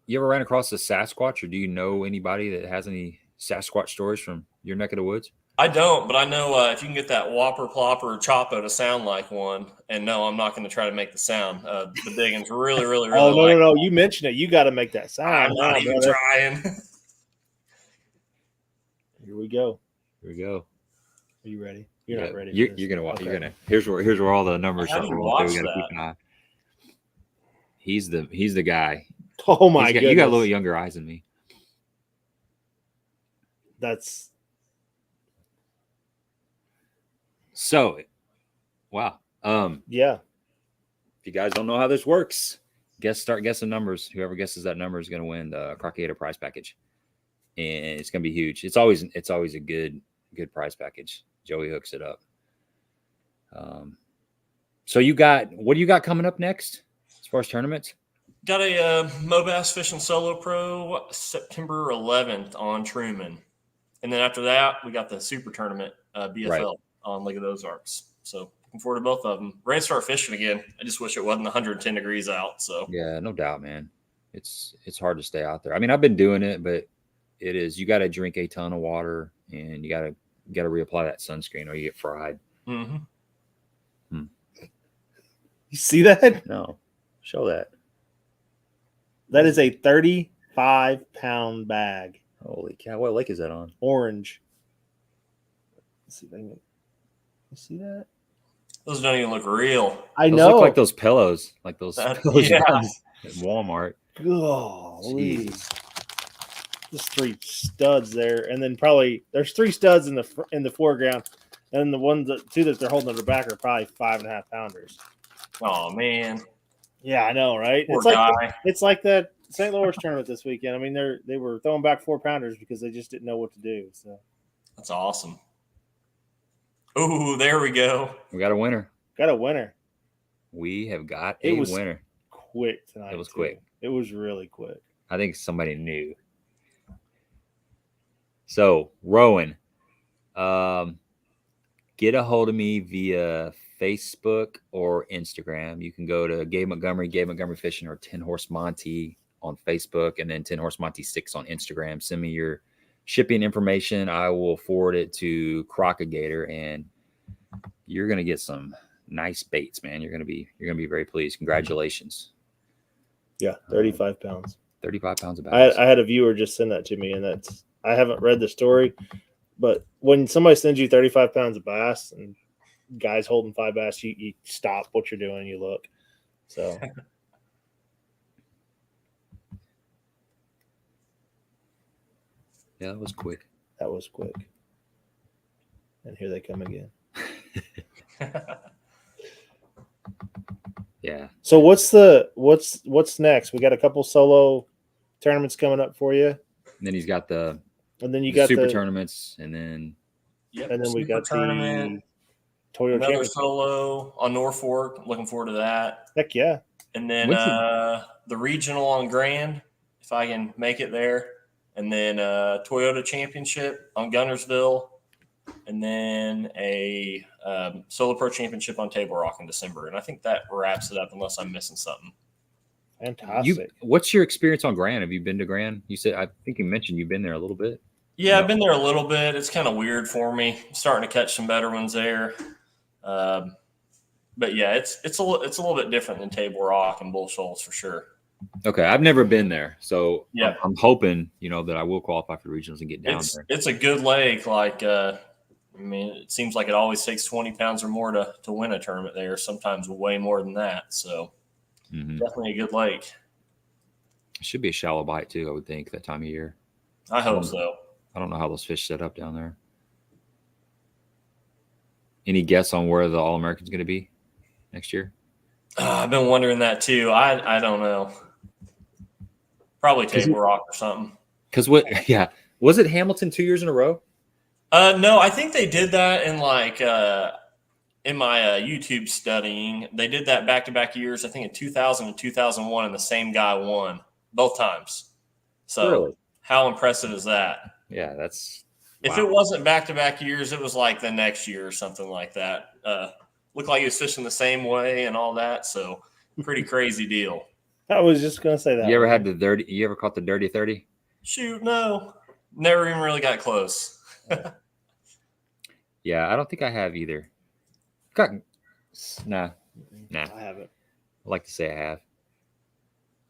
you ever ran across a Sasquatch, or do you know anybody that has any Sasquatch stories from your neck of the woods? I don't, but I know if you can get that whopper, plopper, or choppo to sound like one, and no, I'm not going to try to make the sound. The big ones really, really, really. Oh no! You mentioned it. You got to make that sound. I'm not even trying. Here we go. Here we go. Are you ready? You're not ready. You're gonna watch. Okay. You're gonna. Here's where all the numbers are. We gotta keep an eye. He's the guy. Oh my goodness! You got a little younger eyes than me. That's so. Wow. Yeah. If you guys don't know how this works, start guessing numbers. Whoever guesses that number is going to win the Crock-O-Gator prize package, and it's going to be huge. It's always a good prize package. Joey hooks it up. So what do you got coming up next as far as tournaments? Got a Mobass Fishing Solo Pro September 11th on Truman. And then after that, we got the Super Tournament BFL on Lake of the Ozarks. So looking forward to both of them. Ready to start fishing again. I just wish it wasn't 110 degrees out. So yeah, no doubt, man. It's hard to stay out there. I mean, I've been doing it, but it is, you got to drink a ton of water and you got to reapply that sunscreen or you get fried. Mm-hmm. You see that? No, show that. That is a 35-pound bag. Holy cow! What lake is that on? Orange. Let's see if I can. You see that? Those don't even look real. I those know. Look like those pillows, at Walmart. Golly. Just 3 studs there, and then probably there's 3 studs in the foreground, and the 2 that they're holding on their back are probably 5.5 pounders. Oh man. Yeah, I know, right? Poor guy. It's like that St. Louis tournament this weekend. I mean, they were throwing back 4 pounders because they just didn't know what to do. So that's awesome. Ooh, there we go. We got a winner. Got a winner. We have got a winner. Quick tonight. It was quick. It was really quick. I think somebody knew. So, Rowan, get a hold of me via Facebook or Instagram. You can go to Gabe Montgomery Fishing, or 10 Horse Monty on Facebook, and then 10 Horse Monty 6 on Instagram. Send me your shipping information. I will forward it to Crock-O-Gator, and you're gonna get some nice baits, man. You're gonna be very pleased. Congratulations. Yeah, 35 pounds. 35 pounds of bass. I had a viewer just send that to me, and I haven't read the story, but when somebody sends you 35 pounds of bass and guys holding 5 bass, you stop what you're doing and you look. So yeah, that was quick. That was quick. And here they come again. Yeah. So what's next? We got a couple solo tournaments coming up for you. And then he's got the got super tournaments, and then we got tournament, the Toyota another Championship. Solo on Norfork. Looking forward to that. Heck yeah. And then the regional on Grand, if I can make it there. And then Toyota Championship on Gunnersville. And then a Solo Pro Championship on Table Rock in December. And I think that wraps it up unless I'm missing something. Fantastic. What's your experience on Grand? Have you been to Grand? You said, I think you mentioned you've been there a little bit. Yeah, I've been there a little bit. It's kind of weird for me. I'm starting to catch some better ones there. But yeah, it's a little bit different than Table Rock and Bull Shoals for sure. Okay, I've never been there, so yeah, I'm hoping that I will qualify for regionals and get down there. It's a good lake. Like I mean, it seems like it always takes 20 pounds or more to win a tournament there. Sometimes way more than that. So definitely a good lake. It should be a shallow bite too, I would think, that time of year. I hope so. I don't know how those fish set up down there. Any guess on where the All-American's going to be next year? I've been wondering that too. I don't know. Probably Table Rock or something. Because was it Hamilton 2 years in a row? No, I think they did that in in my YouTube studying. They did that back-to-back years. I think in 2000 and 2001, and the same guy won both times. So really? How impressive is that? Yeah, that's. If it wasn't back-to-back years, it was like the next year or something like that. Looked like he was fishing the same way and all that. So pretty crazy deal. I was just gonna say that. You ever caught the dirty 30? Shoot, no. Never even really got close. Yeah, I don't think I have either. Nah. I haven't. I'd like to say I have.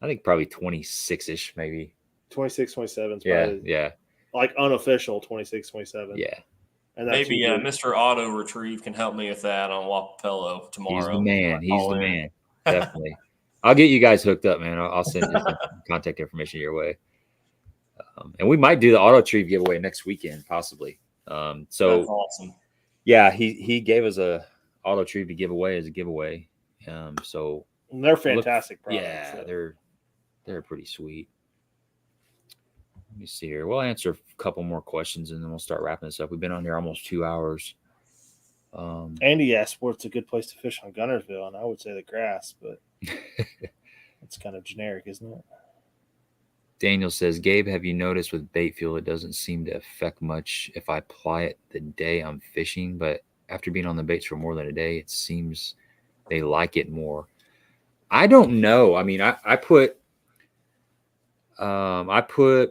I think probably 26-ish, maybe. 26, 27. Yeah. Like unofficial 26, 27. Yeah. And maybe Mr. Auto Retrieve can help me with that on Wapapello tomorrow. He's the man. Definitely. I'll get you guys hooked up, man. I'll send you some contact information your way. And we might do the Auto Retrieve giveaway next weekend, possibly. So that's awesome. Yeah, he gave us a Auto Retrieve to give away as a giveaway. So and they're fantastic products. Yeah, so. They're pretty sweet. Let me see here. We'll answer a couple more questions and then we'll start wrapping this up. We've been on here almost 2 hours. Andy asked what's a good place to fish on Gunnersville, and I would say the grass, but it's kind of generic, isn't it? Daniel says, Gabe, have you noticed with bait fuel, it doesn't seem to affect much if I apply it the day I'm fishing, but after being on the baits for more than a day, it seems they like it more. I don't know. I mean, I put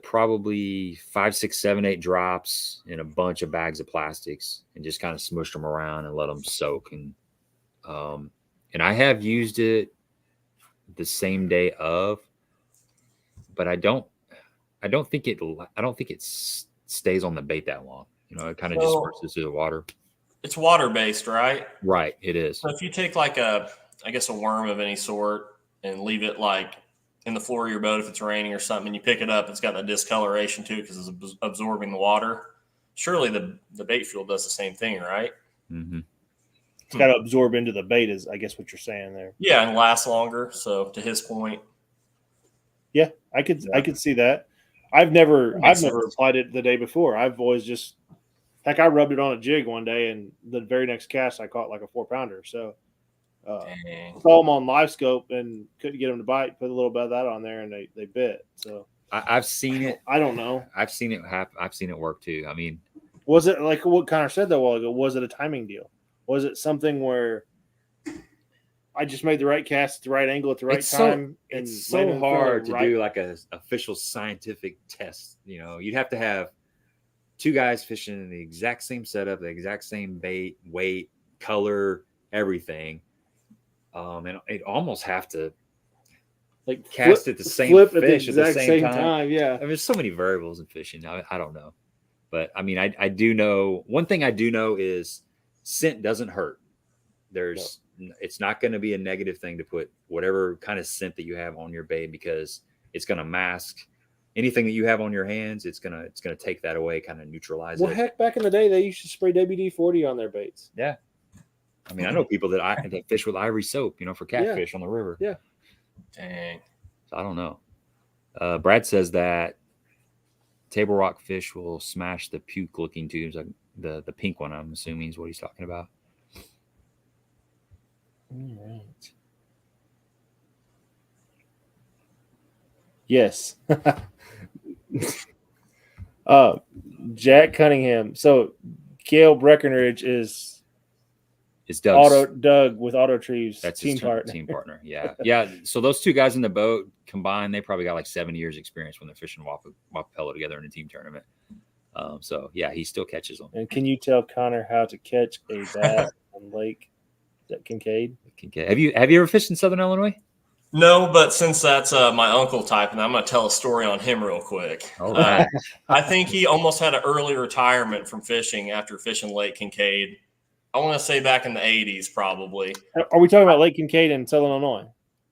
probably 5, 6, 7, 8 drops in a bunch of bags of plastics and just kind of smushed them around and let them soak. And I have used it the same day of, but I don't think it stays on the bait that long. It kind of just disperses through the water. It's water based, right? Right. It is. So if you take like a worm of any sort and leave it like in the floor of your boat, if it's raining or something, and you pick it up, it's got that discoloration too because it's absorbing the water. Surely the bait fuel does the same thing, right? Mm-hmm. It's got to absorb into the bait, is I guess what you're saying there. Yeah, and last longer. So to his point, yeah, I could see that. I've never applied it the day before. I've always just I rubbed it on a jig one day, and the very next cast I caught like a 4-pounder. So saw them on live scope and couldn't get them to bite. Put a little bit of that on there, and they bit. So I've seen it. I don't know. I've seen it happen. I've seen it work too. I mean, was it like what Connor said though a while ago? Was it a timing deal? Was it something where I just made the right cast at the right angle at the right time. It's so hard to do like a official scientific test. You know, you'd have to have 2 guys fishing in the exact same setup, the exact same bait, weight, color, everything. And it almost have to like cast at the same fish at the same time. Yeah. I mean, there's so many variables in fishing. I don't know. But I mean, I do know one thing I do know is scent doesn't hurt. It's not going to be a negative thing to put whatever kind of scent that you have on your bait, because it's going to mask anything that you have on your hands. It's going to take that away, kind of neutralize it. Well, heck, back in the day, they used to spray WD-40 on their baits. Yeah. I mean, I know people that fish with Ivory soap, you know, for catfish on the river. Yeah. Dang. So I don't know. Brad says that table rock fish will smash the puke looking tubes, like the pink one, I'm assuming is what he's talking about. All right. Yes. Jack Cunningham. So Gail Breckenridge is Doug with Auto Trieve's team partner. Yeah. Yeah. So those 2 guys in the boat combined, they probably got like 7 years experience when they're fishing Wapello together in a team tournament. So yeah, he still catches them. And can you tell Connor how to catch a bass on Lake? Is that Kincaid? Have you ever fished in Southern Illinois? No, but since that's my uncle typing, I'm going to tell a story on him real quick. All right. I think he almost had an early retirement from fishing after fishing Lake Kincaid. I want to say back in the 80s, probably. Are we talking about Lake Kincaid in Southern Illinois?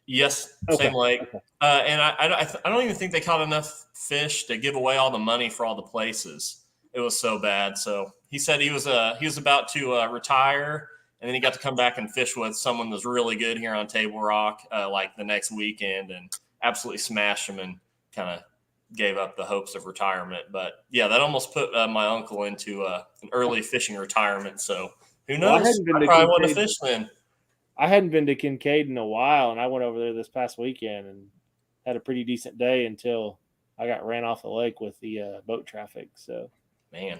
Yes, okay. Same lake. Okay. And I don't even think they caught enough fish to give away all the money for all the places. It was so bad. So he said he was about to retire, and then he got to come back and fish with someone that's really good here on Table Rock, like the next weekend, and absolutely smashed him and kind of gave up the hopes of retirement. But yeah, that almost put my uncle into an early fishing retirement. So who knows? I probably want to fish then. I hadn't been to Kincaid in a while, and I went over there this past weekend and had a pretty decent day until I got ran off the lake with the boat traffic. So, man.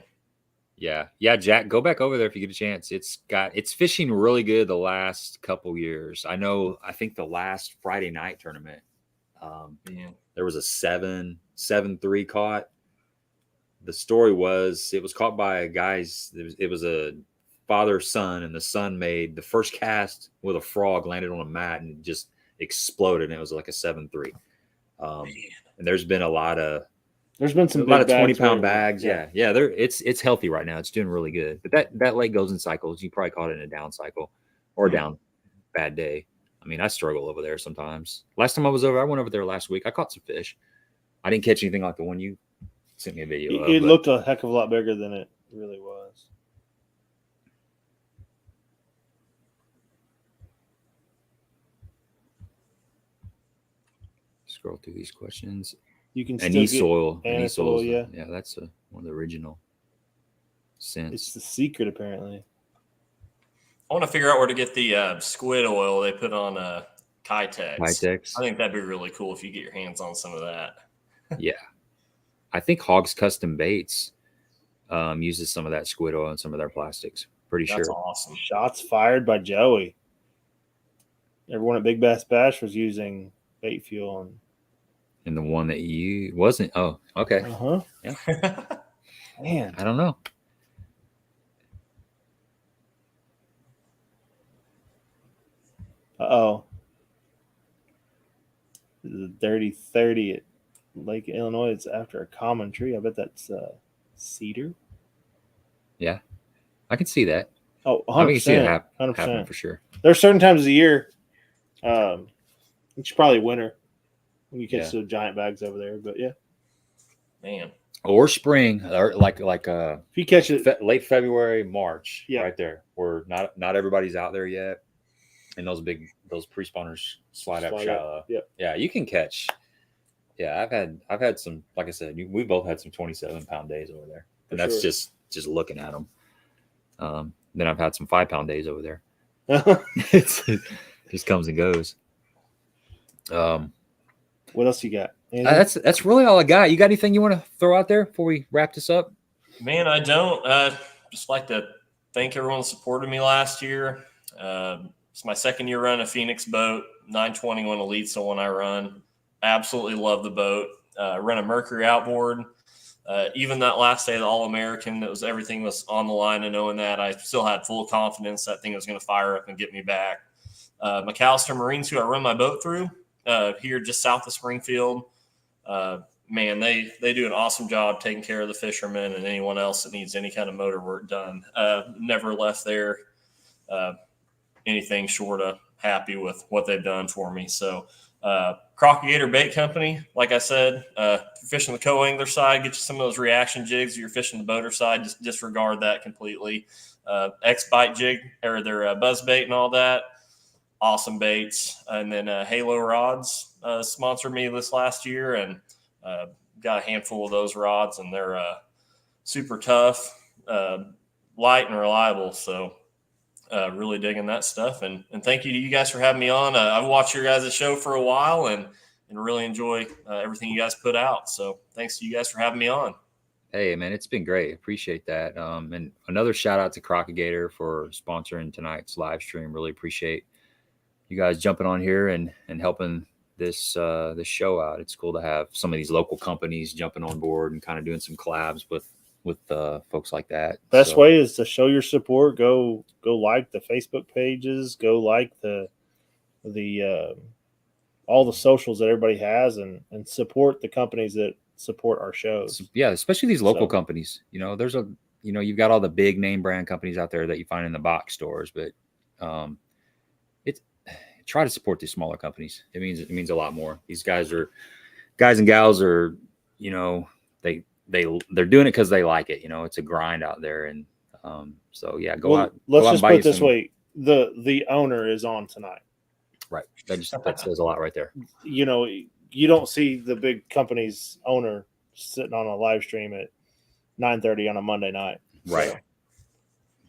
Yeah, Jack, go back over there if you get a chance. It's fishing really good the last couple years. I think the last Friday night tournament, there was a 7-3 caught. The story was it was caught by it was a father-son, and the son made the first cast with a frog, landed on a mat, and just exploded, and it was like a 7-3. And there's been some 20-pound bags. Yeah. It's healthy right now. It's doing really good. But that lake goes in cycles. You probably caught it in a down cycle or a down bad day. I mean, I struggle over there sometimes. Last time I went over there last week. I caught some fish. I didn't catch anything like the one you sent me a video of. It looked a heck of a lot bigger than it really was. Scroll through these questions. You can still soil. Yeah, that's one of the original scents. It's the secret, apparently. I want to figure out where to get the squid oil they put on Kitex. I think that'd be really cool if you get your hands on some of that. Yeah, I think Hawgz Custom Baits uses some of that squid oil in some of their plastics. Pretty sure. That's awesome. Shots fired by Joey. Everyone at Big Bass Bash was using bait fuel and the one that you wasn't. Oh, okay. Yeah. Man, I don't know. The Dirty 30 at Lake Illinois. It's after a common tree. I bet that's cedar. Yeah, I can see that. Oh, 100%. I can see it happen for sure. There are certain times of the year. It's probably winter when you catch the giant bags over there, but yeah, man. Or spring, or like if you catch it late February, March, right there, where not everybody's out there yet, and those pre-spawners slide up shallow. Yeah, you can catch. Yeah, I've had some, like I said, we both had some 27-pound days over there, and that's just looking at them. Then I've had some 5-pound days over there. It just comes and goes. What else you got? That's really all I got. You got anything you want to throw out there before we wrap this up? Man, I don't. Just like to thank everyone that supported me last year. It's my second year running a Phoenix boat, 921 Elite's the one I run. Absolutely love the boat. Run a Mercury outboard. Even that last day of the All-American, everything was on the line, and knowing that, I still had full confidence that thing was going to fire up and get me back. McAllister Marines, who I run my boat through, here just south of Springfield, man, they do an awesome job taking care of the fishermen and anyone else that needs any kind of motor work done. Never left there anything short of happy with what they've done for me. So Crock-O-Gator Bait Company, like I said, if you're fishing the co-angler side, get you some of those reaction jigs. If you're fishing the boater side, just disregard that completely. X-Bite jig, or their buzz bait and all that. Awesome baits. And then Halo Rods sponsored me this last year, and got a handful of those rods, and they're super tough, light, and reliable. So really digging that stuff. And thank you to you guys for having me on. I've watched your guys' show for a while and really enjoy everything you guys put out. So thanks to you guys for having me on. Hey, man, it's been great. Appreciate that. And another shout out to Crock-O-Gator for sponsoring tonight's live stream. Really appreciate you guys jumping on here and helping this show out. It's cool to have some of these local companies jumping on board and kind of doing some collabs with folks like that. Best way is to show your support. Go like the Facebook pages. Go like the all the socials that everybody has, and support the companies that support our shows. Yeah, especially these local companies. There's you've got all the big name brand companies out there that you find in the box stores, but try to support these smaller companies. It means a lot more. These guys and gals are, they're doing it because they like it. It's a grind out there. And so yeah, go out. Let's just put it this way. The owner is on tonight. Right. That says a lot right there. You don't see the big company's owner sitting on a live stream at 9:30 on a Monday night. Right.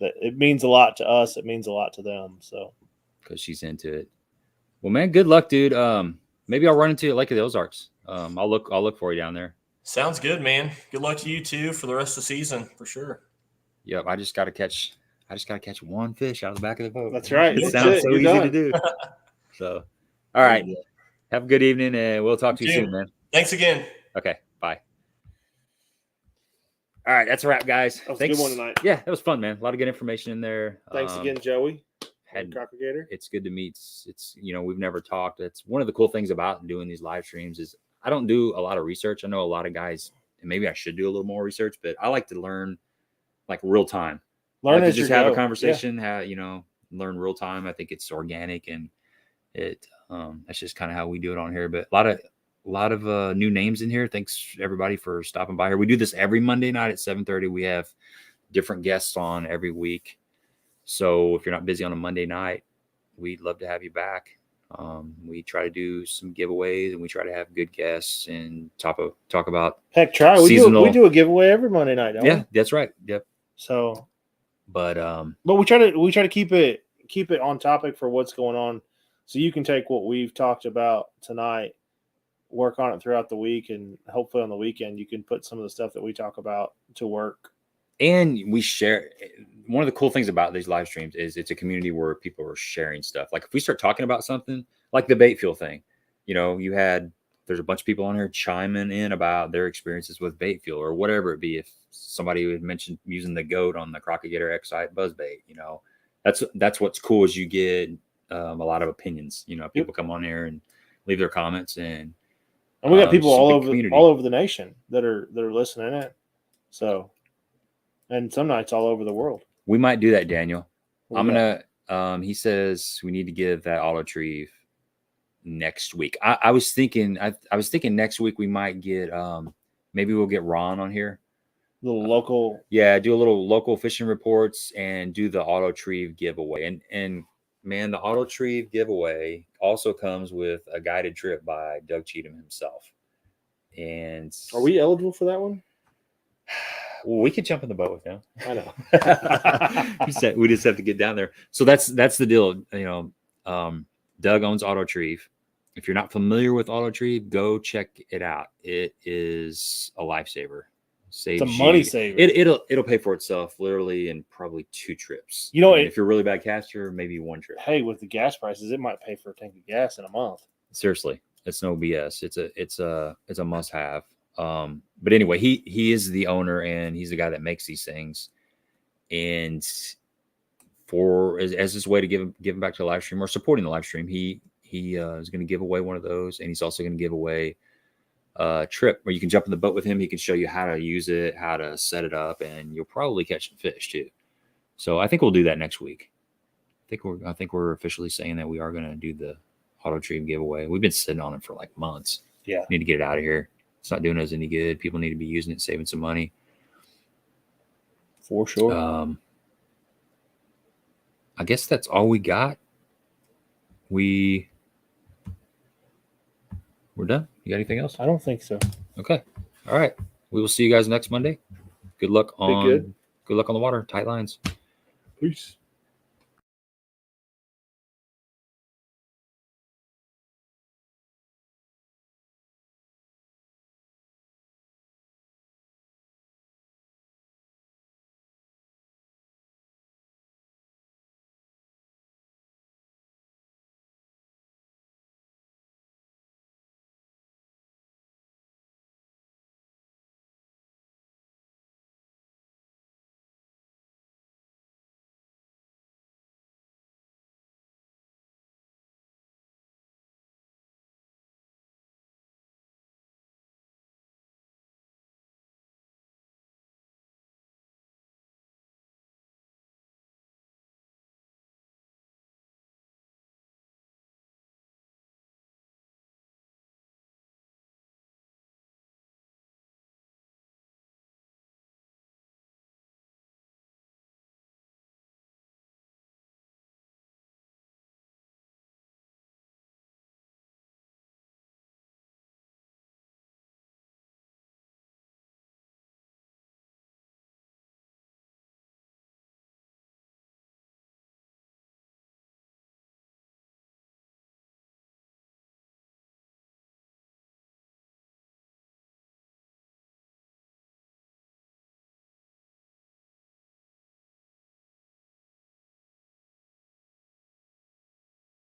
So it means a lot to us. It means a lot to them. So because she's into it. Well, man, good luck, dude. Maybe I'll run into you at Lake of the Ozarks. I'll look for you down there. Sounds good, man. Good luck to you too for the rest of the season, for sure. Yep, I just gotta catch one fish out of the back of the boat. That's right. It sounds so easy to do. So, all right. Have a good evening, and we'll talk to you soon, man. Thanks again. Okay, bye. All right, that's a wrap, guys. That was a good one tonight. Yeah, that was fun, man. A lot of good information in there. Thanks again, Joey. Crock-O-Gator. It's good to meet. It's we've never talked. It's one of the cool things about doing these live streams is I don't do a lot of research. I know a lot of guys, and maybe I should do a little more research, but I like to learn like real time. Learn as just have a conversation. Yeah. Learn real time. I think it's organic, and that's just kind of how we do it on here. But a lot of new names in here. Thanks everybody for stopping by here. We do this every Monday night at 7:30. We have different guests on every week. So if you're not busy on a Monday night, we'd love to have you back. We try to do some giveaways, and we try to have good guests and talk about seasonal. We do a giveaway every Monday night. Don't we? That's right. Yep. So, but we try to keep it on topic for what's going on, so you can take what we've talked about tonight, work on it throughout the week, and hopefully on the weekend you can put some of the stuff that we talk about to work. And we share. One of the cool things about these live streams is it's a community where people are sharing stuff. Like if we start talking about something like the bait fuel thing, there's a bunch of people on here chiming in about their experiences with bait fuel or whatever it be. If somebody would mention using the goat on the Crock-O-Gator X-Sight buzz bait, that's what's cool is you get a lot of opinions. People come on here and leave their comments, and we got people all over the nation that are listening in. So, and some nights all over the world. We might do that, Daniel. He says we need to give that auto Trieve next week. I was thinking next week we might get maybe we'll get Ron on here. Little local. Do a little local fishing reports and do the auto Trieve giveaway. And man, the auto Trieve giveaway also comes with a guided trip by Doug Cheatham himself. And are we eligible for that one? Well, we could jump in the boat with him. I know. We just have to get down there. So that's the deal. Doug owns Auto Trieve. If you're not familiar with Auto Trieve, go check it out. It is a lifesaver. saves It's a money saver. It'll pay for itself literally in probably 2 trips. You know, if you're a really bad caster, maybe 1 trip. Hey, with the gas prices, it might pay for a tank of gas in a month. Seriously, it's no BS. It's a must have. But anyway, he is the owner and he's the guy that makes these things. And as his way to give him back to the live stream or supporting the live stream, he is going to give away one of those, and he's also going to give away a trip where you can jump in the boat with him. He can show you how to use it, how to set it up, and you'll probably catch some fish too. So I think we'll do that next week. I think we're officially saying that we are going to do the auto Trieve giveaway. We've been sitting on it for like months. Yeah, we need to get it out of here. It's not doing us any good. People need to be using it, saving some money. For sure. I guess that's all we got. We're done. You got anything else? I don't think so. Okay. All right. We will see you guys next Monday. Good luck on the water. Tight lines. Peace.